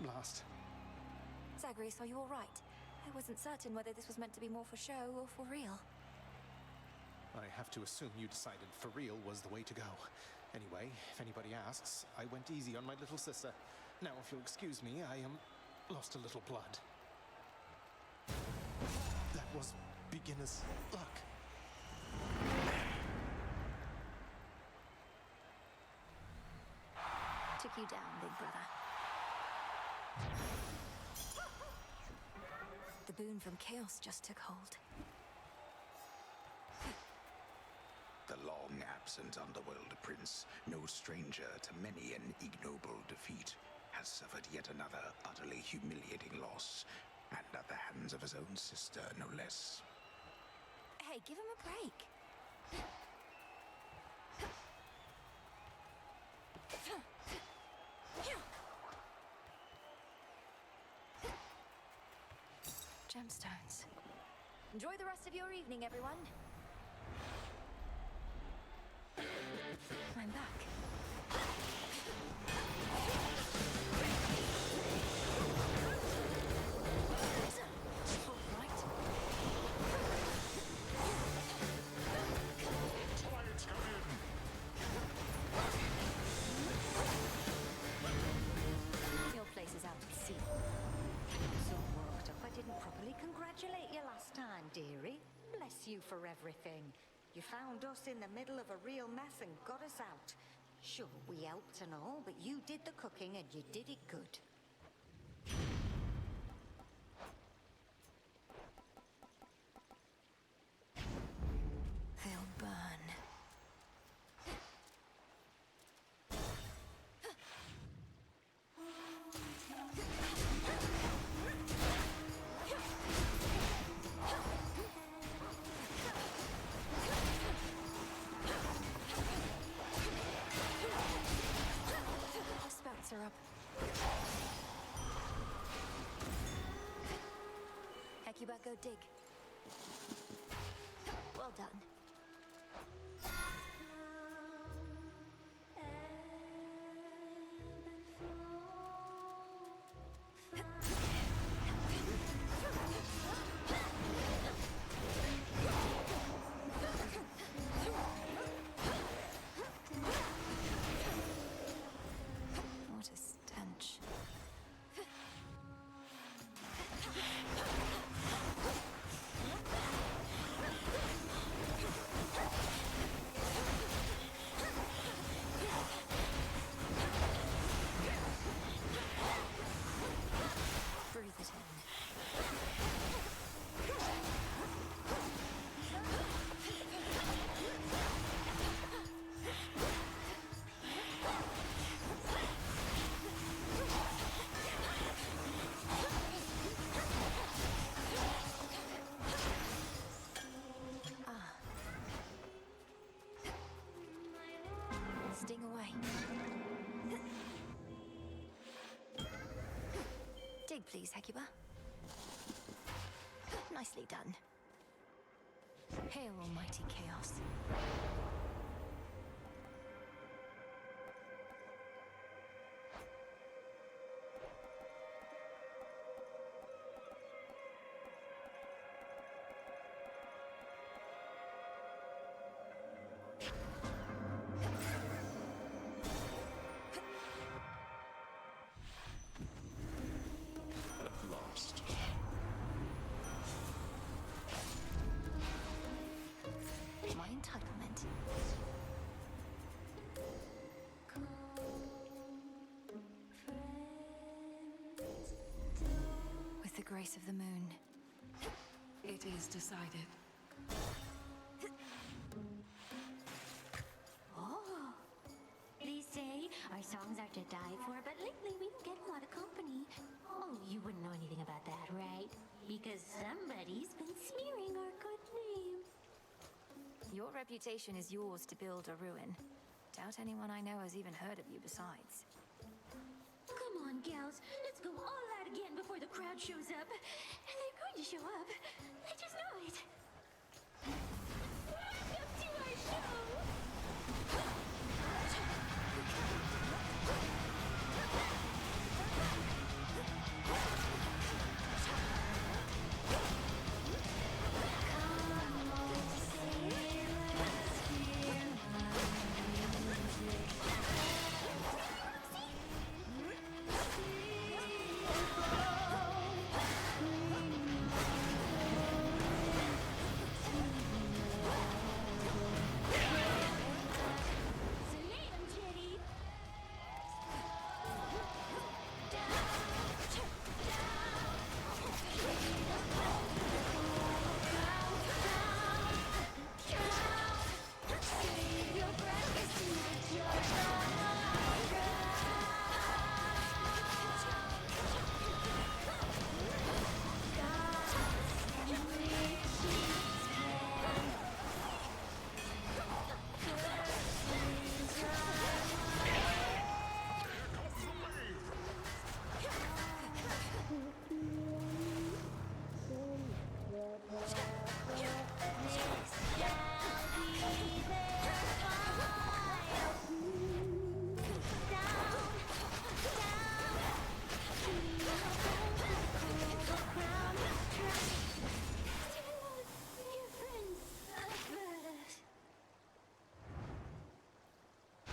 Blast. Zagreus, are you all right? I wasn't certain whether this was meant to be more for show or for real. I have to assume you decided for real was the way to go. Anyway, if anybody asks, I went easy on my little sister. Now, if you'll excuse me, I lost a little blood. That was beginner's luck. Took you down, big brother. The boon from chaos just took hold. The long-absent Underworld Prince, no stranger to many an ignoble defeat, has suffered yet another utterly humiliating loss, and at the hands of his own sister, no less. Hey, give him a break. Gemstones. Enjoy the rest of your evening, everyone. I'm back. Your place is out at sea. So worked up I didn't properly congratulate you last time, dearie. Bless you for everything. You found us in the middle of a real mess and got us out. Sure, we helped and all, but you did the cooking and you did it good. go dig. Well done. What a stench. Breathe it in. Sting away. Dig, please, Hecuba. Nicely done. Hail, almighty chaos. At last. My entitlement. With the grace of the moon. It is decided. Oh. They say our songs are to die for, but lately we don't get a lot of company. Oh, you wouldn't know anything about that, right? Because somebody's been smearing our good name. Your reputation is yours to build or ruin. Doubt anyone I know has even heard of you besides. Come on, gals. Let's go all out again before the crowd shows up. And they're going to show up. I just know it. Welcome to our show!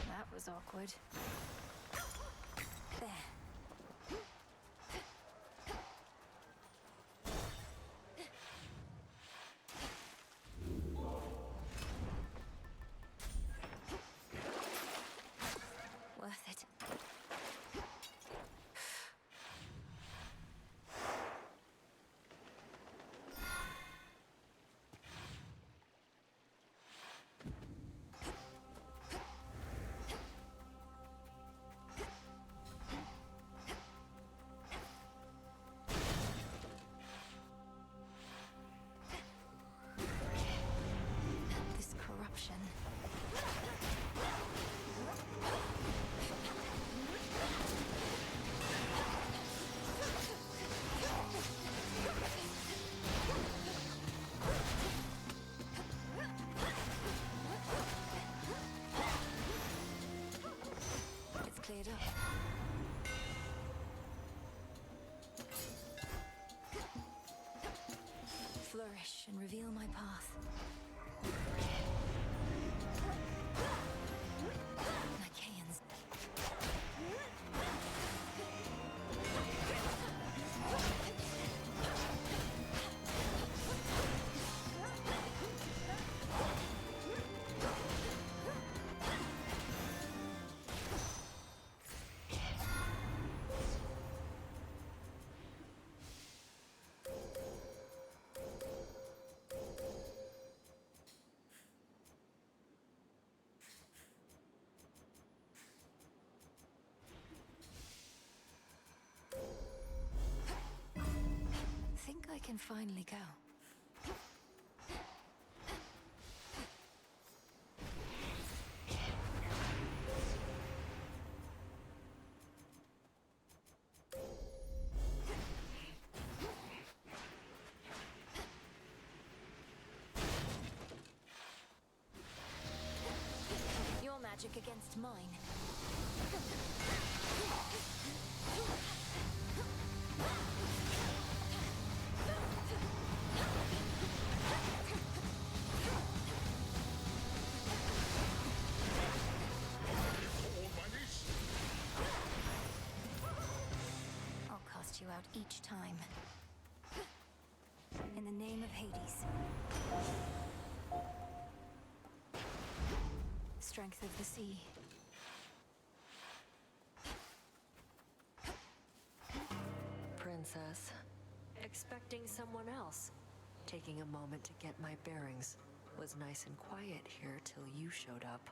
That was awkward. There. Worth it. reveal my path. Nicaeans. Think I can finally go. Your magic against mine. I'll cast you out each time. In the name of Hades. Strength of the sea. Princess. Expecting someone else. Taking a moment to get my bearings. Was nice and quiet here till you showed up.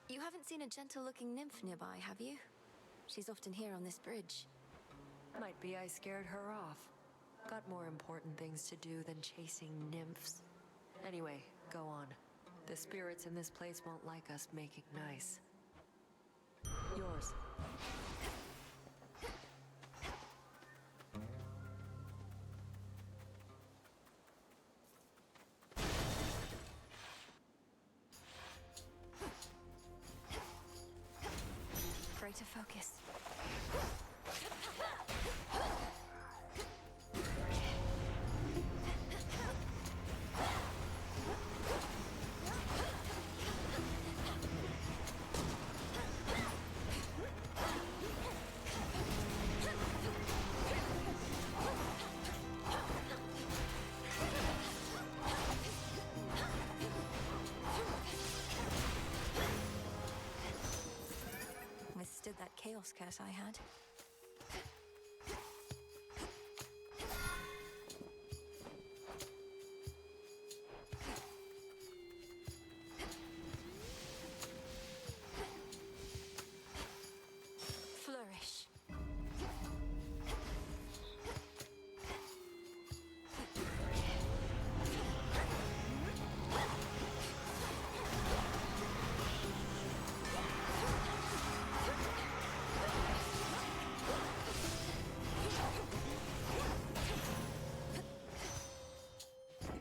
You haven't seen a gentle-looking nymph nearby, have you? She's often here on this bridge. Might be I scared her off. Got more important things to do than chasing nymphs. Anyway, go on. The spirits in this place won't like us making nice. Yours. Greater focus. Withstood that chaos curse I had. Flourish.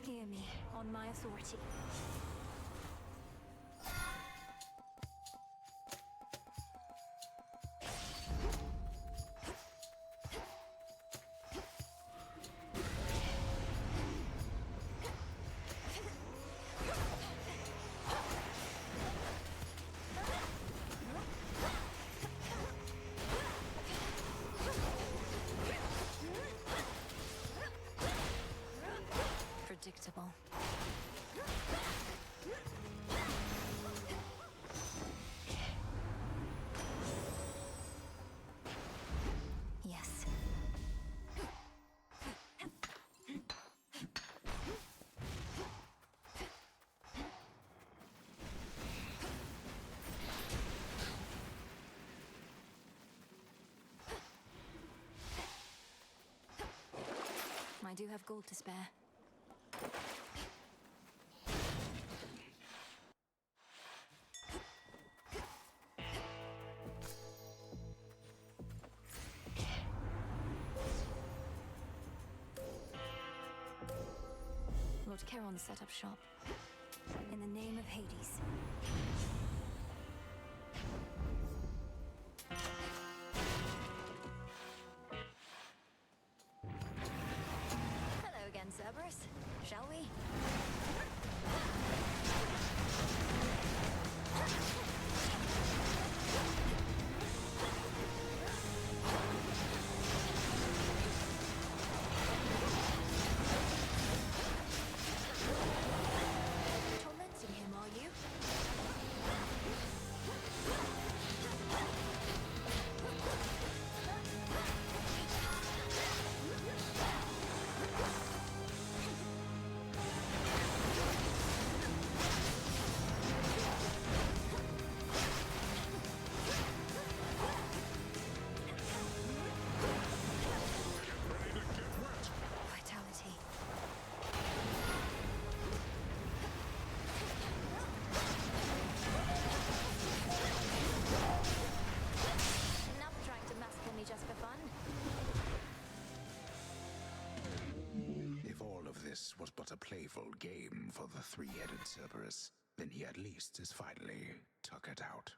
Hear me on my authority. Predictable. Yes. I do have gold to spare. Lord Charon set up shop. In the name of Hades. Hello again, Cerberus. Shall we? playful game for the three-headed Cerberus, then he at least is finally tuckered out.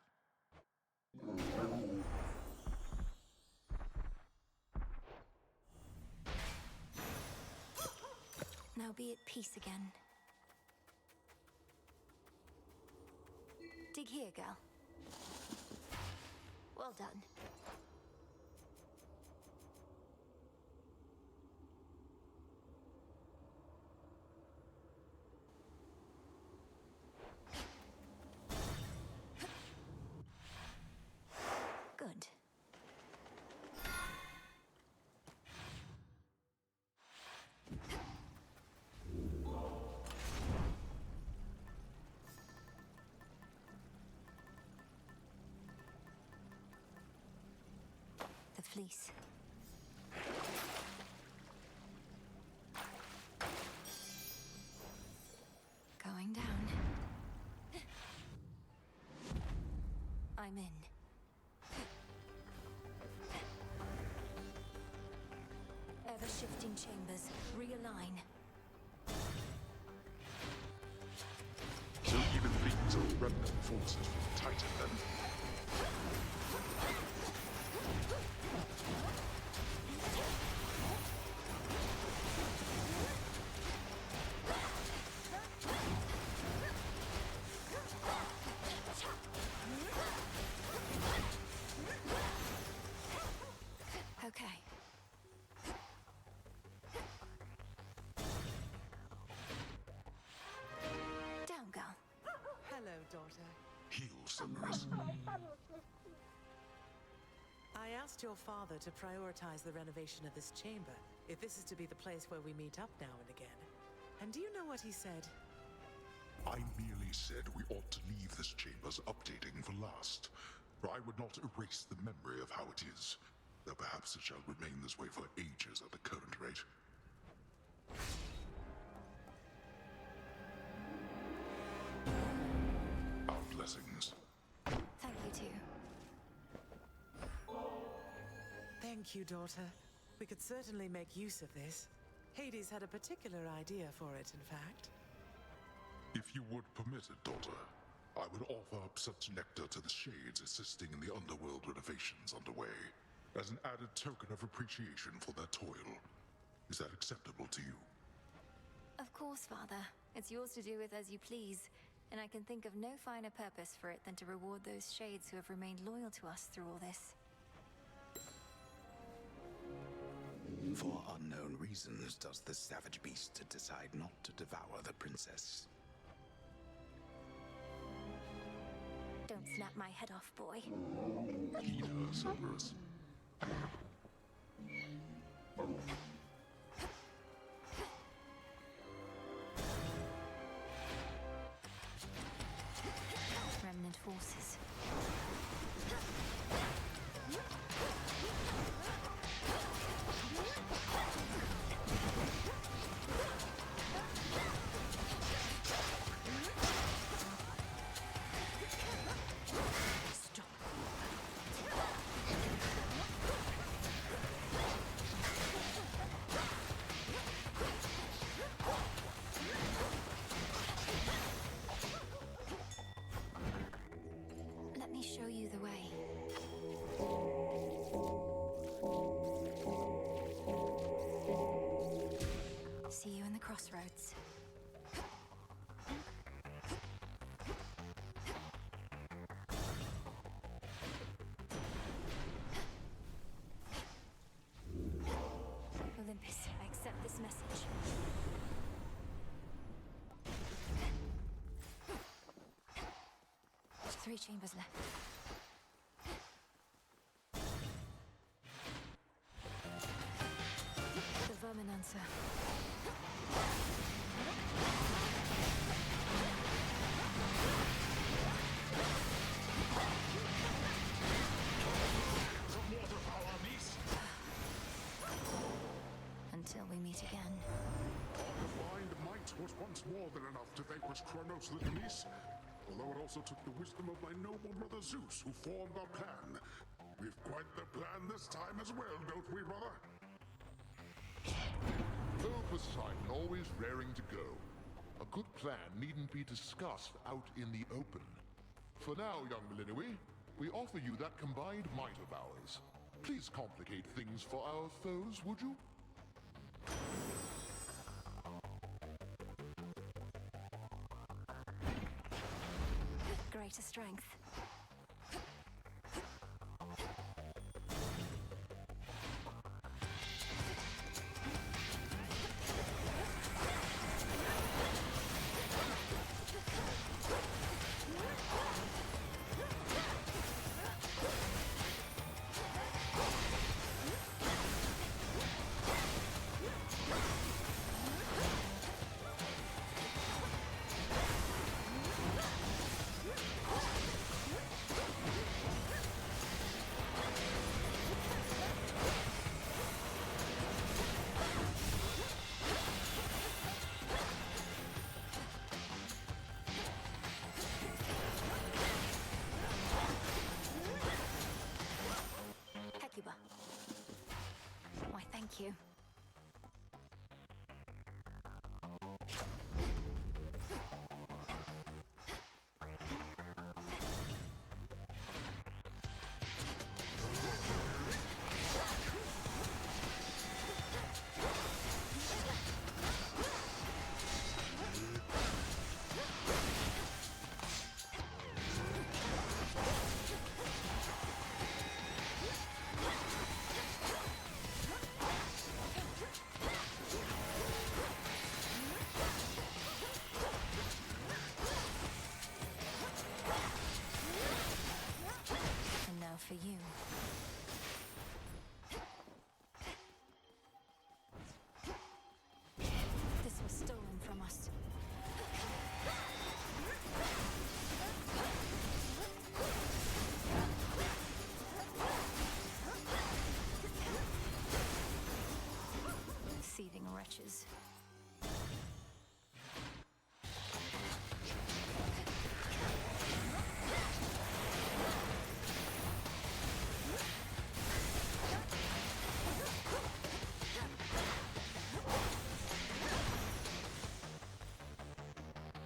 Now be at peace again. Dig here, girl. Well done. Good. The fleece. Going down. I'm in. Ever-shifting chambers. Realign. So even these are remnant forces from Titan, then? Okay. Down, girl. Hello, daughter. Heal, Cerberus. I asked your father to prioritize the renovation of this chamber, if this is to be the place where we meet up now and again. And do you know what he said? I merely said we ought to leave this chamber's updating for last, for I would not erase the memory of how it is, though perhaps it shall remain this way for ages at the current rate. Our blessings. Thank you, too. Thank you, daughter. We could certainly make use of this. Hades had a particular idea for it, in fact. If you would permit it, daughter, I would offer up such nectar to the Shades assisting in the underworld renovations underway, as an added token of appreciation for their toil. Is that acceptable to you? Of course, Father. It's yours to do with as you please, and I can think of no finer purpose for it than to reward those Shades who have remained loyal to us through all this. For unknown reasons, does the savage beast decide not to devour the princess? Don't snap my head off, boy. Heed her, Cerberus. Remnant forces. Let me show you the way. See you in the crossroads. Olympus, I accept this message. 3 chambers left. The vermin answer. Until we meet again. Our combined might was once more than enough to vanquish Kronos the Denise. Although it also took the wisdom of my noble brother Zeus, who formed our plan. We've quite the plan this time as well, don't we, brother? Oh, Poseidon, always raring to go. A good plan needn't be discussed out in the open. For now, young Melinoe, we offer you that combined might of ours. Please complicate things for our foes, would you? Greater strength. Hecuba. Why, thank you. And now for you. This was stolen from us. Thieving wretches.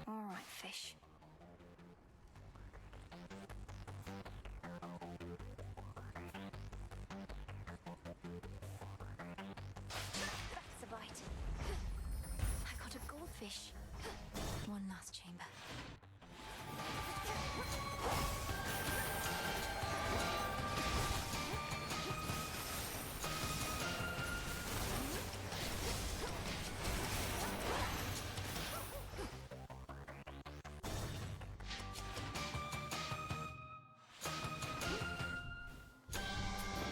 All right, fish. That's a bite. I got a goldfish. One last chamber.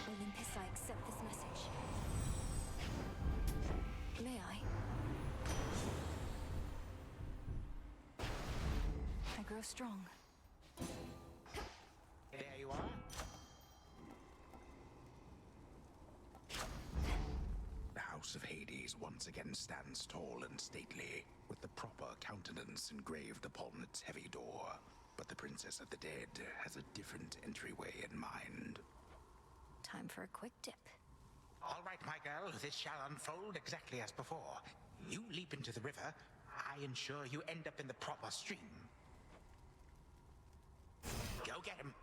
Olympus, I accept this message. May I? I grow strong. There you are. The House of Hades once again stands tall and stately, with the proper countenance engraved upon its heavy door. But the Princess of the Dead has a different entryway in mind. Time for a quick dip. All right, my girl, this shall unfold exactly as before. You leap into the river, I ensure you end up in the proper stream. Go get him.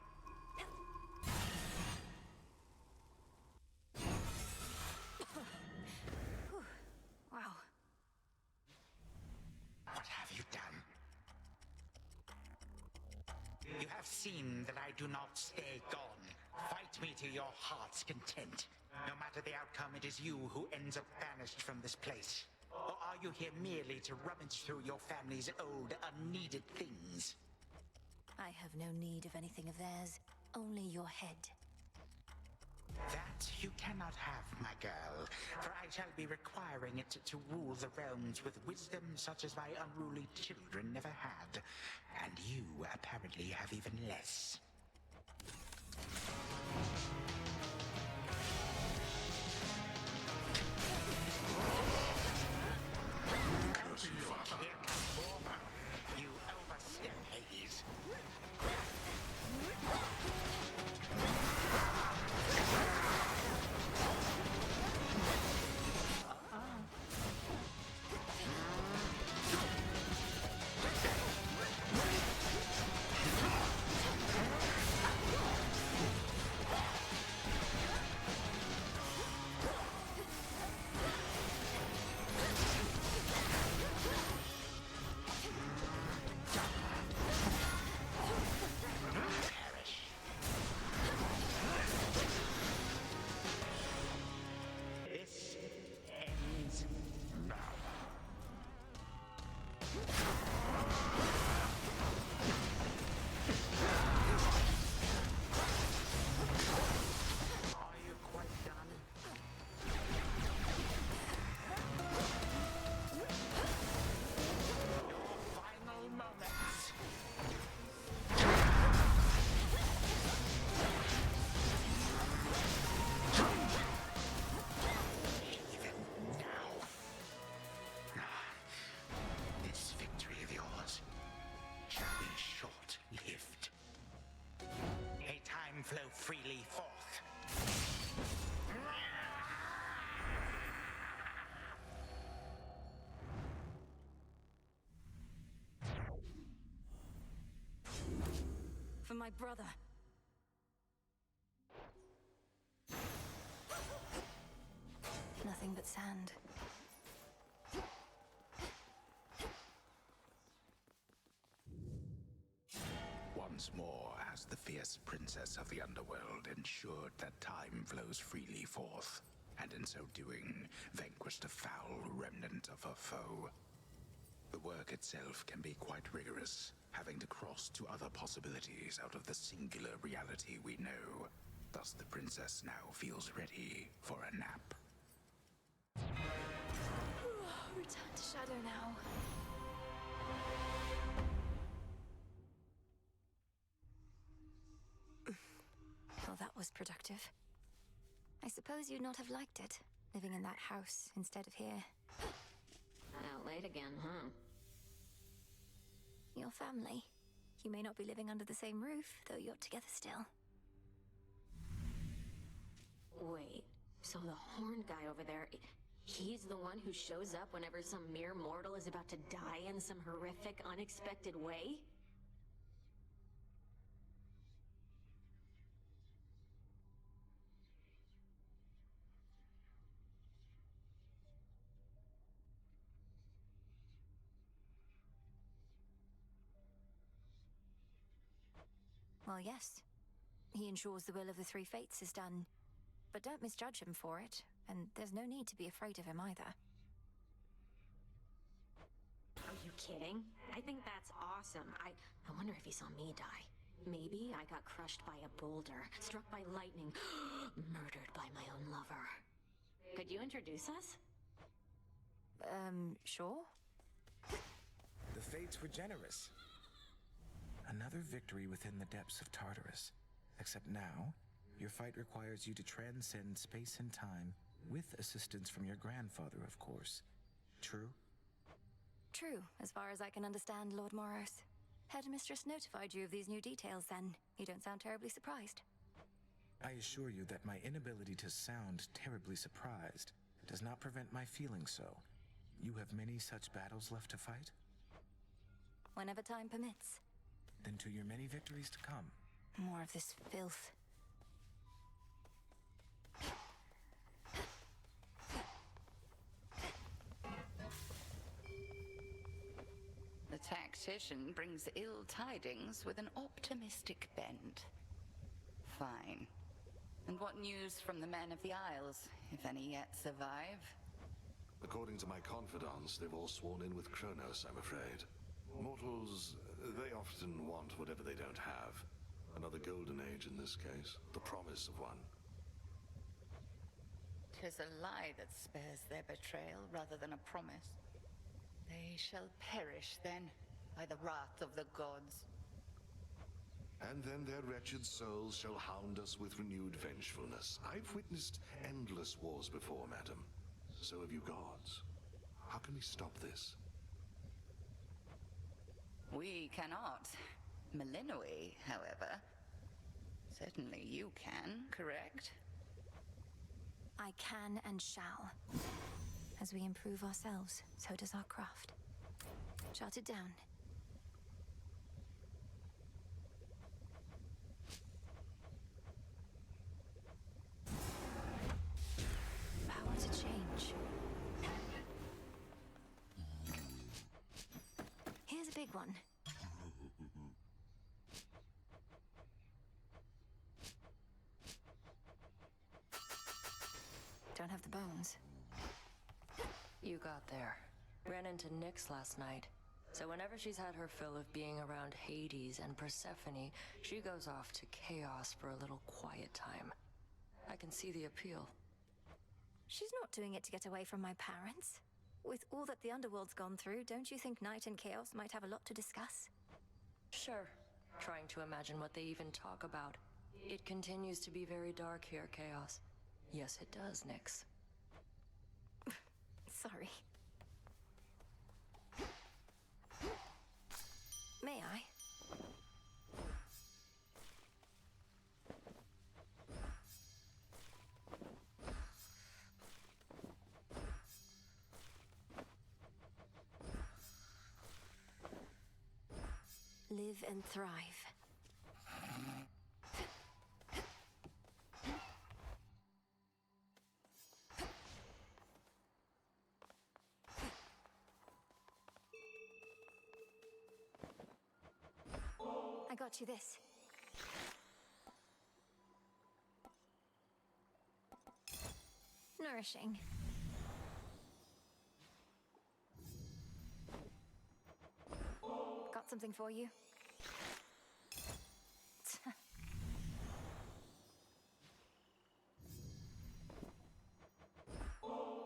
Wow. What have you done? You have seen that I do not stay gone. Fight me to your heart's content. No matter the outcome, it is you who ends up banished from this place. Or are you here merely to rummage through your family's old, unneeded things? I have no need of anything of theirs, only your head. That you cannot have, my girl, for I shall be requiring it to rule the realms with wisdom such as my unruly children never had. And you apparently have even less. Curse you, Father. Here comes more. You overstep, Hades. freely forth. For my brother. Nothing but sand. Once more has the fierce princess of the underworld ensured that time flows freely forth, and in so doing, vanquished a foul remnant of her foe. The work itself can be quite rigorous, having to cross to other possibilities out of the singular reality we know. Thus the princess now feels ready for a nap. Return to Shadow now. Well, that was productive. I suppose you'd not have liked it, living in that house instead of here. Out late again, huh? Your family. You may not be living under the same roof, though you're together still. Wait, so the horned guy over there, he's the one who shows up whenever some mere mortal is about to die in some horrific, unexpected way? Well, yes. He ensures the will of the Three Fates is done. But don't misjudge him for it, and there's no need to be afraid of him either. Are you kidding? I think that's awesome. I wonder if he saw me die. Maybe I got crushed by a boulder, struck by lightning, murdered by my own lover. Could you introduce us? Sure? The Fates were generous. Another victory within the depths of Tartarus. Except now, your fight requires you to transcend space and time, with assistance from your grandfather, of course. True? True, as far as I can understand, Lord Moros. Headmistress notified you of these new details, then. You don't sound terribly surprised. I assure you that my inability to sound terribly surprised does not prevent my feeling so. You have many such battles left to fight? Whenever time permits. Then to your many victories to come. More of this filth. The tactician brings ill tidings with an optimistic bent. Fine. And what news from the men of the Isles, if any yet survive? According to my confidants, they've all sworn in with Kronos, I'm afraid. Mortals, they often want whatever they don't have. Another golden age in this case. The promise of one. 'Tis a lie that spares their betrayal rather than a promise. They shall perish then, by the wrath of the gods. And then their wretched souls shall hound us with renewed vengefulness. I've witnessed endless wars before, madam. So have you gods. How can we stop this? We cannot. Melinoi, however. Certainly you can, correct? I can and shall. As we improve ourselves, so does our craft. Jot it down. Power to change. Here's a big one. Don't have the bones. You got there. Ran into Nyx last night. So whenever she's had her fill of being around Hades and Persephone, she goes off to Chaos for a little quiet time. I can see the appeal. She's not doing it to get away from my parents. With all that the Underworld's gone through, don't you think Night and Chaos might have a lot to discuss? Sure. Trying to imagine what they even talk about. It continues to be very dark here, Chaos. Yes, it does, Nyx. Sorry. May I? Live and thrive. I got you this. Nourishing. Got something for you.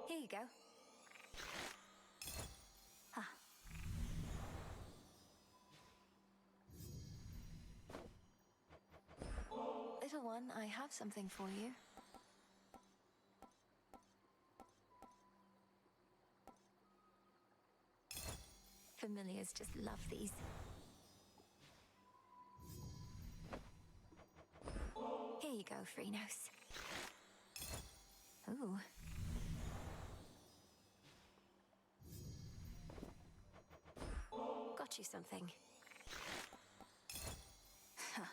Here you go. Huh. Little one, I have something for you. Familiars just love these. Here you go, Freenos. Ooh. Got you something. Huh.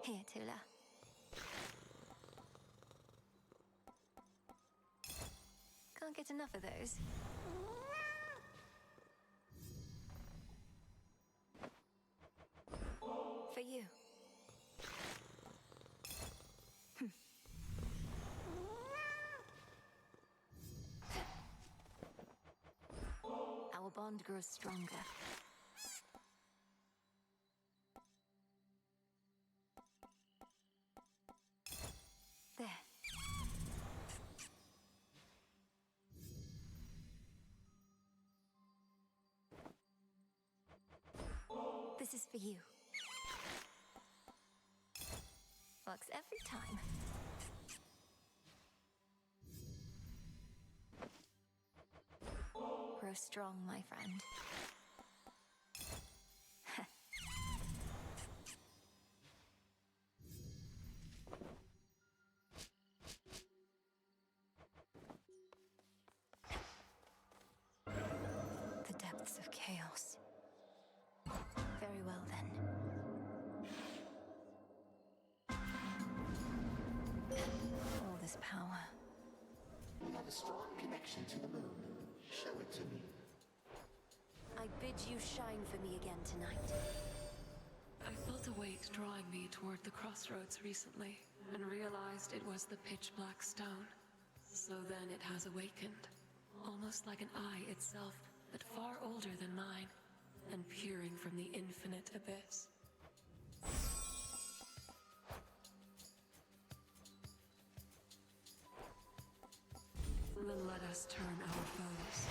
Here, Tula. Can't get enough of those. For you. Our bond grows stronger. There. This is for you. Works every time. Grow strong, my friend. The depths of chaos. Very well, then. All this power. You have a strong connection to the moon. Show it to me. I bid you shine for me again tonight. I felt a weight drawing me toward the crossroads recently, and realized it was the pitch black stone. So then it has awakened, almost like an eye itself, but far older than mine, and peering from the infinite abyss. Then let us turn our foes.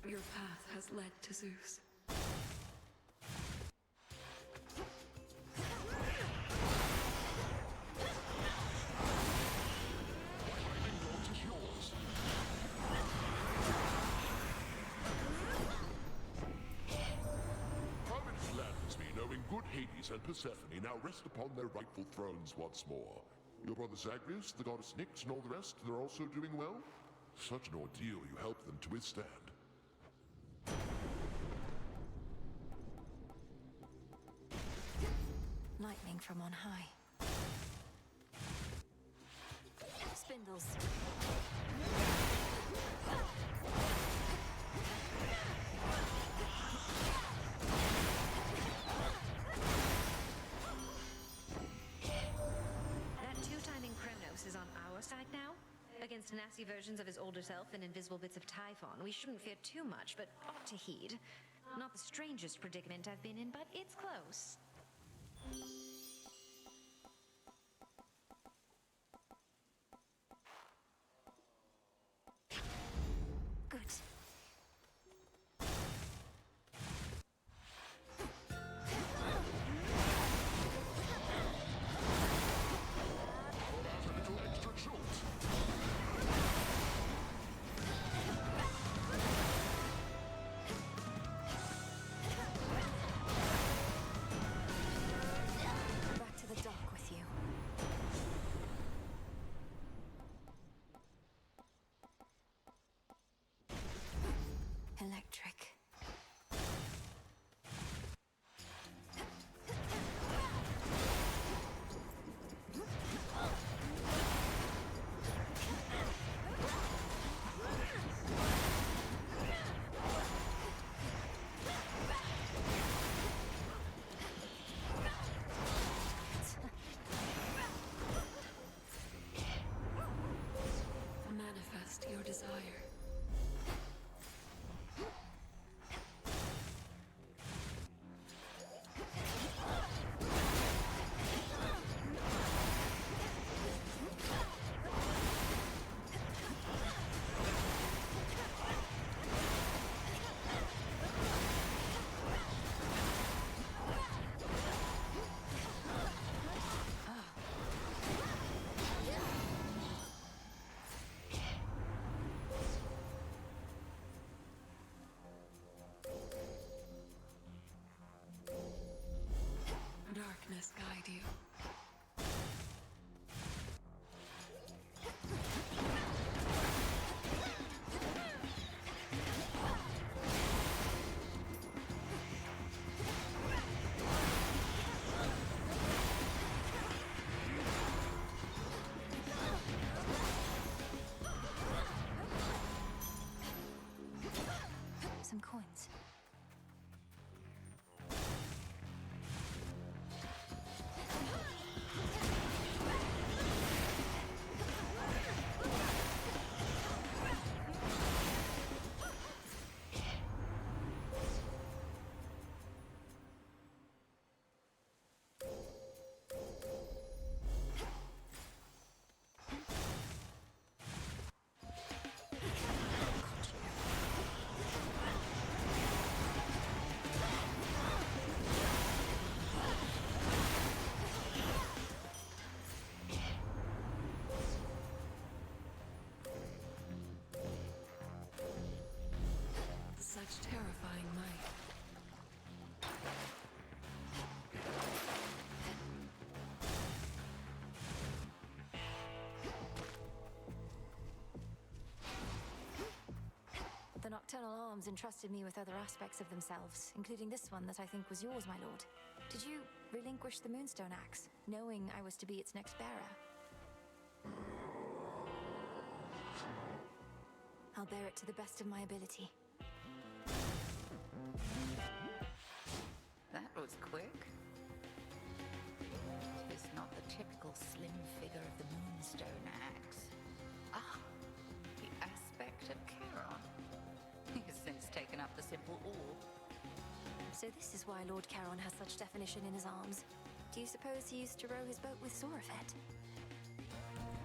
Your path has led to Zeus. Providence gladdens me knowing good Hades and Persephone now rest upon their rightful thrones once more. Your brother Zagreus, the goddess Nyx, and all the rest, they're also doing well? Such an ordeal you helped them to withstand. Lightning from on high. Spindles. against nasty versions of his older self and invisible bits of Typhon, we shouldn't fear too much, but ought to heed. Not the strangest predicament I've been in, but it's close. Good. Back to the dock with you. Electric. Manifest your desire. Darkness guide you. Some coins. Such terrifying might. The Nocturnal Arms entrusted me with other aspects of themselves, including this one that I think was yours, my lord. Did you relinquish the Moonstone Axe, knowing I was to be its next bearer? I'll bear it to the best of my ability. That was quick. It's not the typical slim figure of the Moonstone Axe. Ah, the aspect of Charon. He has since taken up the simple orb. So this is why Lord Charon has such definition in his arms. Do you suppose he used to row his boat with Zorafet?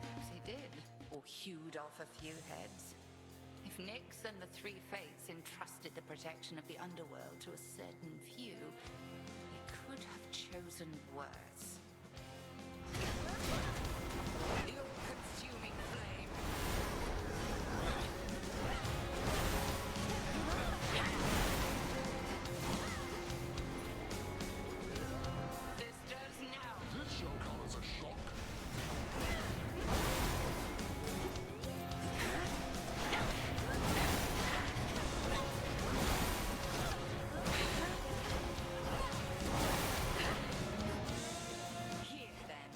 Perhaps he did, or hewed off a few heads. If Nyx and the Three Fates entrusted the protection of the underworld to a certain few, they could have chosen worse. The all-consuming flame. Sisters, now! This shall come as a shock. Here then.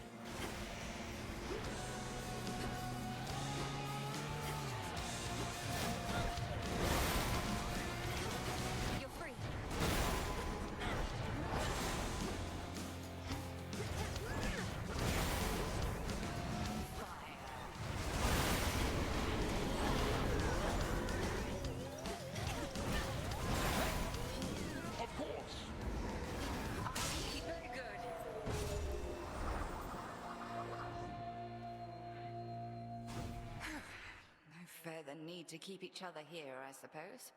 the need to keep each other here, I suppose.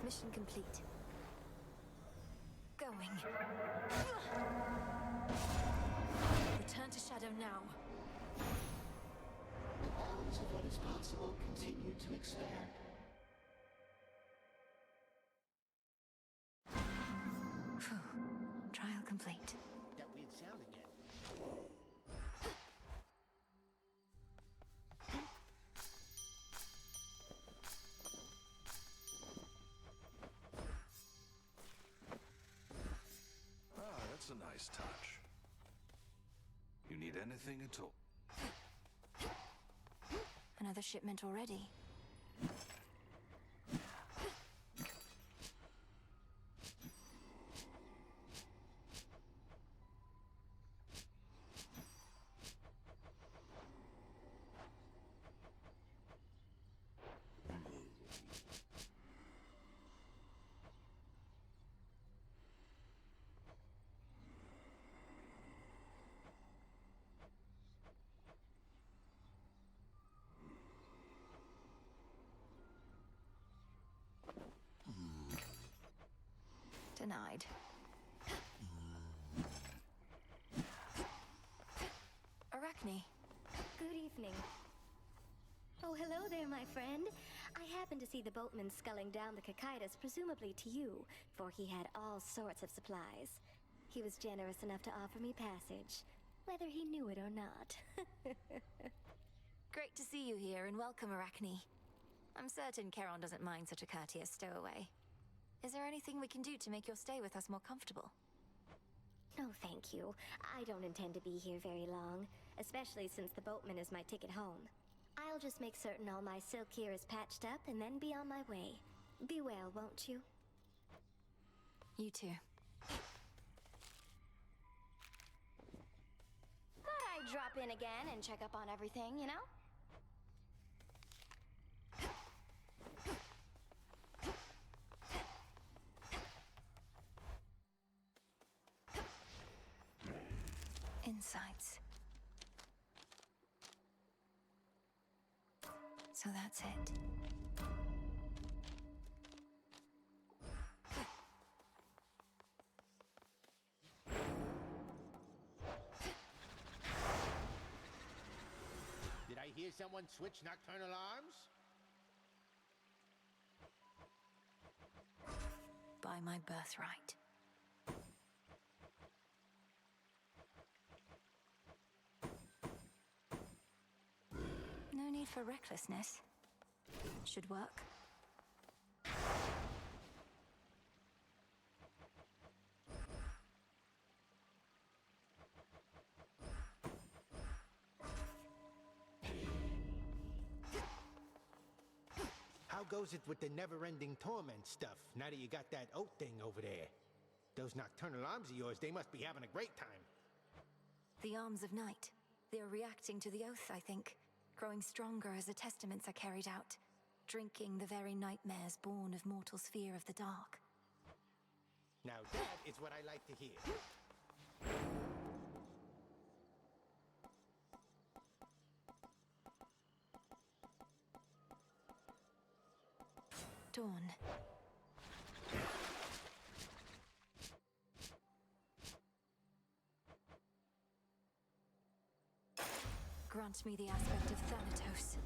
Mission complete. Going. Return to Shadow now. The bounds of what is possible continue to expand. Trial complete. That weird sound again. Ah, that's a nice touch. You need anything at all? Another shipment already. Denied. Arachne. Good evening. Oh, hello there, my friend. I happened to see the boatman sculling down the Cocytus, presumably to you, for he had all sorts of supplies. He was generous enough to offer me passage, whether he knew it or not. Great to see you here, and welcome, Arachne. I'm certain Charon doesn't mind such a courteous stowaway. Is there anything we can do to make your stay with us more comfortable? No, thank you. I don't intend to be here very long, especially since the boatman is my ticket home. I'll just make certain all my silk here is patched up and then be on my way. Be well, won't you? You too. Thought I'd drop in again and check up on everything, you know? Insights. So that's it. Did I hear someone switch nocturnal arms? By my birthright. No need for recklessness. Should work. How goes it with the never-ending torment stuff, now that you got that oat thing over there? Those nocturnal arms of yours, they must be having a great time. The arms of night. They're reacting to the oath, I think. Growing stronger as the testaments are carried out. Drinking the very nightmares born of mortal's fear of the dark. Now that is what I like to hear. Dawn. Grant me the aspect of Thanatos.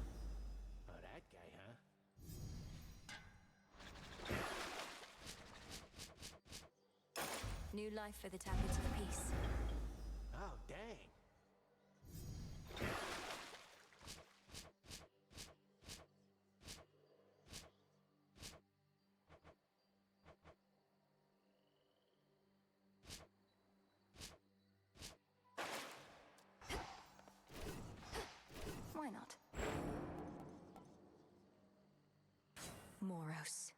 Oh, that guy, huh? New life for the tablets of peace. Oh, dang. Why not? Moros.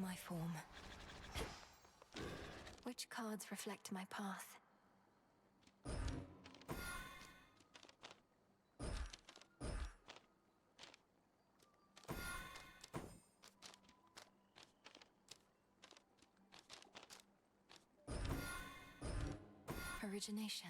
My form. Which cards reflect my path? origination.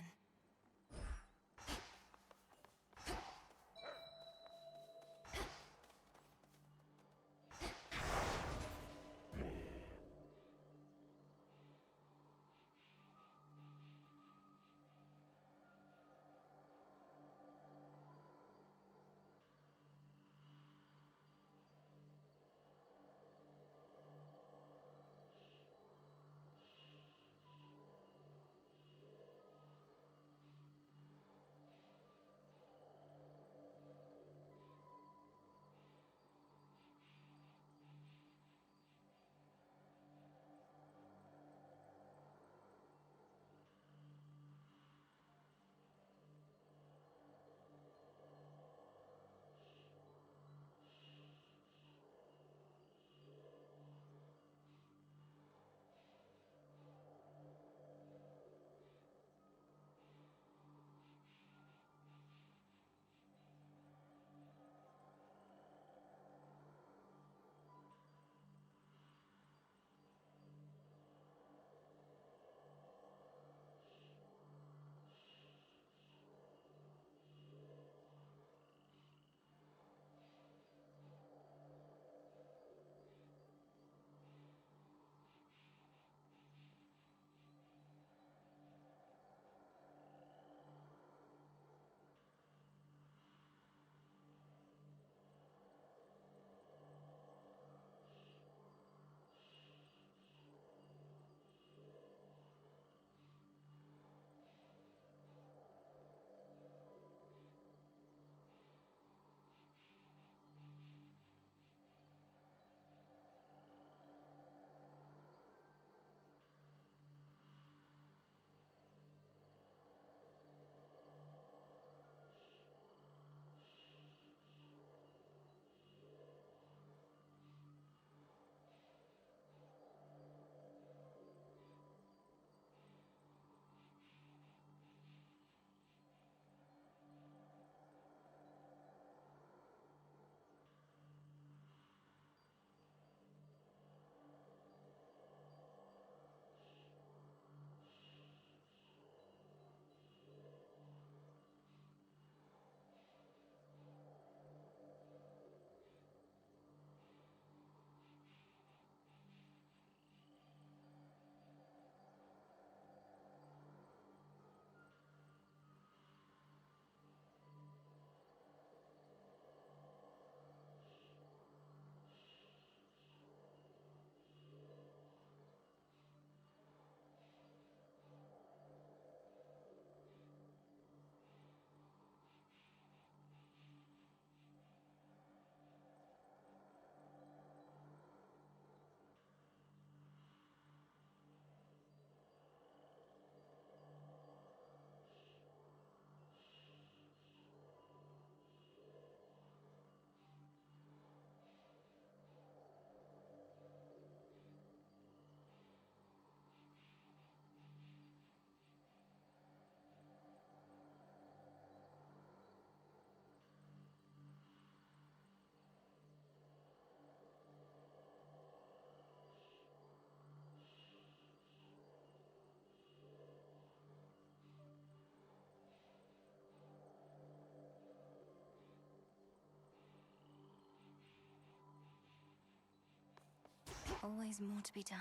Always more to be done.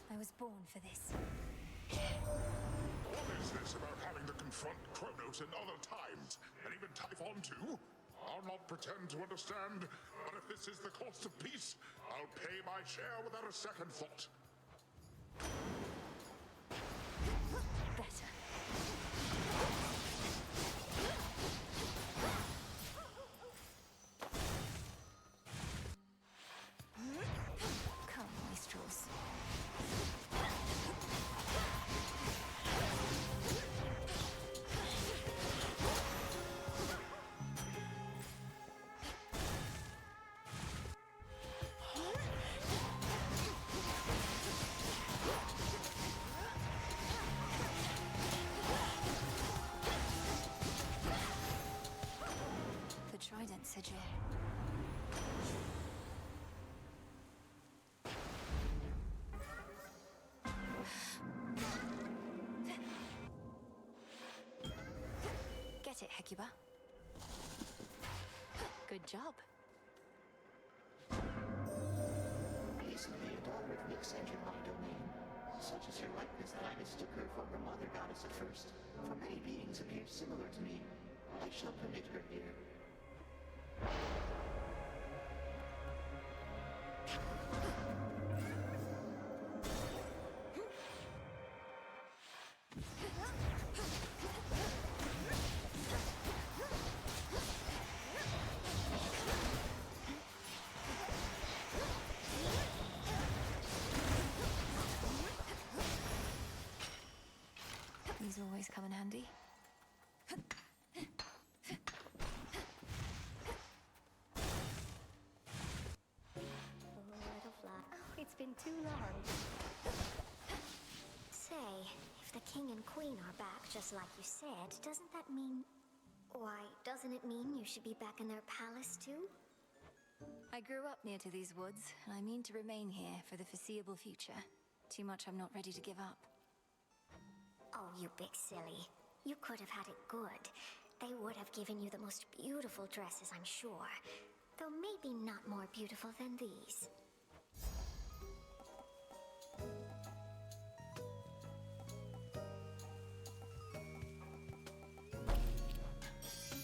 I was born for this. What is this about having to confront Kronos in other times, and even Typhon too? I'll not pretend to understand, but if this is the cost of peace, I'll pay my share without a second thought. Better. Come, minstrels. The trident, Sigil. Hecuba. Good job. Recently, a daughter of Nyx entered my domain. Such is her likeness that I mistook her for her mother goddess at first, for many beings appear similar to me. I shall permit her here. These always come in handy. Little fly. Oh, it's been too long. Say, if the king and queen are back just like you said, doesn't that mean... Why, doesn't it mean you should be back in their palace too? I grew up near to these woods, and I mean to remain here for the foreseeable future. Too much I'm not ready to give up. Oh, you big silly. You could have had it good. They would have given you the most beautiful dresses, I'm sure. Though maybe not more beautiful than these.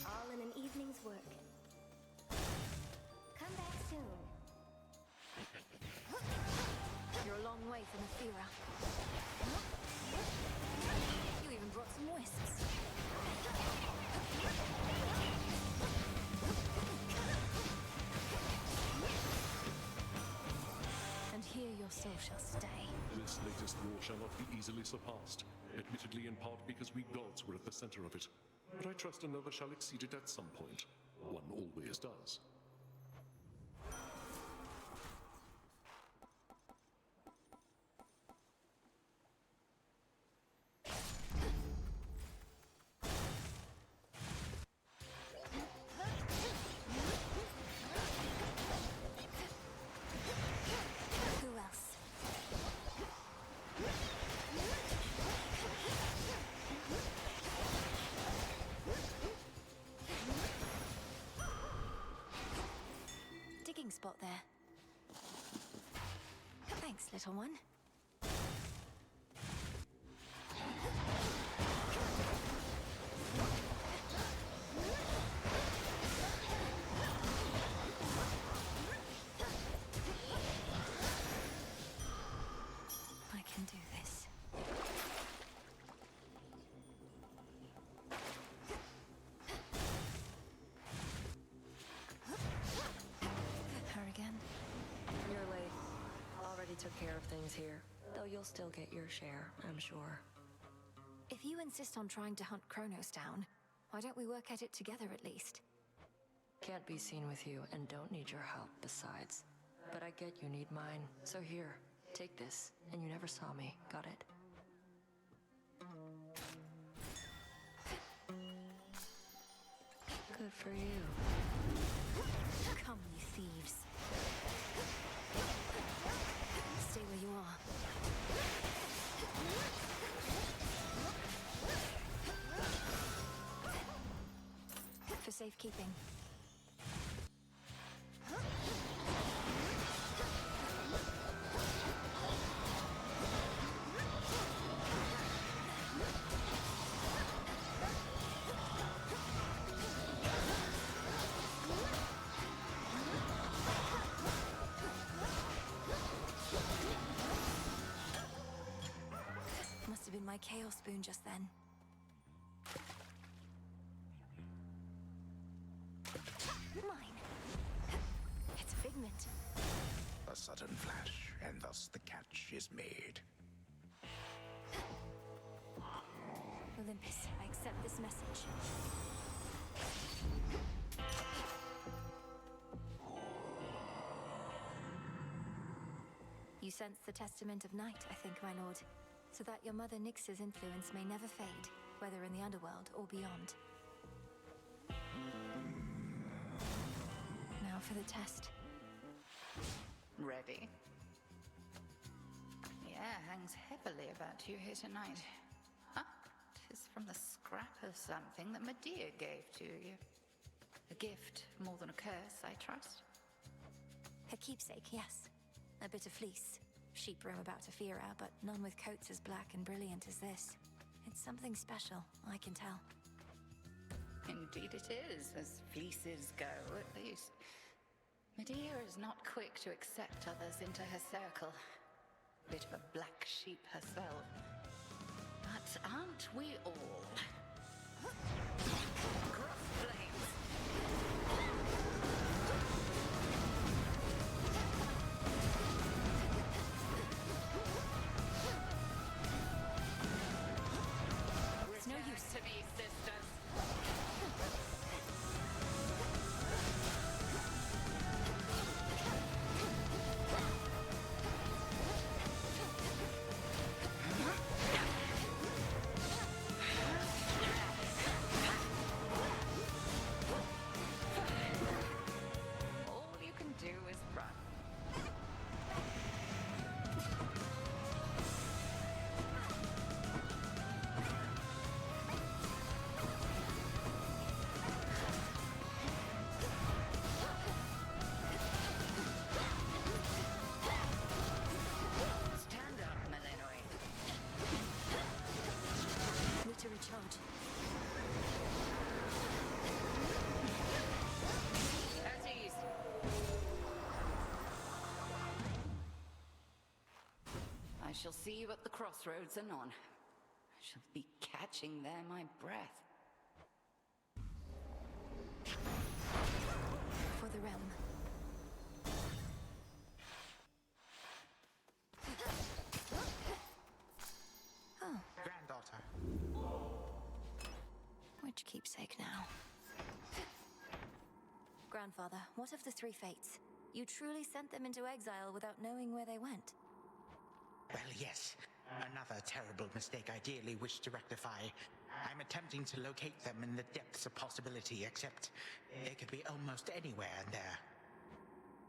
All in an evening's work. Come back soon. You're a long way from Athera. You even brought some wisps. And here your soul shall stay. This latest war shall not be easily surpassed, admittedly in part because we gods were at the center of it. But I trust another shall exceed it at some point. One always does. Who else? Digging spot there. Thanks, little one. I can do this. Her again. You're late. Already took care of things here. Though you'll still get your share, I'm sure. If you insist on trying to hunt Kronos down, why don't we work at it together at least? Can't be seen with you and don't need your help besides. But I get you need mine. So here, take this. And you never saw me. Got it? Good for you. Come, you thieves. Stay where you are. For safekeeping. Must have been my chaos spoon just then. Mine. It's a figment. A sudden flash, and thus the catch is made. Olympus, I accept this message. You sense the testament of night, I think, my lord, so that your mother Nyx's influence may never fade, whether in the underworld or beyond. Now for the test. Ready? The air hangs heavily about you here tonight. Ah, 'tis from the scrap of something that Medea gave to you. A gift more than a curse, I trust. Her keepsake, yes. A bit of fleece. Sheep roam about Ephira, but none with coats as black and brilliant as this. It's something special, I can tell. Indeed it is, as fleeces go, at least. Medea is not quick to accept others into her circle. Bit of a black sheep herself. But aren't we all? Gruff flames! It's no use to me, sisters. All you can do is run. Stand up, Malinois. Need to recharge. At ease. I shall see you at the crossroads anon. I shall be catching there my breath. For the realm. Oh, Granddaughter. which keepsake now? Grandfather, what of the three fates? You truly sent them into exile without knowing where they went. Well, yes. Another terrible mistake I dearly wish to rectify. I'm attempting to locate them in the depths of possibility, except they could be almost anywhere in there.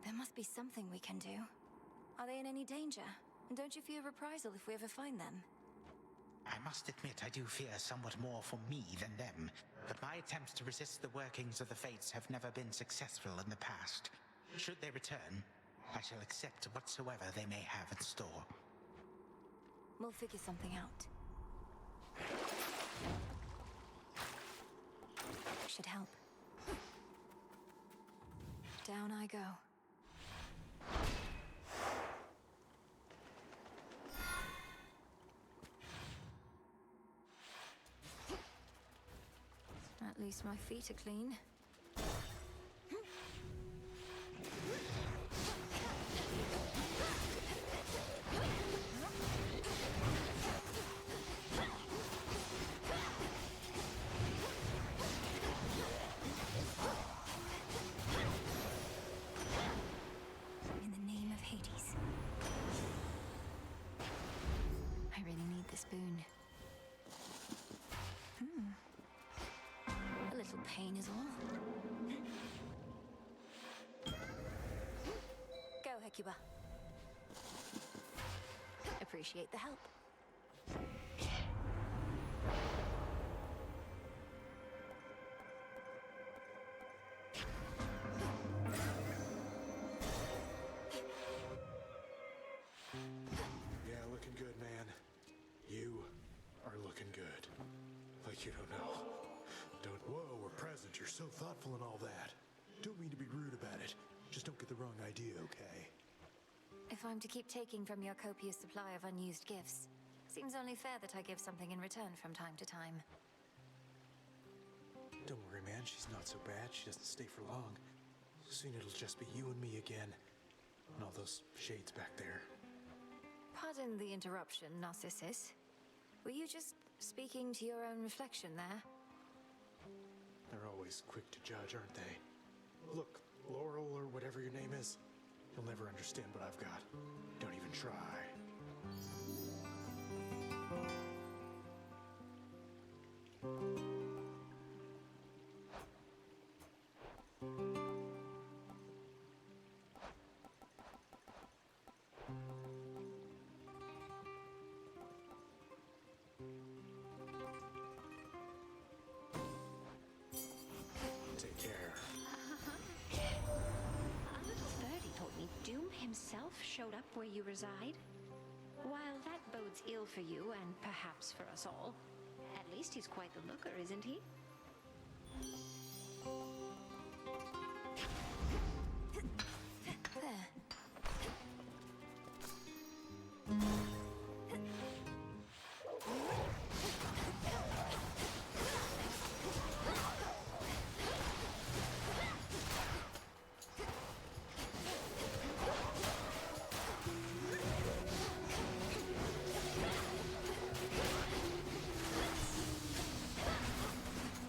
There must be something we can do. Are they in any danger? And don't you fear reprisal if we ever find them? I must admit I do fear somewhat more for me than them, but my attempts to resist the workings of the fates have never been successful in the past. Should they return, I shall accept whatsoever they may have in store. We'll figure something out. Should help. Down I go. At least my feet are clean. In the name of Hades. I really need this boon. A little pain is all. Go, Hecuba. Appreciate the help. Yeah, looking good, man. You are looking good. Like you don't know. Don't, whoa, we're present. You're so thoughtful and all that. Don't mean to be rude about it. Just don't get the wrong idea, okay? If I'm to keep taking from your copious supply of unused gifts, seems only fair that I give something in return from time to time. Don't worry, man. She's not so bad. She doesn't stay for long. Soon it'll just be you and me again. And all those shades back there. Pardon the interruption, Narcissus. Were you just speaking to your own reflection there? They're always quick to judge, aren't they? Look, Laurel, or whatever your name is, you'll never understand what I've got. Don't even try. showed up where you reside. While that bodes ill for you, and perhaps for us all, at least he's quite the looker, isn't he? There.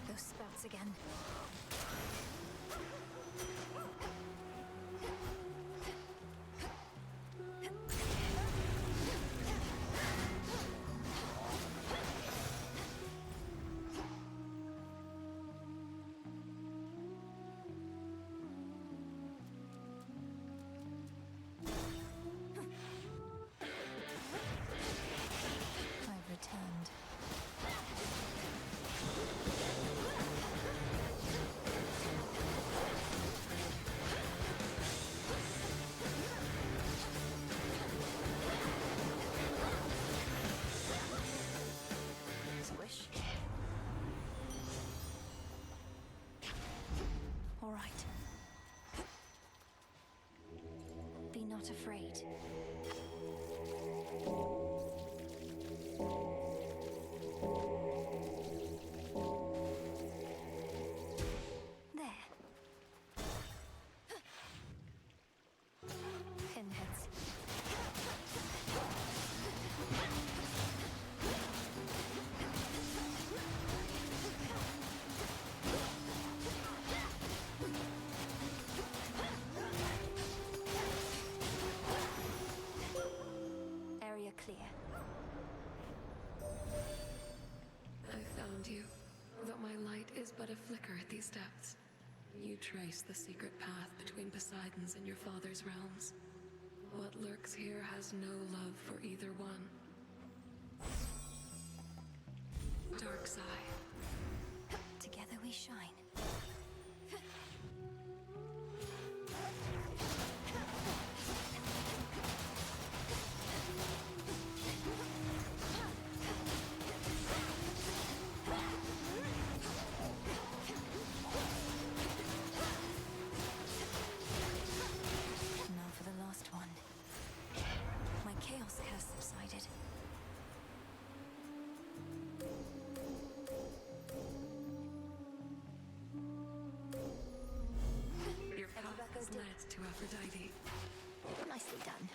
Those spouts again. I've returned. Swish. All right. Be not afraid. There. Pinheads. Area clear. I found you, though my light is but a flicker at these depths. You trace the secret path between Poseidon's and your father's realms. What lurks here has no love for either one. Dark side. Together we shine. Now for the last one. My chaos has subsided. Your path has led to Aphrodite. Nicely done.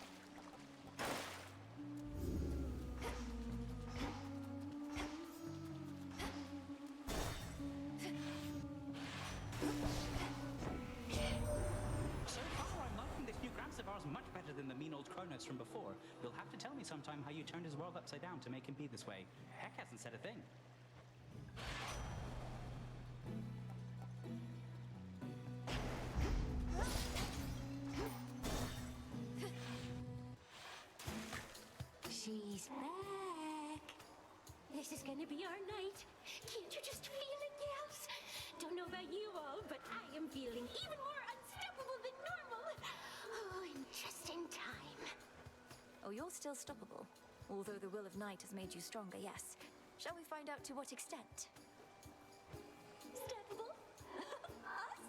So far, I'm liking this new Gramps of ours much better than the mean old Kronos from before. You'll have to tell me sometime how you turned his world upside down to make him be this way. Heck hasn't said a thing. She's back. This is gonna be our night. Can't you just feel it, gals? Don't know about you all, but I am feeling even more unstoppable than normal. Oh, and just in time. Oh, you're still stoppable. Although the will of night has made you stronger, yes. Shall we find out to what extent? Stoppable? Us?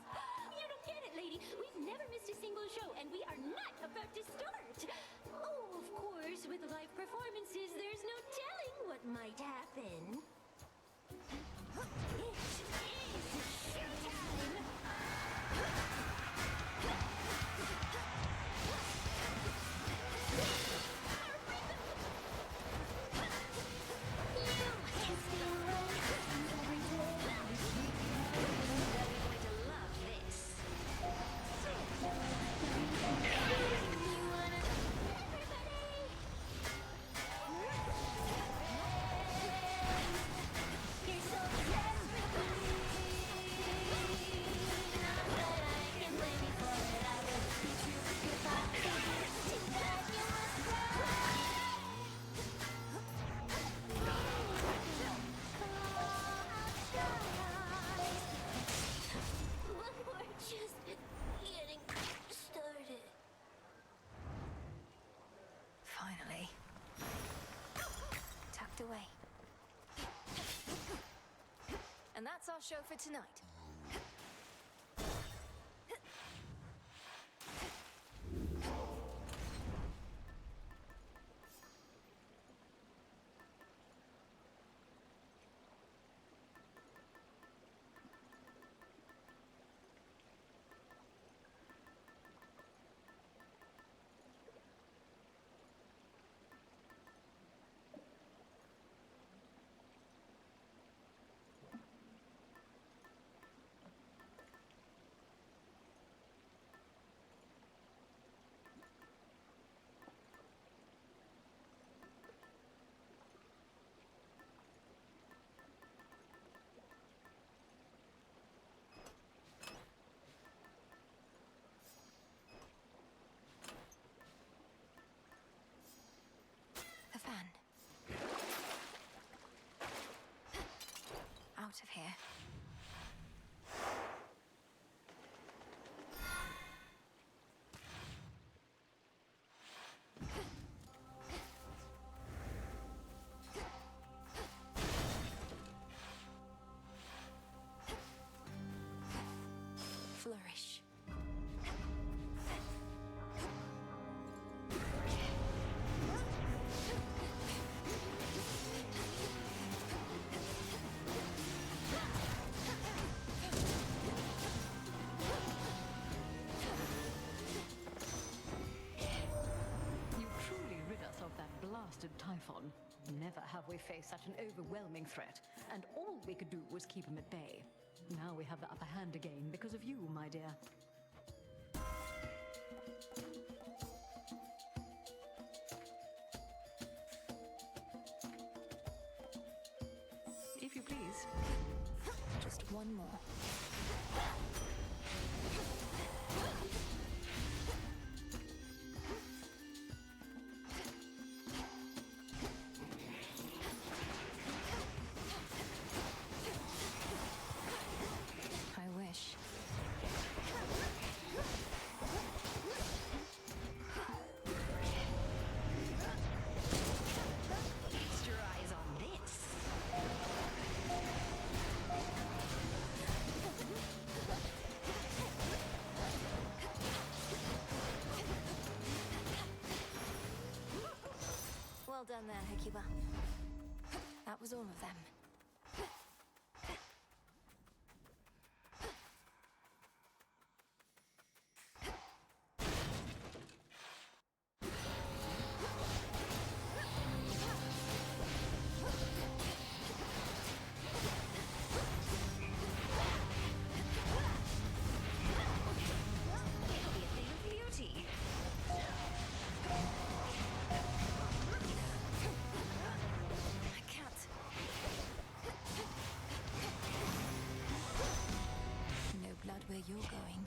You don't get it, lady. We've never missed a single show, and we are not about to start. Oh, of course, with live performances, there's no telling what might happen. It is showtime! You're so our show for tonight. The fan. Out of here. Flourish. You truly rid us of that blasted Typhon. Never have we faced such an overwhelming threat, and all we could do was keep him at bay. Now we have the upper hand again because of you, my dear. If you please. Just one more. I wish. Feast your eyes on this. Well done there, Hekiba. That was all of them. It'll be a thing of beauty. I can't. No blood where you're going.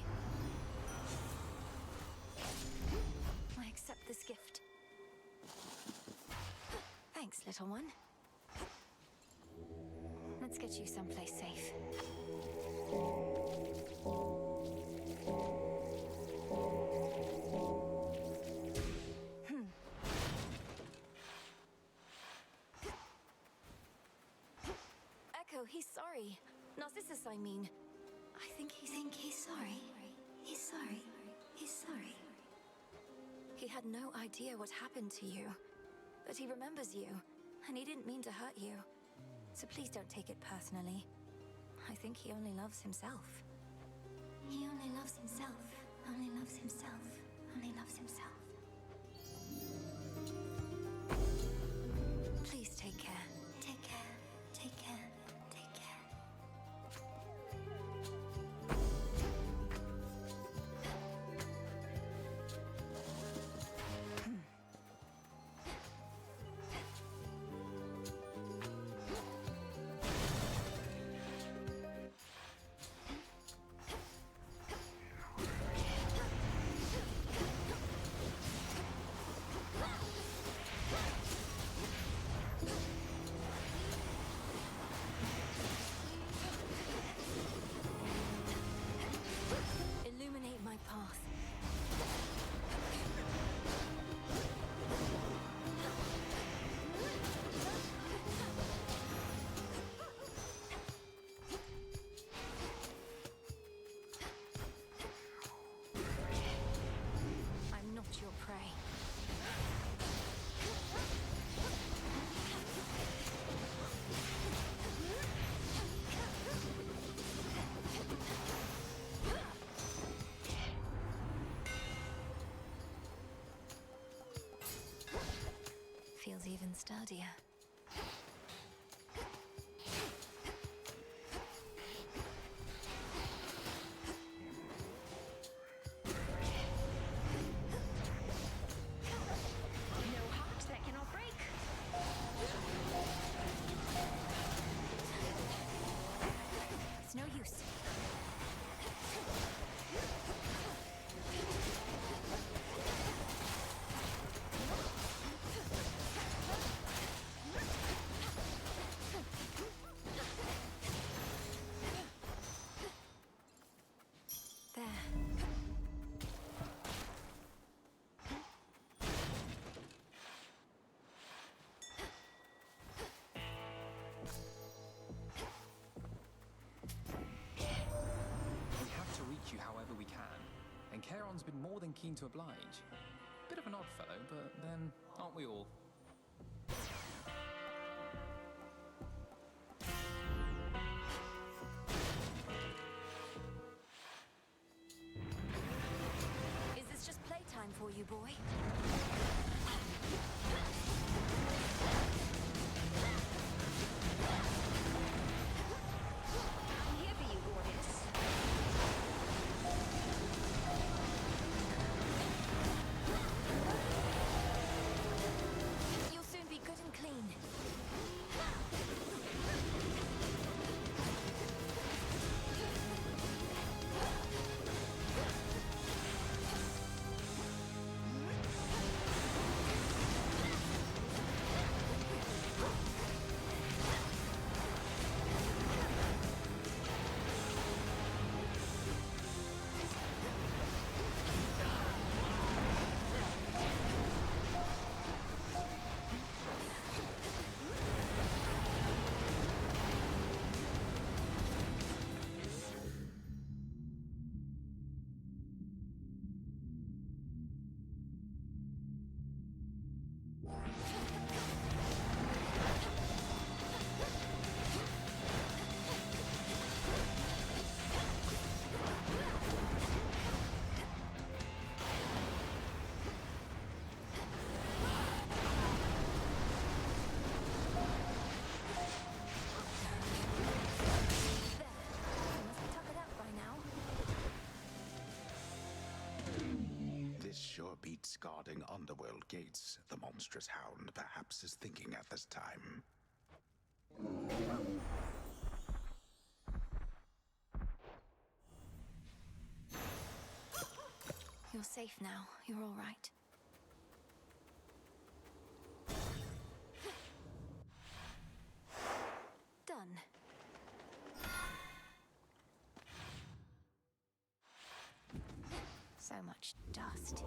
I accept this gift. Thanks, little one. Let's get you someplace safe. Echo, he's sorry. Narcissus, I mean. I think he's sorry. He's sorry. He's sorry. He had no idea what happened to you. But he remembers you, and he didn't mean to hurt you. So please don't take it personally. I think he only loves himself. He only loves himself. Only loves himself. Only loves himself. Please take care. Take care. Take care. Take care. feels even sturdier. No heart that cannot break. It's no use. There. We have to reach you however we can, and Charon's been more than keen to oblige. Bit of an odd fellow, but then, aren't we all? Is this just playtime for you, boy? I'm here for you, Gorgeous. You'll soon be good and clean. This sure beats guarding underworld gates, the monstrous hound perhaps is thinking at this time. You're safe now. You're all right. Done. So much dust.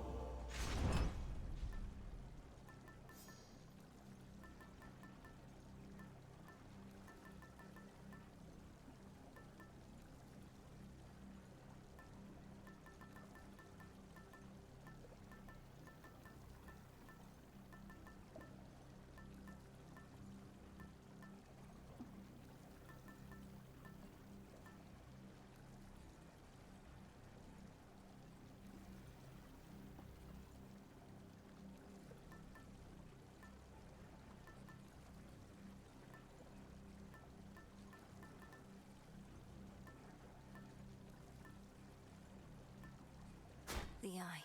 The eye.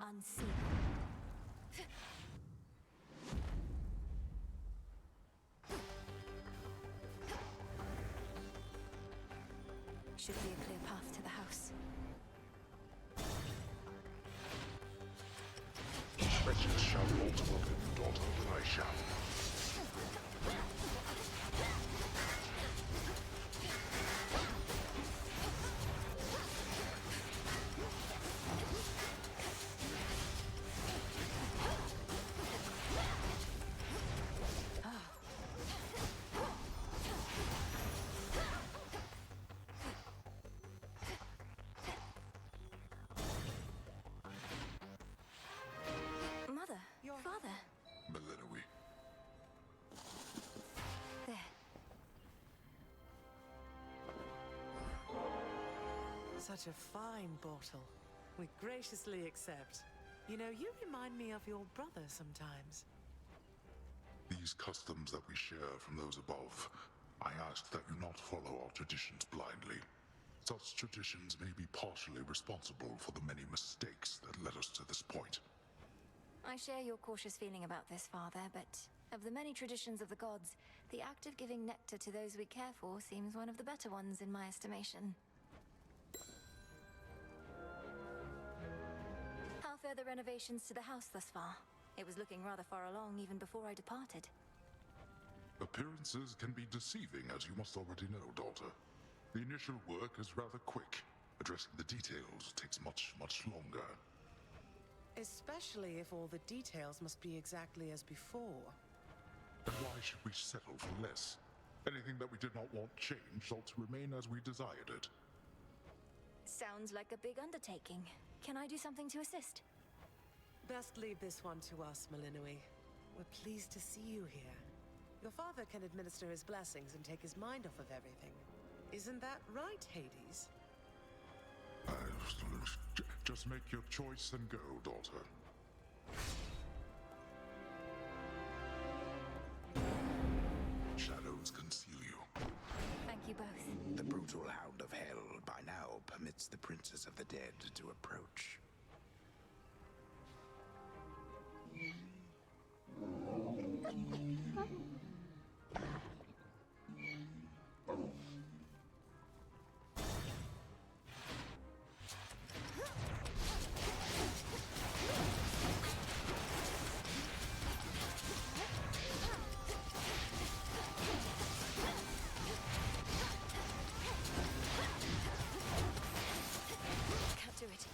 Unseen. Should be a clear path to the house. Wretches shall not welcome you, daughter, but I shall. Mother, father. Melinoe, Such a fine bottle. We graciously accept. You know, you remind me of your brother sometimes. These customs that we share from those above, I ask that you not follow our traditions blindly. Such traditions may be partially responsible for the many mistakes that led us to this point. I share your cautious feeling about this, Father, but of the many traditions of the gods, the act of giving nectar to those we care for seems one of the better ones in my estimation. How fare the renovations to the house thus far? It was looking rather far along even before I departed. Appearances can be deceiving, as you must already know, daughter. The initial work is rather quick. Addressing the details takes much longer. Especially if all the details must be exactly as before. And why should we settle for less? Anything that we did not want changed ought to remain as we desired it. Sounds like a big undertaking. Can I do something to assist? Best leave this one to us, Malinui. We're pleased to see you here. Your father can administer his blessings and take his mind off of everything. Isn't that right, Hades? Just make your choice and go, daughter. Shadows conceal you. Thank you both. The brutal hound of hell by now permits the Princess of the Dead to approach. Can't do it.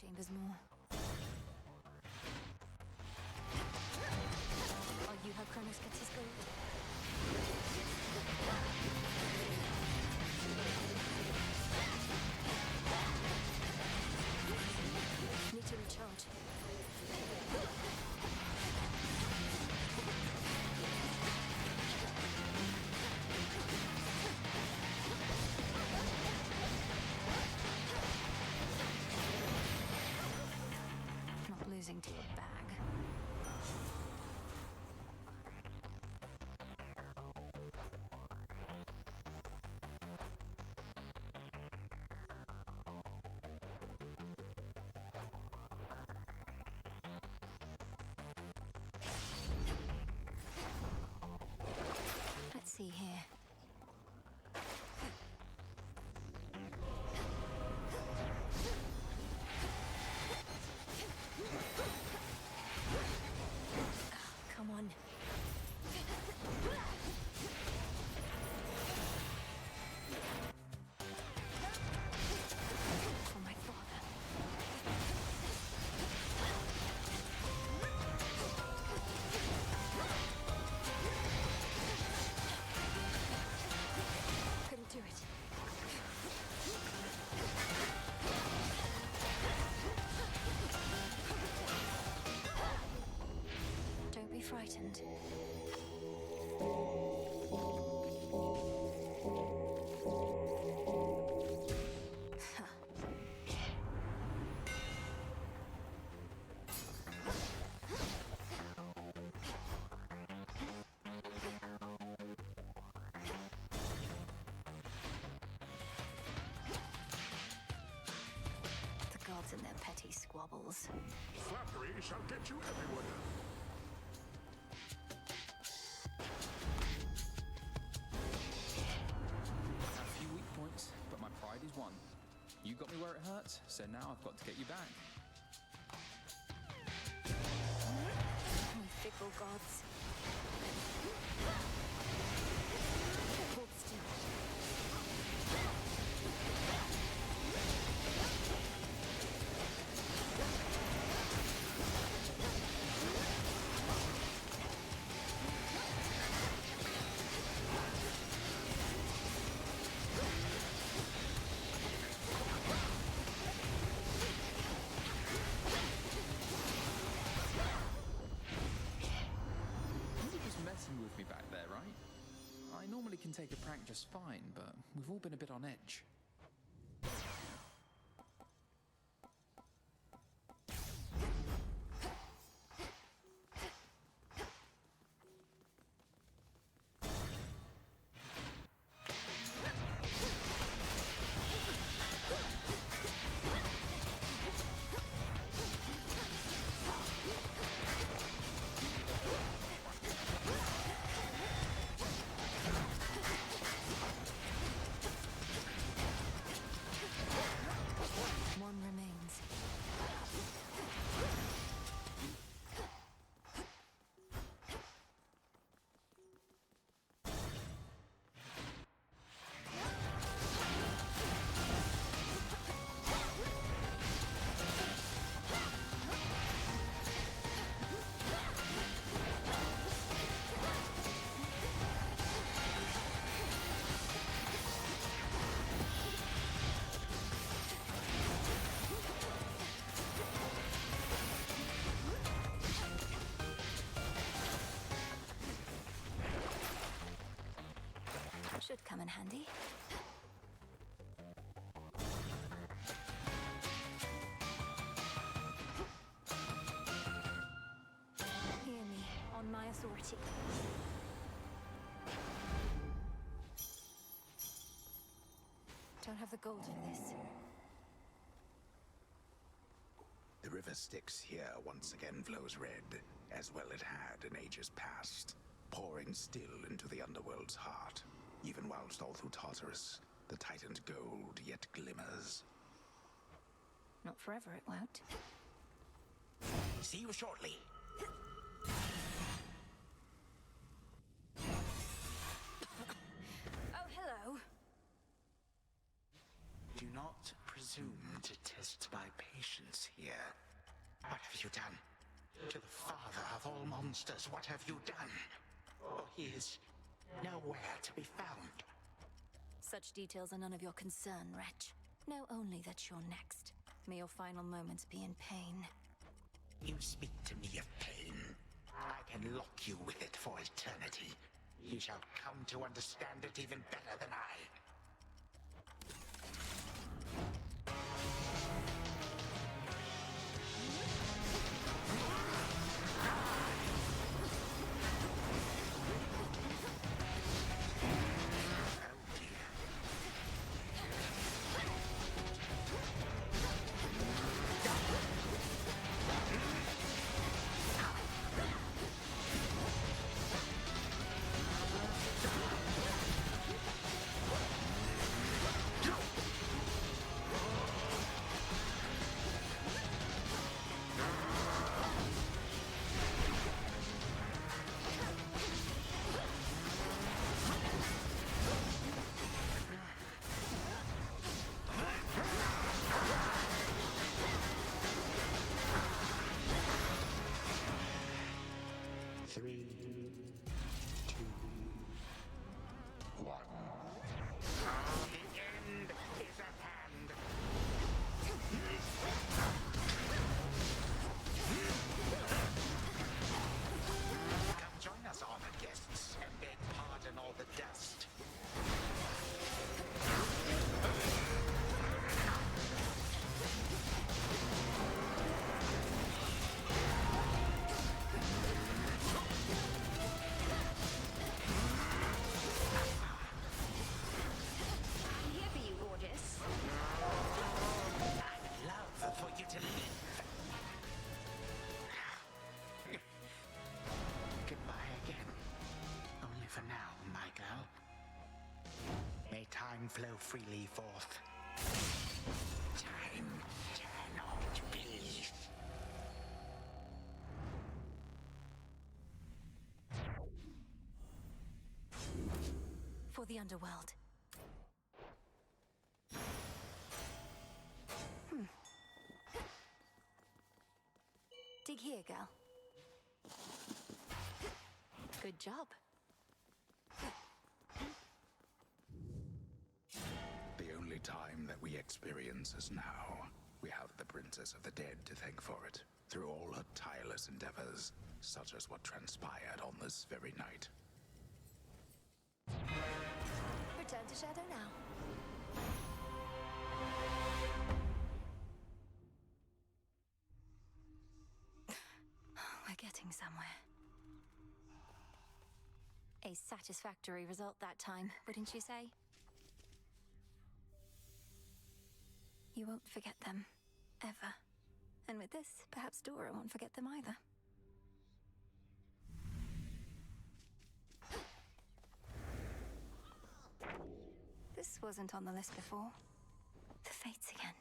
Chambers more. Are you how Kronos gets his gold? Need to recharge. Losing to a bag. Let's see here. Come on. For my father. Couldn't do it. Don't be frightened. The gods and their petty squabbles. Flattery shall get you everywhere. A few weak points, but my pride is won. where it hurt, so now I've got to get you back. We fickle gods. Hold still. With me back there, right? I normally can take a prank just fine, but we've all been a bit on edge. One remains. Should come in handy. Hear me, on my authority. Don't have the gold for this. The river Styx here once again flows red, as well it had in ages past, pouring still into the underworld's heart. Even whilst all through Tartarus, the Titan's gold yet glimmers. Not forever, it won't. See you shortly. Oh, hello. Do not presume to test my patience here. What have you done? To the father of all monsters, what have you done? Oh, he is nowhere to be found. Such details are none of your concern, wretch. Know only that you're next. May your final moments be in pain. You speak to me of pain. I can lock you with it for eternity. You shall come to understand it even better than I. Flow freely forth. Time cannot be. For the underworld. Dig here, girl. Good job. The only time that we experience is now. We have the Princess of the Dead to thank for it, through all her tireless endeavors, such as what transpired on this very night. Return to Shadow now. We're getting somewhere. A satisfactory result that time, wouldn't you say? You won't forget them, ever. And with this, perhaps Dora won't forget them either. This wasn't on the list before. The Fates again.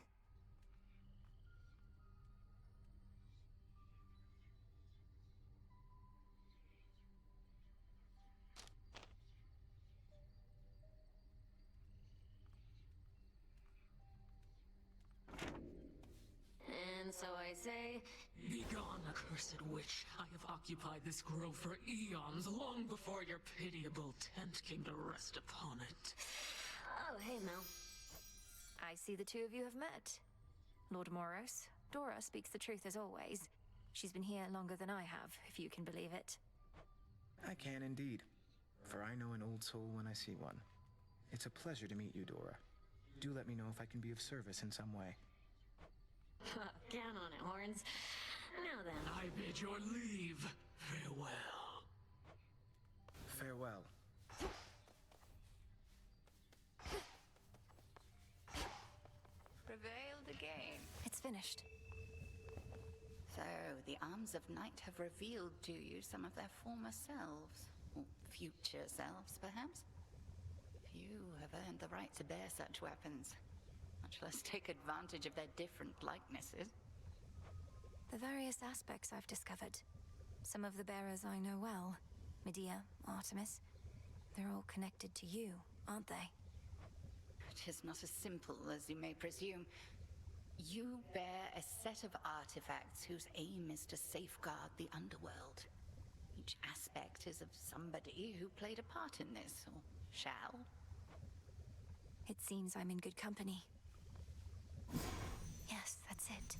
And so I say, Begone, accursed witch. I have occupied this grove for eons, long before your pitiable tent came to rest upon it. oh, hey, Mel. I see the two of you have met. Lord Moros, Dora speaks the truth as always. She's been here longer than I have, if you can believe it. I can indeed, for I know an old soul when I see one. It's a pleasure to meet you, Dora. Do let me know if I can be of service in some way. Count on it, Horns. Now then. I bid your leave. Farewell. Farewell. Prevailed again. It's finished. So, the Arms of Night have revealed to you some of their former selves. Or future selves, perhaps? Few have earned the right to bear such weapons, much less take advantage of their different likenesses. The various aspects I've discovered. Some of the bearers I know well. Medea, Artemis. They're all connected to you, aren't they? It is not as simple as you may presume. You bear a set of artifacts whose aim is to safeguard the underworld. Each aspect is of somebody who played a part in this, or shall. It seems I'm in good company. Yes, that's it.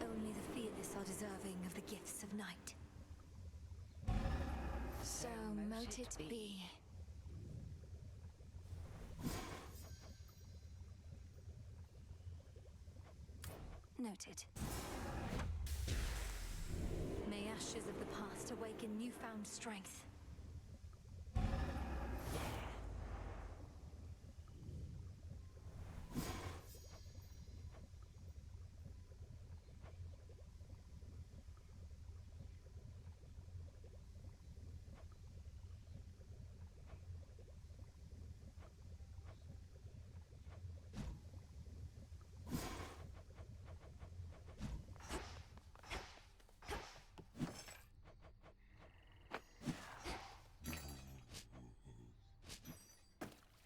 Only the fearless are deserving of the gifts of night. So mote it be. Noted. May ashes of the past awaken newfound strength.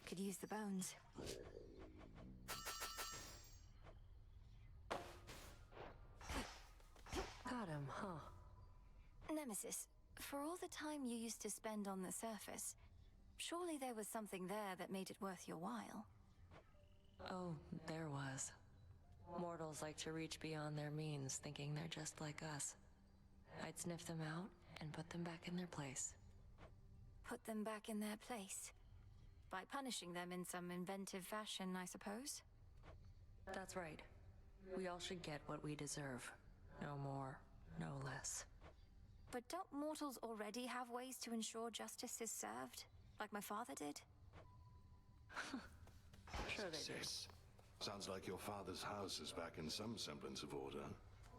Could use the bones. Got him, huh? Nemesis, for all the time you used to spend on the surface, surely there was something there that made it worth your while. Oh, there was. Mortals like to reach beyond their means, thinking they're just like us. I'd sniff them out and put them back in their place. Put them back in their place? By punishing them in some inventive fashion, I suppose? That's right. We all should get what we deserve. No more, no less. But don't mortals already have ways to ensure justice is served? Like my father did? Sure they do. Sis, sounds like your father's house is back in some semblance of order.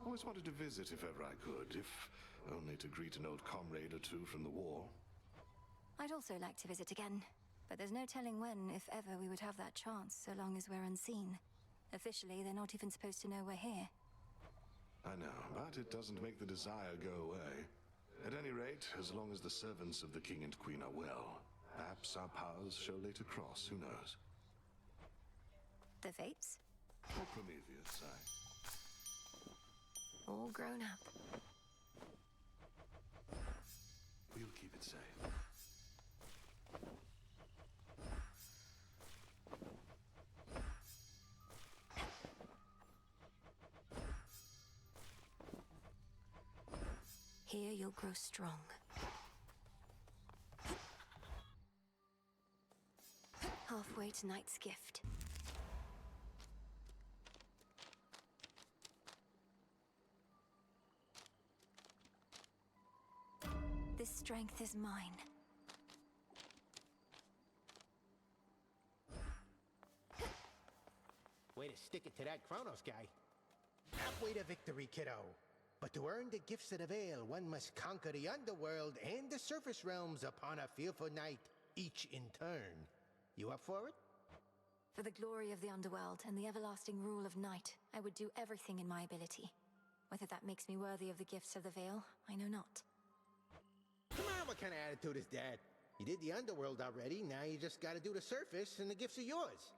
Always wanted to visit if ever I could, if only to greet an old comrade or two from the war. I'd also like to visit again, but there's no telling when, if ever, we would have that chance, so long as we're unseen. Officially, they're not even supposed to know we're here. I know, but it doesn't make the desire go away. At any rate, as long as the servants of the king and queen are well, perhaps our paths shall later cross, who knows? The Fates? Or Prometheus, All grown up. We'll keep it safe. Here you'll grow strong. Halfway to Night's Gift. This strength is mine. Way to stick it to that Kronos guy. Halfway to victory, kiddo. But to earn the gifts of the Veil, one must conquer the underworld and the surface realms upon a fearful night, each in turn. You up for it? For the glory of the underworld and the everlasting rule of night, I would do everything in my ability. Whether that makes me worthy of the gifts of the Veil, I know not. Come on, what kind of attitude is that? You did the underworld already, now you just gotta do the surface, and the gifts are yours.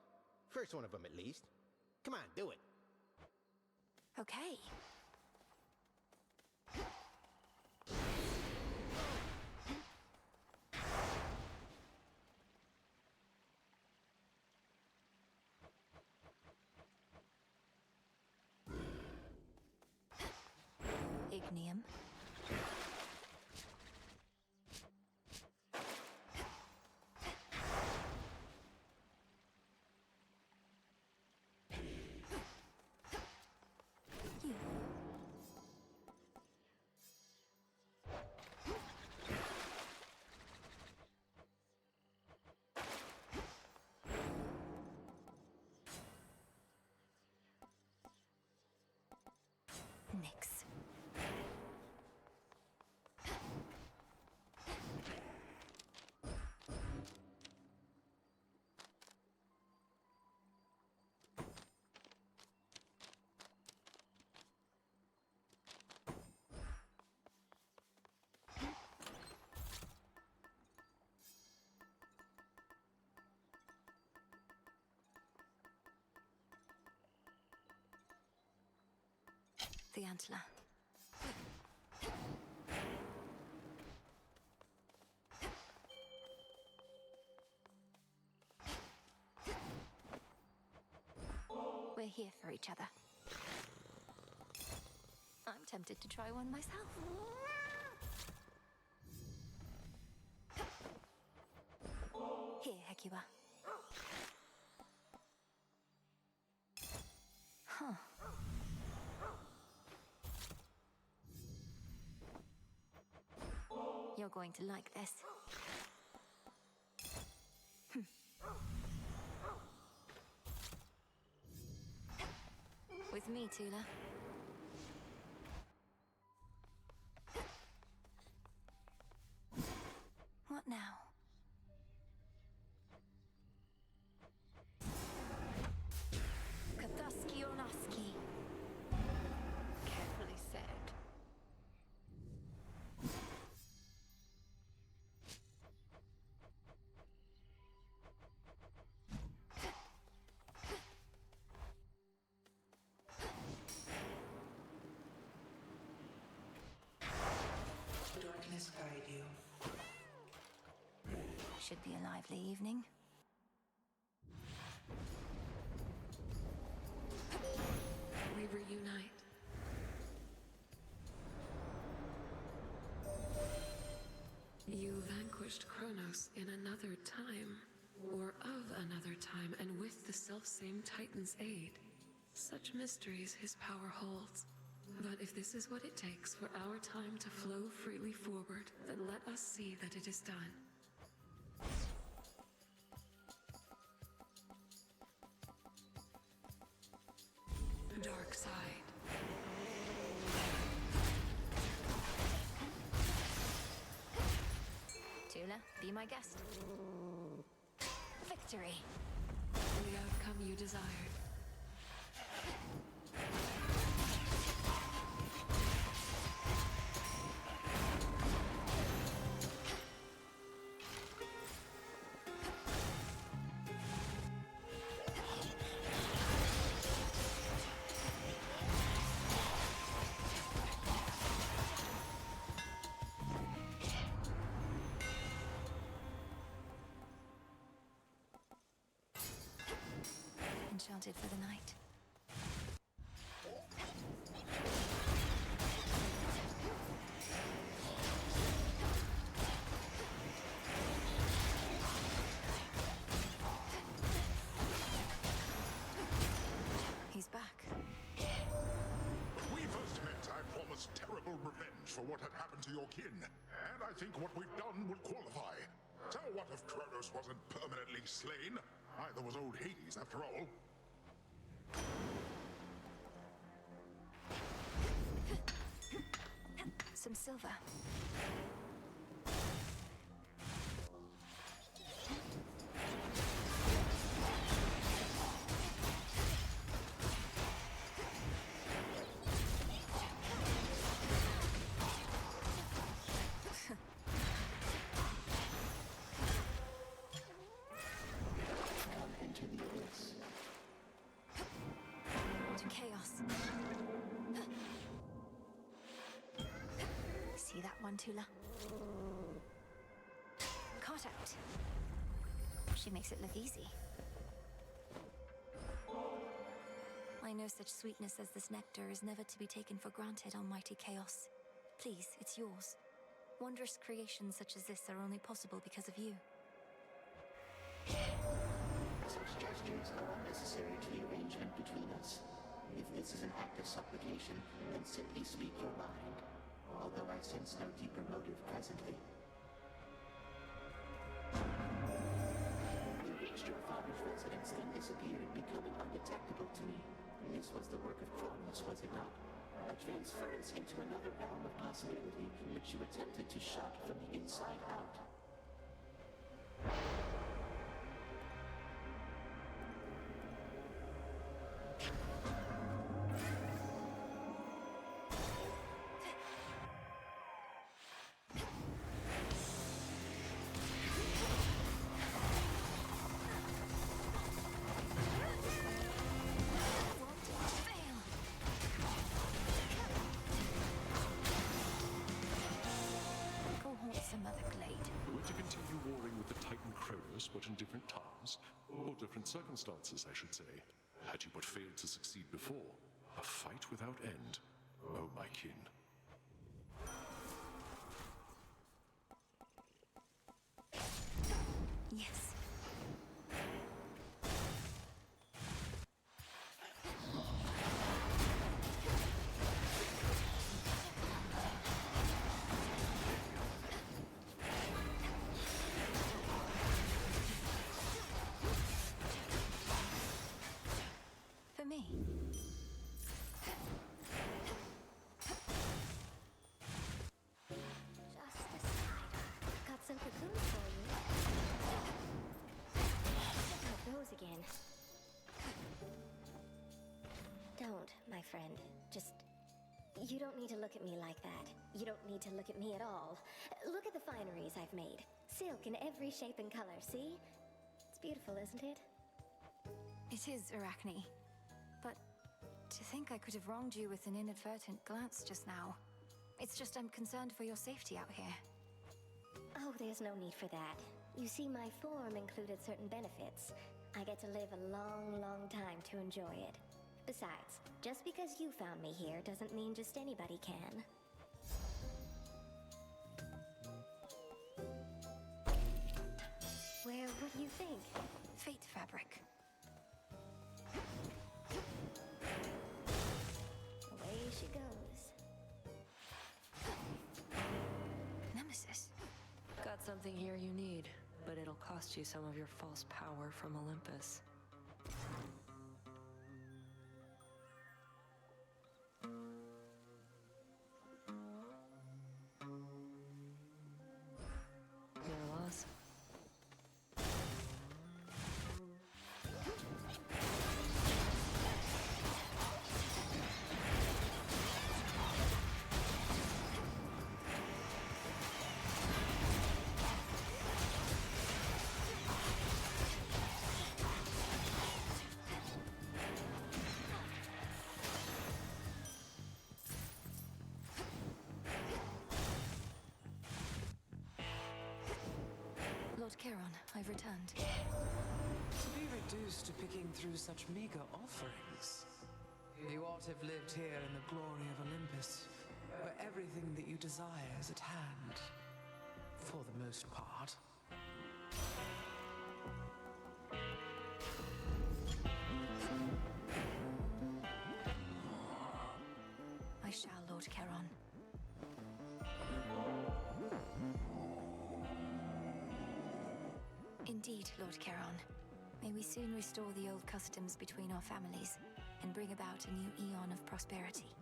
First one of them, at least. Come on, do it. Okay. Ignium. Nyx. The antler. We're here for each other. I'm tempted to try one myself. Here, Hecuba. Huh. You're going to like this. With me, Tula. What now? Kataski Onaski. Carefully said. Darkness guide you. Should be a lively evening. We reunite. You vanquished Kronos in another time, or of another time, and with the selfsame Titan's aid. Such mysteries his power holds. But if this is what it takes for our time to flow freely forward, then let us see that it is done. Dark side. Luna, be my guest. Victory! The outcome you desired. Enchanted for the night. He's back. When we first met, I promised terrible revenge for what had happened to your kin. And I think what we've done will qualify. So what if Kronos wasn't permanently slain? Neither was old Hades, after all. Some silver. To chaos. See that one, Tula? Caught out. She makes it look easy. I know such sweetness as this nectar is never to be taken for granted, almighty chaos. Please, it's yours. Wondrous creations such as this are only possible because of you. Such gestures are unnecessary to the arrangement between us. If this is an act of supplication, then simply speak your mind. Although I sense no deeper motive presently. You reached your father's residence, then disappeared, becoming undetectable to me. This was the work of Kronos, was it not? A transference into another realm of possibility, which you attempted to shut from the inside out. We're to continue warring with the Titan Kronos, but in different times, or different circumstances, I should say. Had you but failed to succeed before, a fight without end. Oh, my kin. Yes. For me. Got some cocoons for you. Check out those again. Don't, my friend. Just... You don't need to look at me like that. You don't need to look at me at all. Look at the fineries I've made. Silk in every shape and color, see? It's beautiful, isn't it? It is, Arachne. But to think I could have wronged you with an inadvertent glance just now. It's just I'm concerned for your safety out here. Oh, there's no need for that. You see, my form included certain benefits. I get to live a long, long time to enjoy it. Besides, just because you found me here doesn't mean just anybody can. Where, what do you think? Fate fabric. Away she goes. Nemesis. Got something here you need, but it'll cost you some of your false power from Olympus. Your Lord Charon, I've returned. To be reduced to picking through such meager offerings. You ought to have lived here in the glory of Olympus, where everything that you desire is at hand. For the most part. I shall, Lord Charon. Indeed, Lord Charon. May we soon restore the old customs between our families and bring about a new eon of prosperity.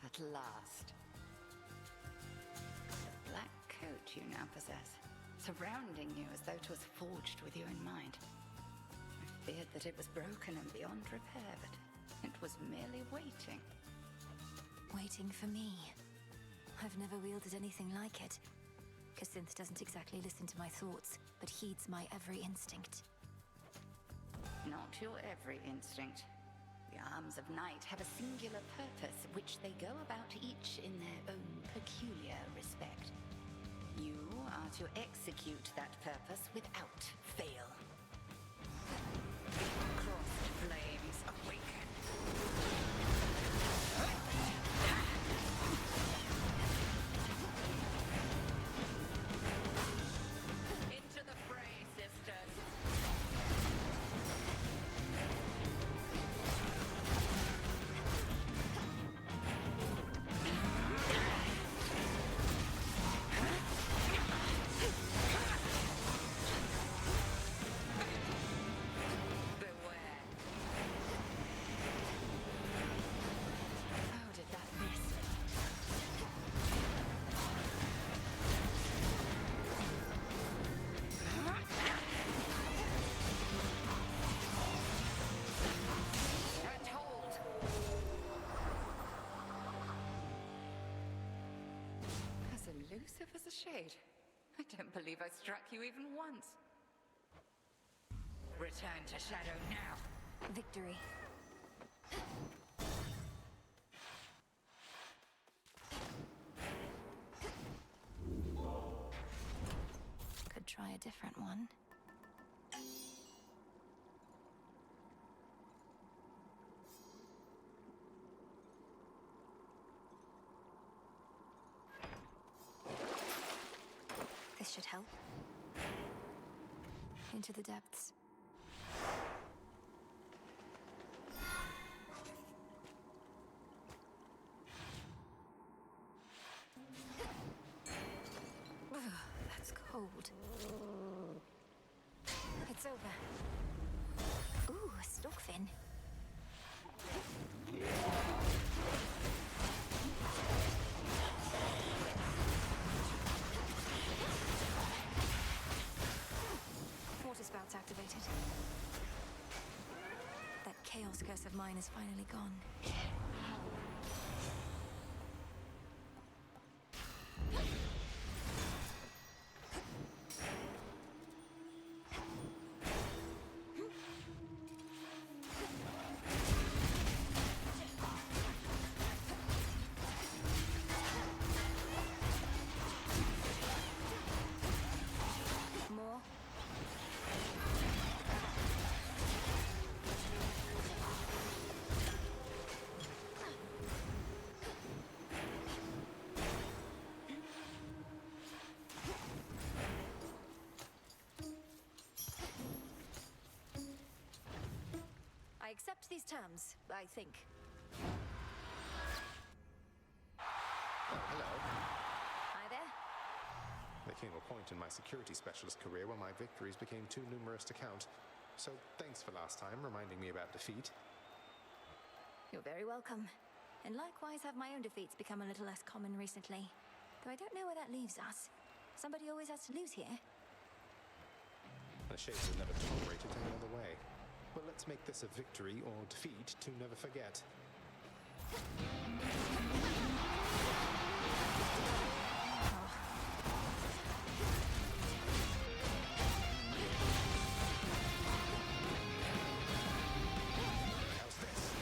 At last. The black coat you now possess, surrounding you as though it was forged with you in mind. I feared that it was broken and beyond repair, but it was merely waiting. Waiting for me. I've never wielded anything like it. Cassynth doesn't exactly listen to my thoughts, but heeds my every instinct. Not your every instinct. The arms of night have a singular purpose, which they go about each in their own peculiar respect. You are to execute that purpose without fail. Crossed flames awaken. Into the fray, sisters. Elusive as a shade. I don't believe I struck you even once. Return to shadow now. Victory. Could try a different one. This should help. Into the depths. That's cold. It's over. Ooh, a stockfin. Water spout's activated. That chaos curse of mine is finally gone. More. I accept these terms, I think. Hello. Hi there. There came a point in my security specialist career where my victories became too numerous to count. So thanks for last time reminding me about defeat. You're very welcome. And likewise have my own defeats become a little less common recently. Though I don't know where that leaves us. Somebody always has to lose here. The Shades have never tolerated any other way. But let's make this a victory or defeat to never forget. How's this?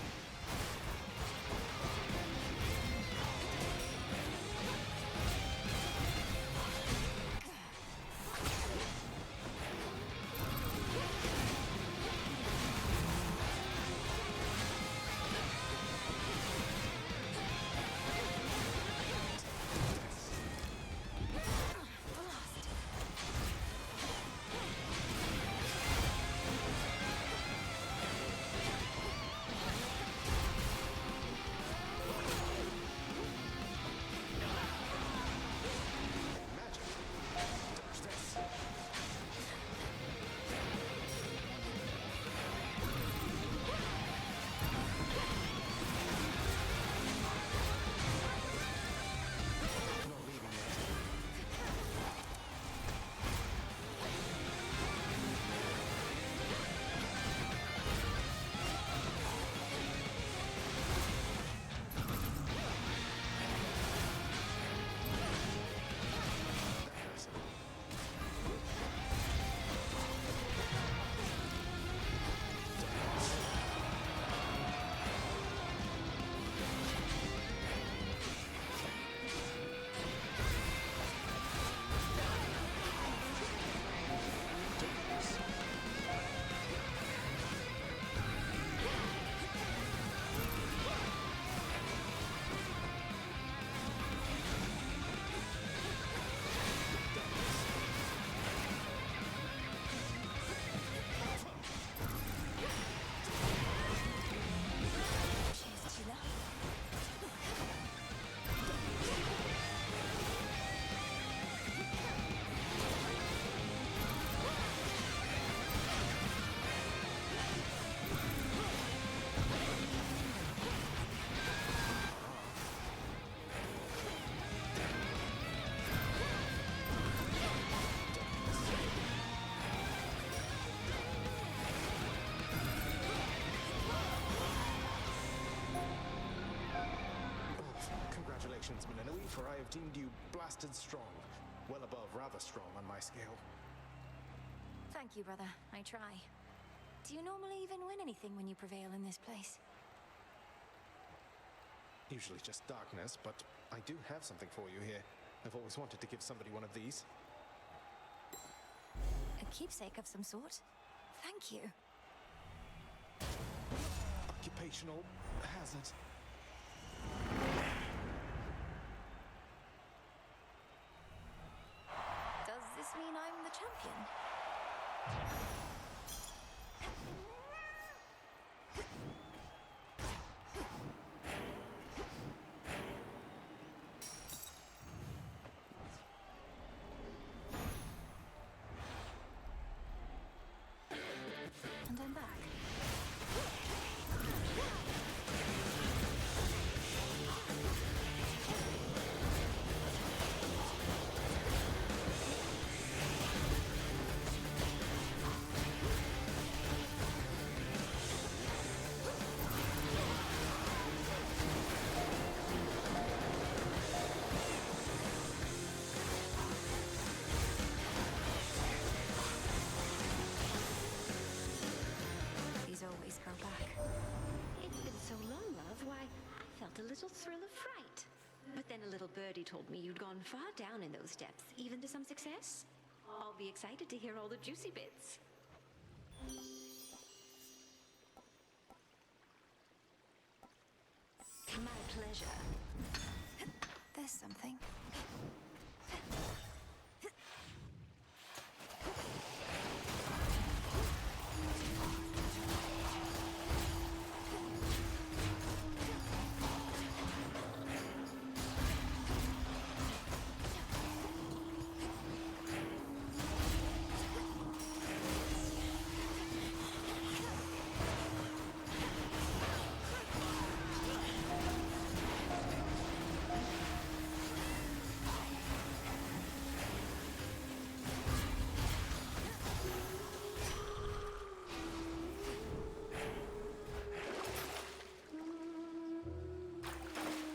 Congratulations, Meninui, for I have deemed you blasted strong. Well above rather strong on my scale. Thank you, brother. I try. Do you normally even win anything when you prevail in this place? Usually just darkness, but I do have something for you here. I've always wanted to give somebody one of these. A keepsake of some sort? Thank you. Occupational hazard. Does this mean I'm the champion? And I'm back. These always go back. It's been so long, love. Why, I felt a little thrill of fright. But then a little birdie told me you'd gone far down in those depths, even to some success. I'll be excited to hear all the juicy bits. My pleasure. There's something.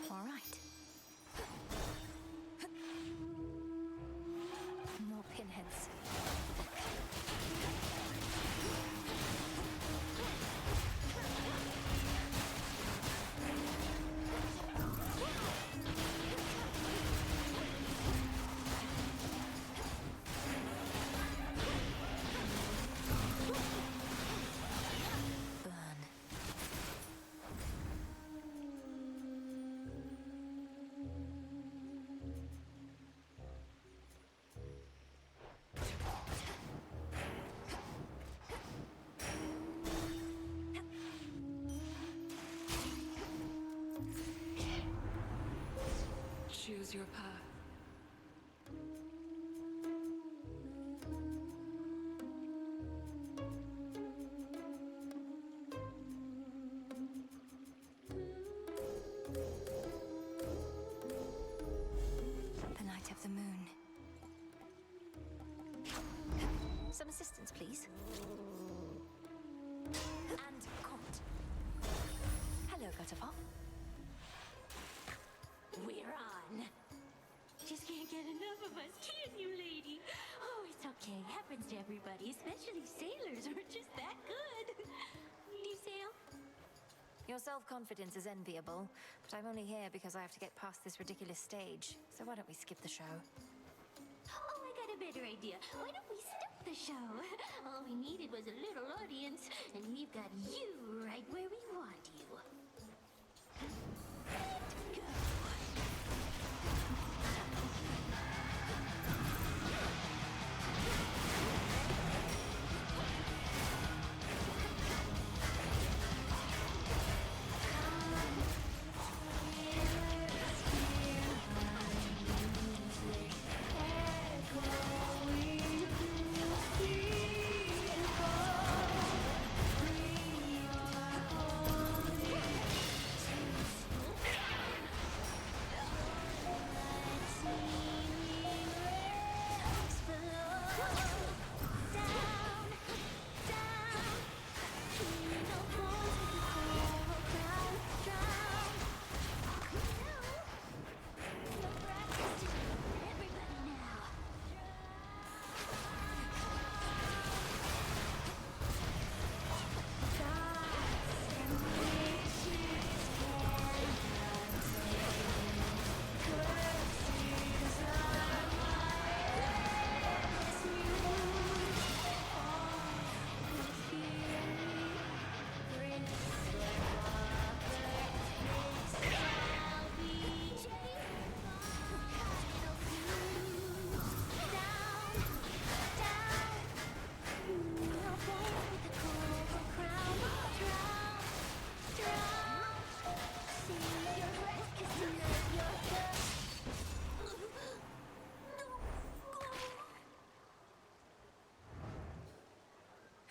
All right. More pinheads. Burn. Choose your path. The night of the moon. Some assistance, please. And caught. Hello, Gutterpop. We're on. Just can't get enough of us, can you, lady? Oh, it's okay. Happens to everybody, especially sailors. We're just that good. Do you sail? Your self-confidence is enviable, but I'm only here because I have to get past this ridiculous stage. So why don't we skip the show? Oh, I got a better idea. Why don't we start the show? All we needed was a little audience, and we've got you right where we want you. Let's go. Echoing through the sea.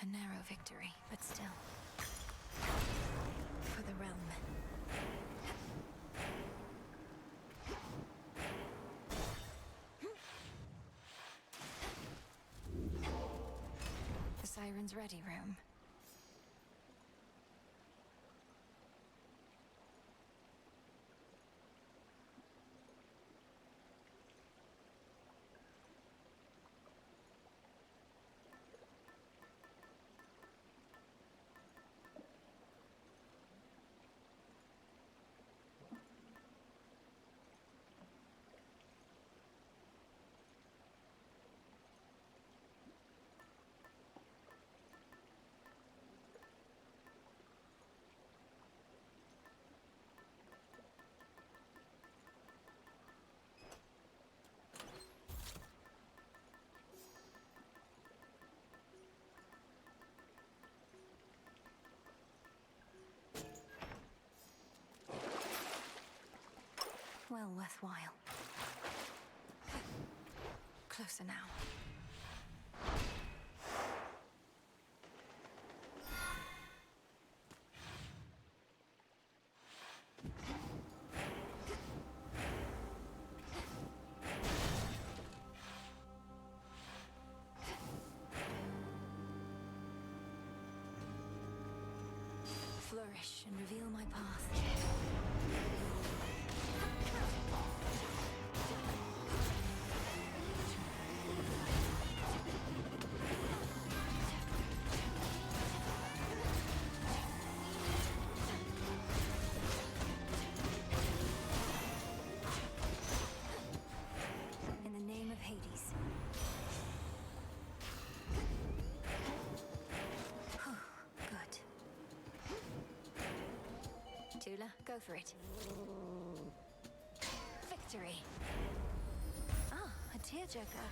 A narrow victory, but still. For the realm. The Siren's Ready room. Well worthwhile. Closer now. Flourish and reveal my path. In the name of Hades. Good. Tula, go for it. Victory. Ah, a tearjerker.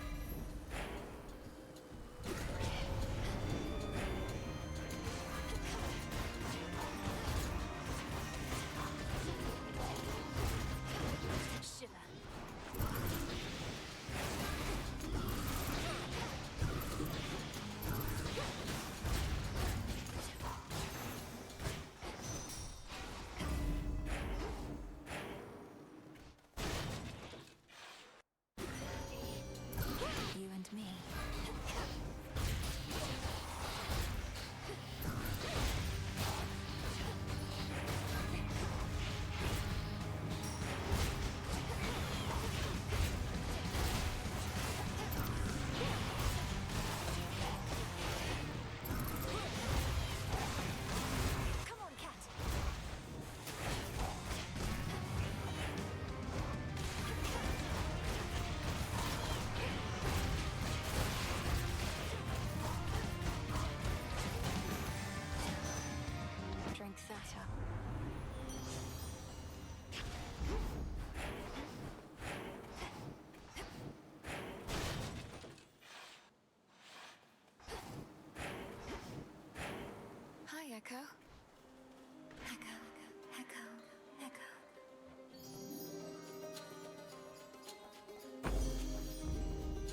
Shiver. You and me. Come on, cat. Drink that up. Hi, Echo. Echo, Echo, Echo.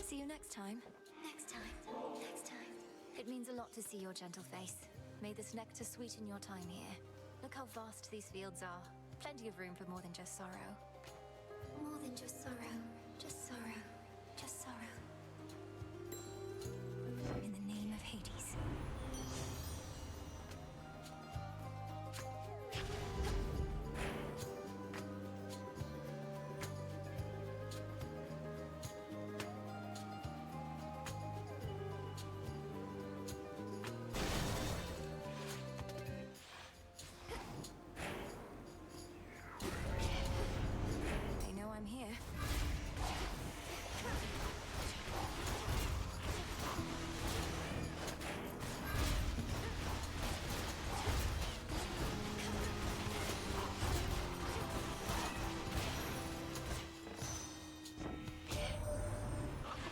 See you next time. Next time. Next time. It means a lot to see your gentle face. May this nectar sweeten your time here. Look how vast these fields are. Plenty of room for more than just sorrow. More than just sorrow. Just sorrow. Just sorrow. In the name of Hades. They know I'm here.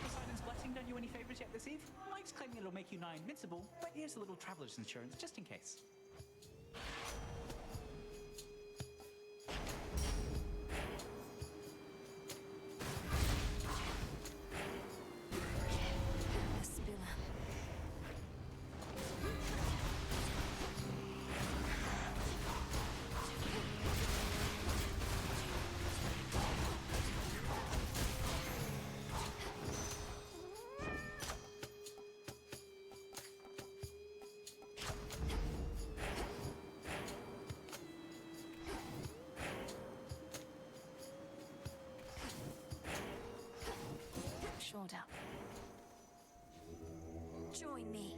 Poseidon's blessing done you any favors yet this eve? Mike's claiming it'll make you nigh invincible, but here's a little traveler's insurance just in case. A spiller. Join me.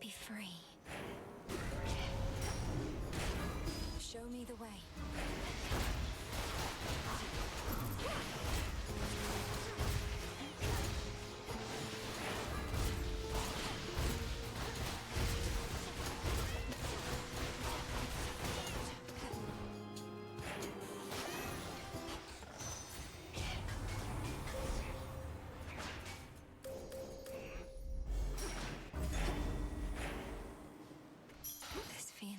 Be free. Show me the way. This feeling.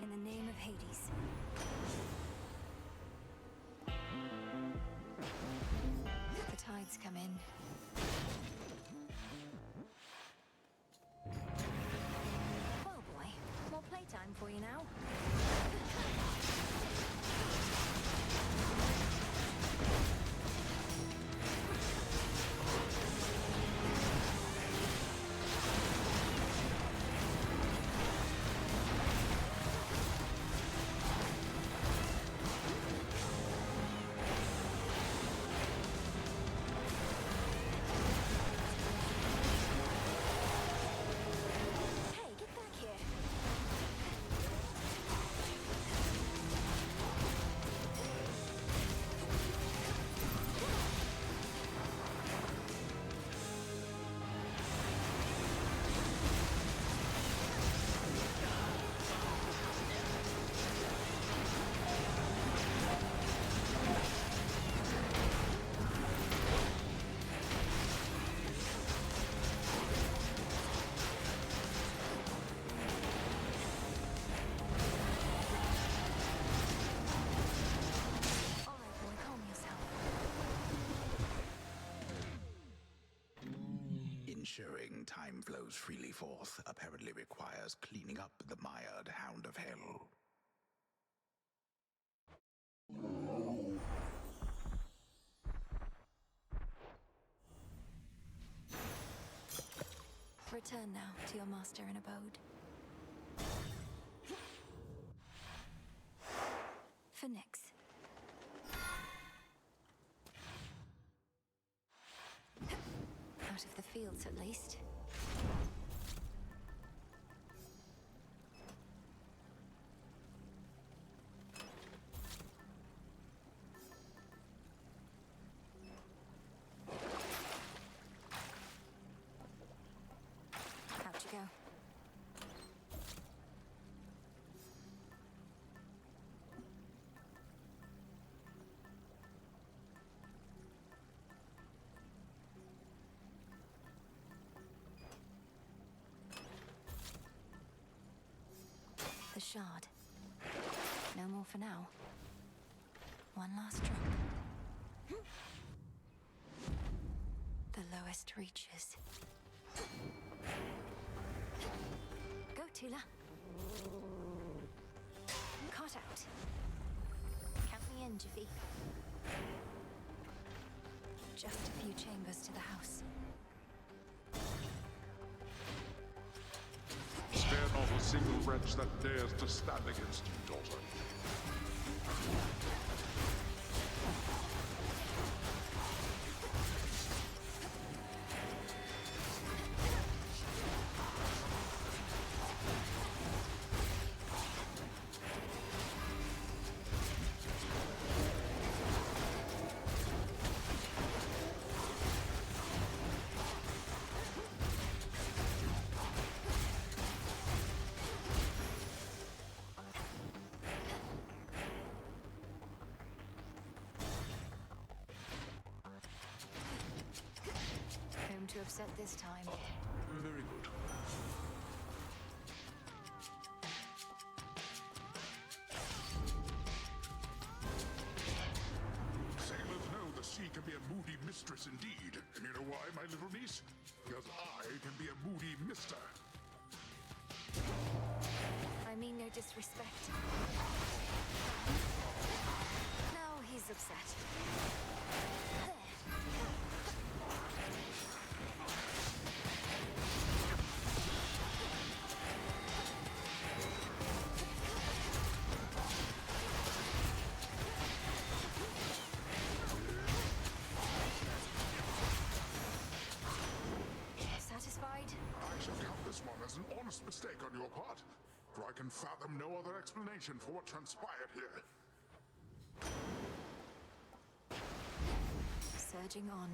In the name of Hades. The tides come in. Well, boy, more playtime for you now. Hey, get back here. All right, boy, calm yourself. Ensuring time flows freely forth apparently requires cleaning up the mired Hound of Hell. Return now to your master and abode. For Nyx. Out of the fields, at least. Out you go. The shard. No more for now. One last drop. The lowest reaches. Go, Tila. Caught out. Count me in, Jiffy. Just a few chambers to the house. Spare not a single wretch that dares to stand against you, daughter. Whom to upset this time? Very good. my little niece? Because I can be a moody mister. I mean no disrespect. Now he's upset. There. Satisfied? I shall count this one as an honest mistake on your part, for I can fathom no other explanation for what transpired here. Surging on.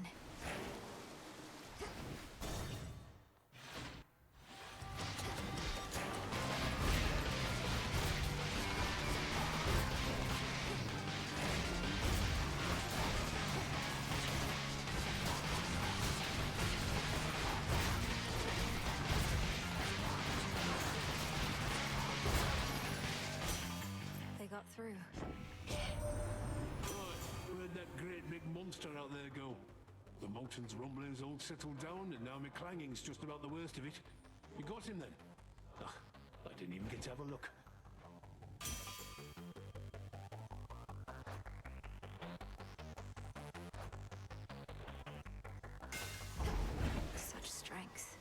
They got through. Where'd that great big monster out there go? The mountain's rumbling's all settled down, and now my clanging's just about the worst of it. You got him then? Ugh, I didn't even get to have a look. Such strength.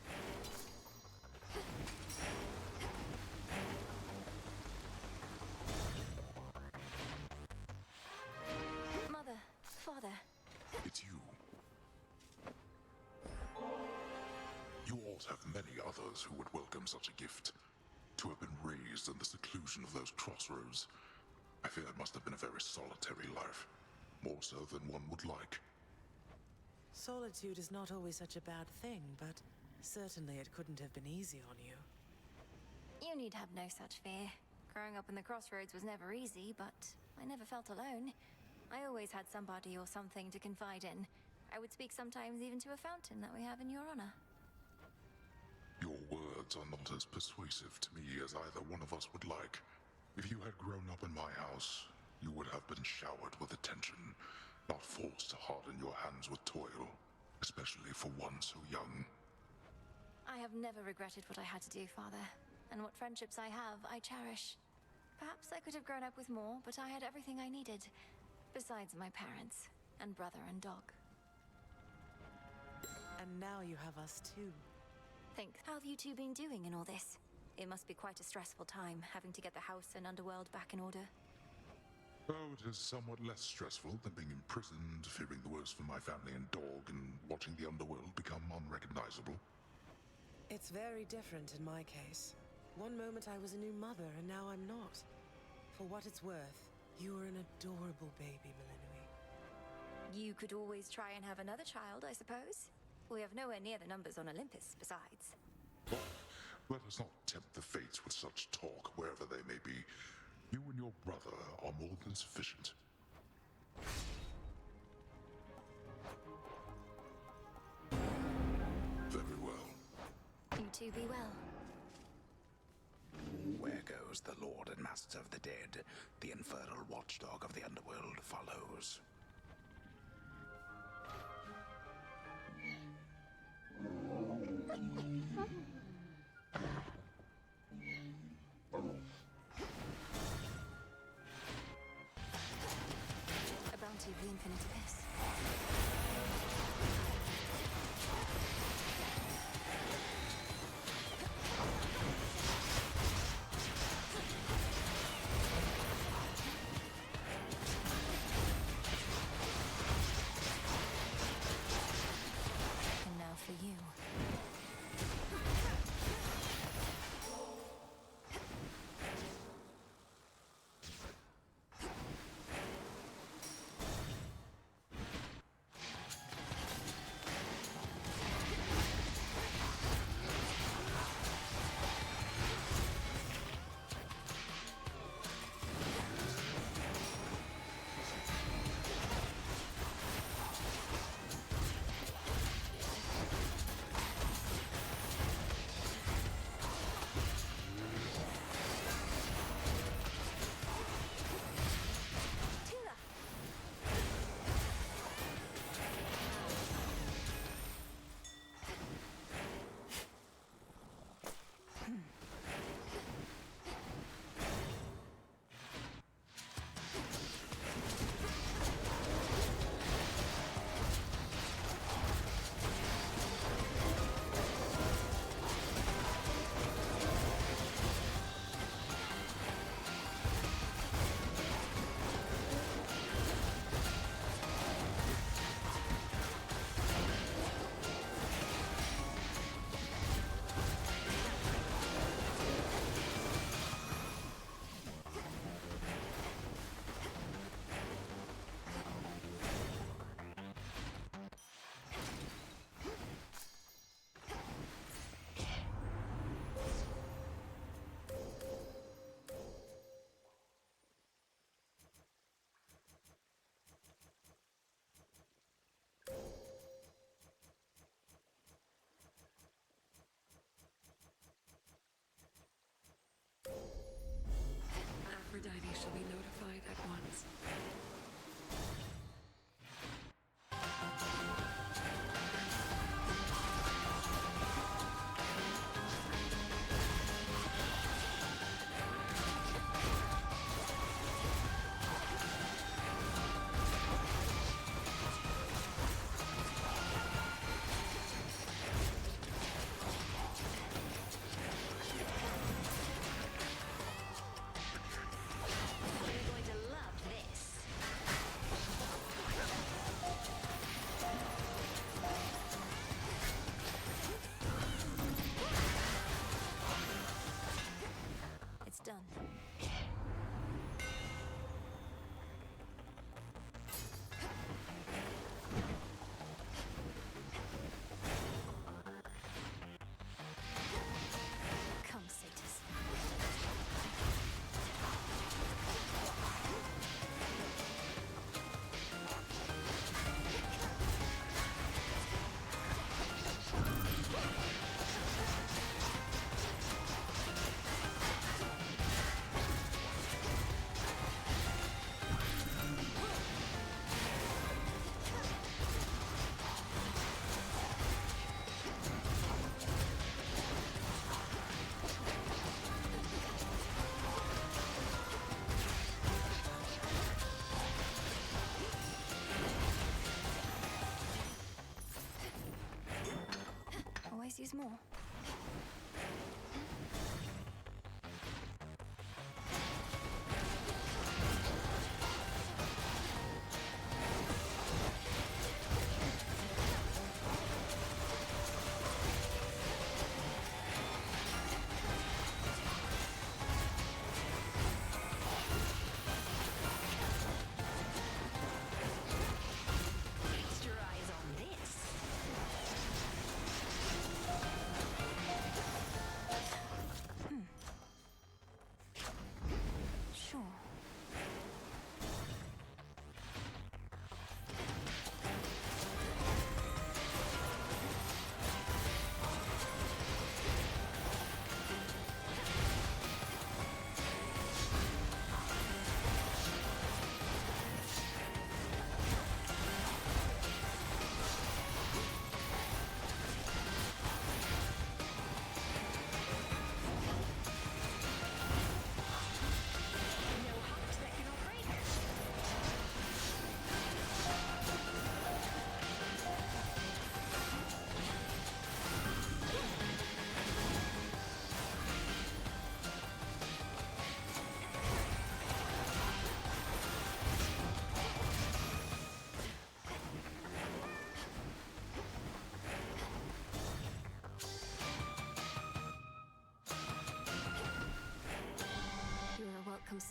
Mother, father. It's you. You ought have many others who would welcome such a gift. To have been raised in the seclusion of those crossroads, I fear it must have been a very solitary life. More so than one would like. Solitude is not always such a bad thing, but certainly it couldn't have been easy on you. You need have no such fear. Growing up in the crossroads was never easy, but I never felt alone. I always had somebody or something to confide in. I would speak sometimes even to a fountain that we have in your honor. Your words are not as persuasive to me as either one of us would like. If you had grown up in my house, you would have been showered with attention, not forced to harden your hands with toil, especially for one so young. I have never regretted what I had to do, father. And what friendships I have, I cherish. Perhaps I could have grown up with more, but I had everything I needed. Besides my parents, and brother and dog. And now you have us too. Think, how have you two been doing in all this? It must be quite a stressful time, having to get the house and underworld back in order. Oh, it is somewhat less stressful than being imprisoned, fearing the worst for my family and dog, and watching the underworld become unrecognizable. It's very different in my case. One moment I was a new mother, and now I'm not. For what it's worth, you are an adorable baby, Melinui. You could always try and have another child, I suppose? We have nowhere near the numbers on Olympus, besides. Let us not tempt the fates with such talk, wherever they may be. You and your brother are more than sufficient. Very well. You two be well. Where goes the Lord and Master of the Dead? The infernal watchdog of the underworld follows. A bounty of the infinite abyss. And now for you.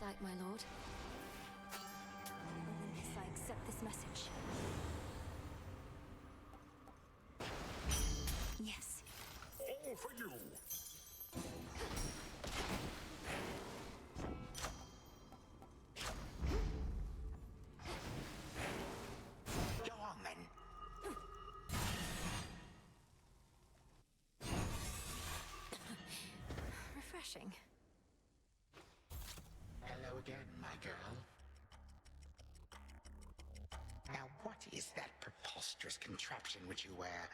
sight, my lord. Olympus, I accept this message. Yes. All for you! Go on, then. Refreshing. Hello again, my girl. Now, what is that preposterous contraption which you wear?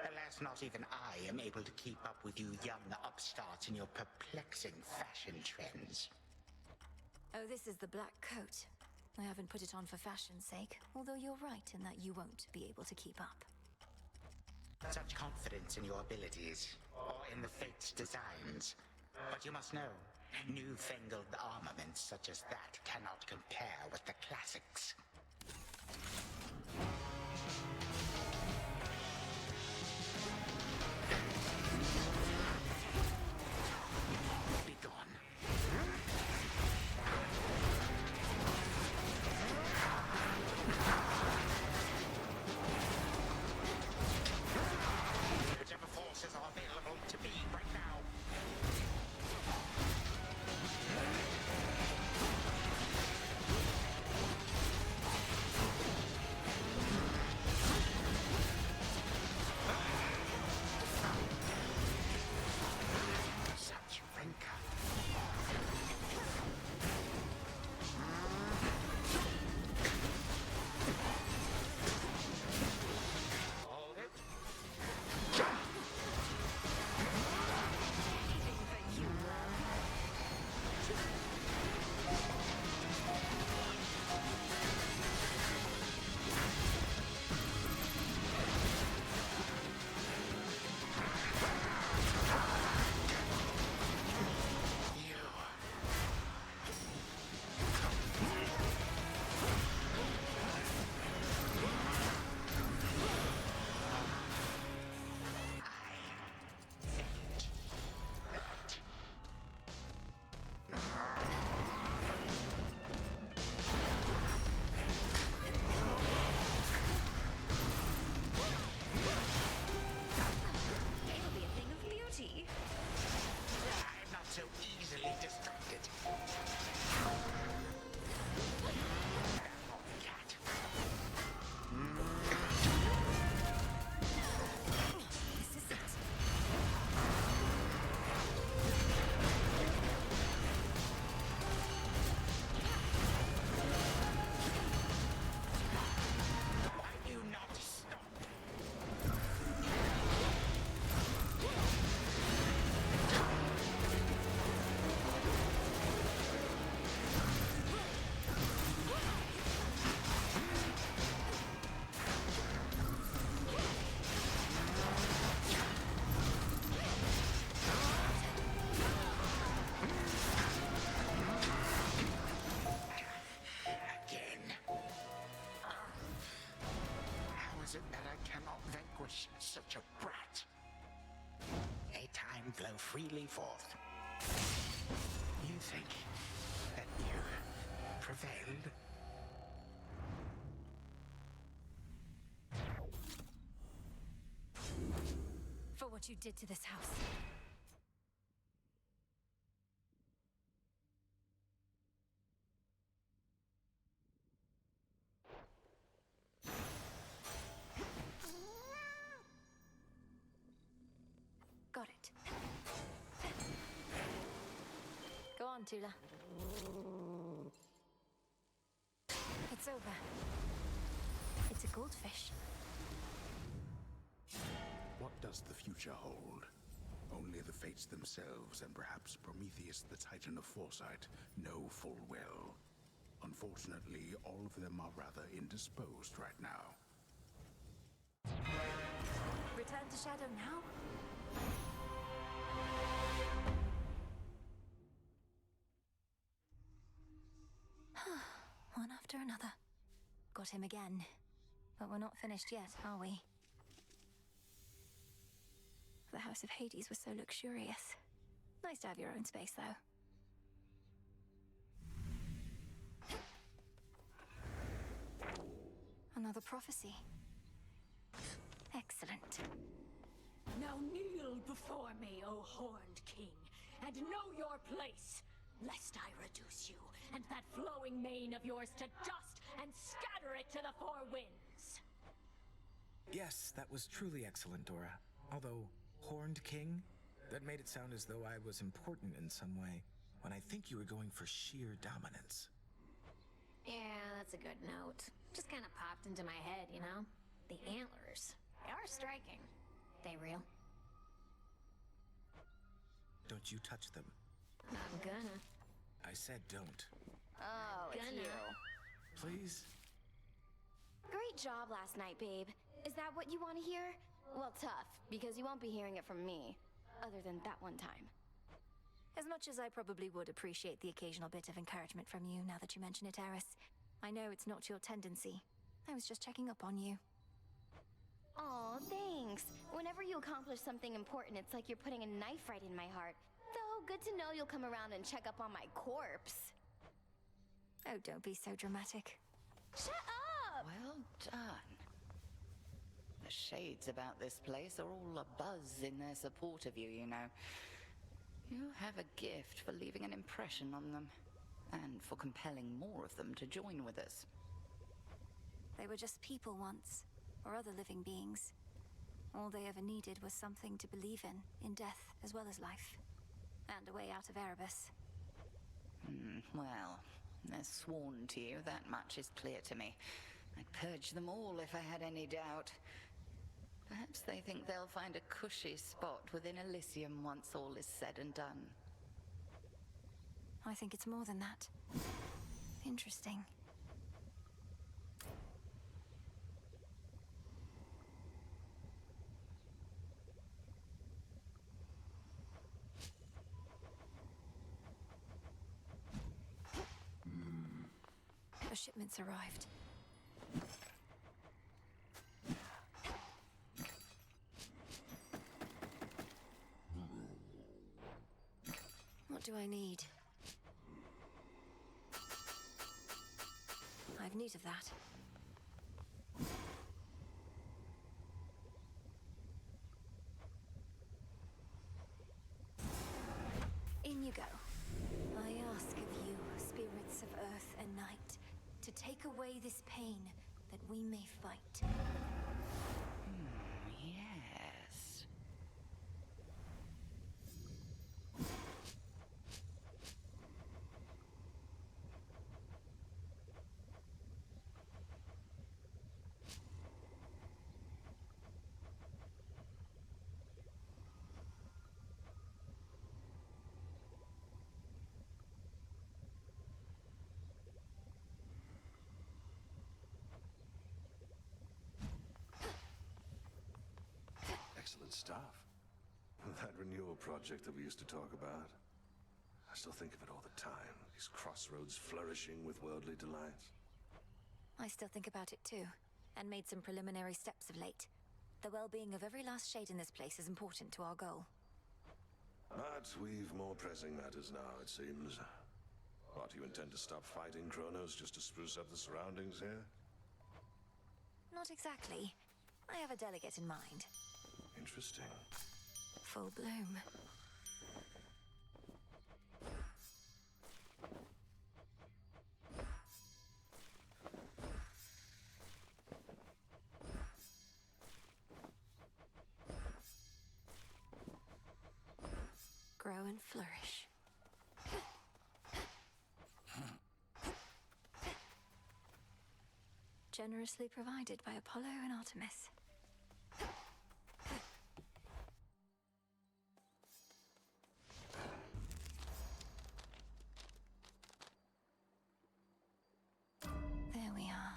Alas, not even I am able to keep up with you young upstarts and your perplexing fashion trends. Oh, this is the black coat. I haven't put it on for fashion's sake, although you're right in that you won't be able to keep up. Such confidence in your abilities, or in the Fate's designs. But you must know, newfangled armaments such as that cannot compare with the classics. Be gone. Whichever forces are available to me right now. Such rancor. Hold it. It'll be a thing of beauty. I'm not so easily distracted. Cat. This is it. Why do you not stop? Again. How is it that I cannot vanquish such a brat? May time flow freely forth. You think that you prevailed? For what you did to this house. Got it. Go on, Tula. It's over. It's a goldfish. What does the future hold? Only the fates themselves and perhaps Prometheus, the Titan of Foresight, know full well. Unfortunately, all of them are rather indisposed right now. Return to Shadow now? One after another. Got him again. But we're not finished yet, are we? The House of Hades was so luxurious. Nice to have your own space, though. prophecy. Excellent. Now kneel before me, O Horned King, and know your place, lest I reduce you and that flowing mane of yours to dust and scatter it to the four winds. Yes, that was truly excellent, Dora. Although, Horned King? That made it sound as though I was important in some way, when I think you were going for sheer dominance. Yeah, that's a good note. Just kind of popped into my head, you know? The antlers. They are striking. They real? Don't you touch them. I'm gonna. I said don't. Oh, it's Gonna. you. Please? Great job last night, babe. Is that what you want to hear? Well, tough, because you won't be hearing it from me. Other than that one time. As much as I probably would appreciate the occasional bit of encouragement from you now that you mention it, Eris, I know it's not your tendency. I was just checking up on you. Aw, thanks. Whenever you accomplish something important, it's like you're putting a knife right in my heart. Though, good to know you'll come around and check up on my corpse. Oh, don't be so dramatic. Shut up! Well done. The shades about this place are all abuzz in their support of you, you know. You have a gift for leaving an impression on them, and for compelling more of them to join with us. They were just people once, or other living beings. All they ever needed was something to believe in death as well as life. And a way out of Erebus. Well, they're sworn to you, that much is clear to me. I'd purge them all if I had any doubt. Perhaps they think they'll find a cushy spot within Elysium once all is said and done. I think it's more than that. Interesting. The shipment's arrived. What do I need? I've need of that. In you go. I ask of you, spirits of earth and night, to take away this pain that we may fight. Yes. Excellent stuff. That renewal project that we used to talk about. I still think of it all the time. These crossroads flourishing with worldly delights. I still think about it too, and made some preliminary steps of late. The well-being of every last shade in this place is important to our goal. But we've more pressing matters now, it seems. What, you intend to stop fighting Kronos just to spruce up the surroundings here? Not exactly. I have a delegate in mind. Interesting. Full bloom. Grow and flourish. Generously provided by Apollo and Artemis. There we are.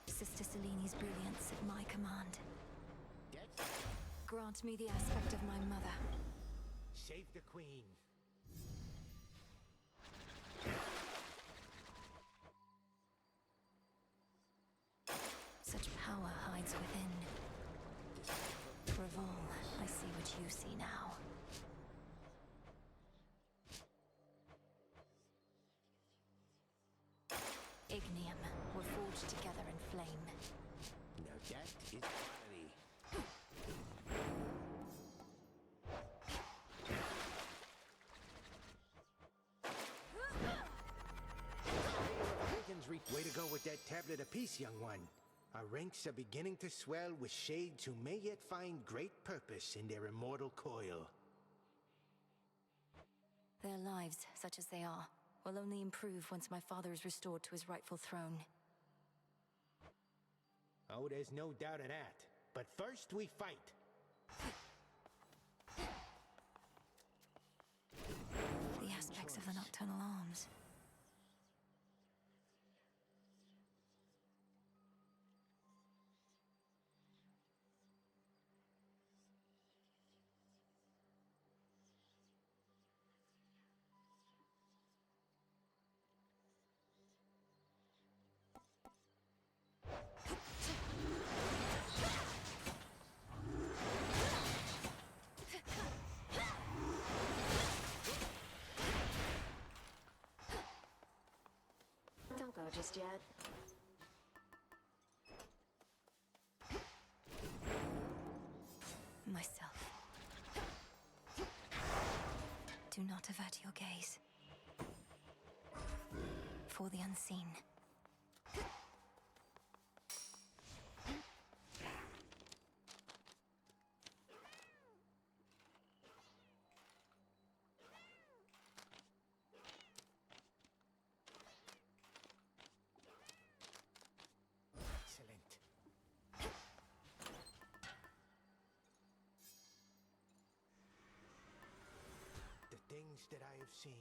Sister Selene's brilliance at my command. Grant me the aspect of my mother. Save the queen. Such power hides within. all, I see what you see now. Ignium were forged together in flame. Now that is quality. Way to go with that tablet apiece, young one. Our ranks are beginning to swell with shades who may yet find great purpose in their immortal coil. Their lives, such as they are, will only improve once my father is restored to his rightful throne. Oh, there's no doubt of that. But first we fight. The aspects of the Nocturnal Arms. Don't go just yet. Myself. Do not avert your gaze. For the unseen. Excellent. The things that I have seen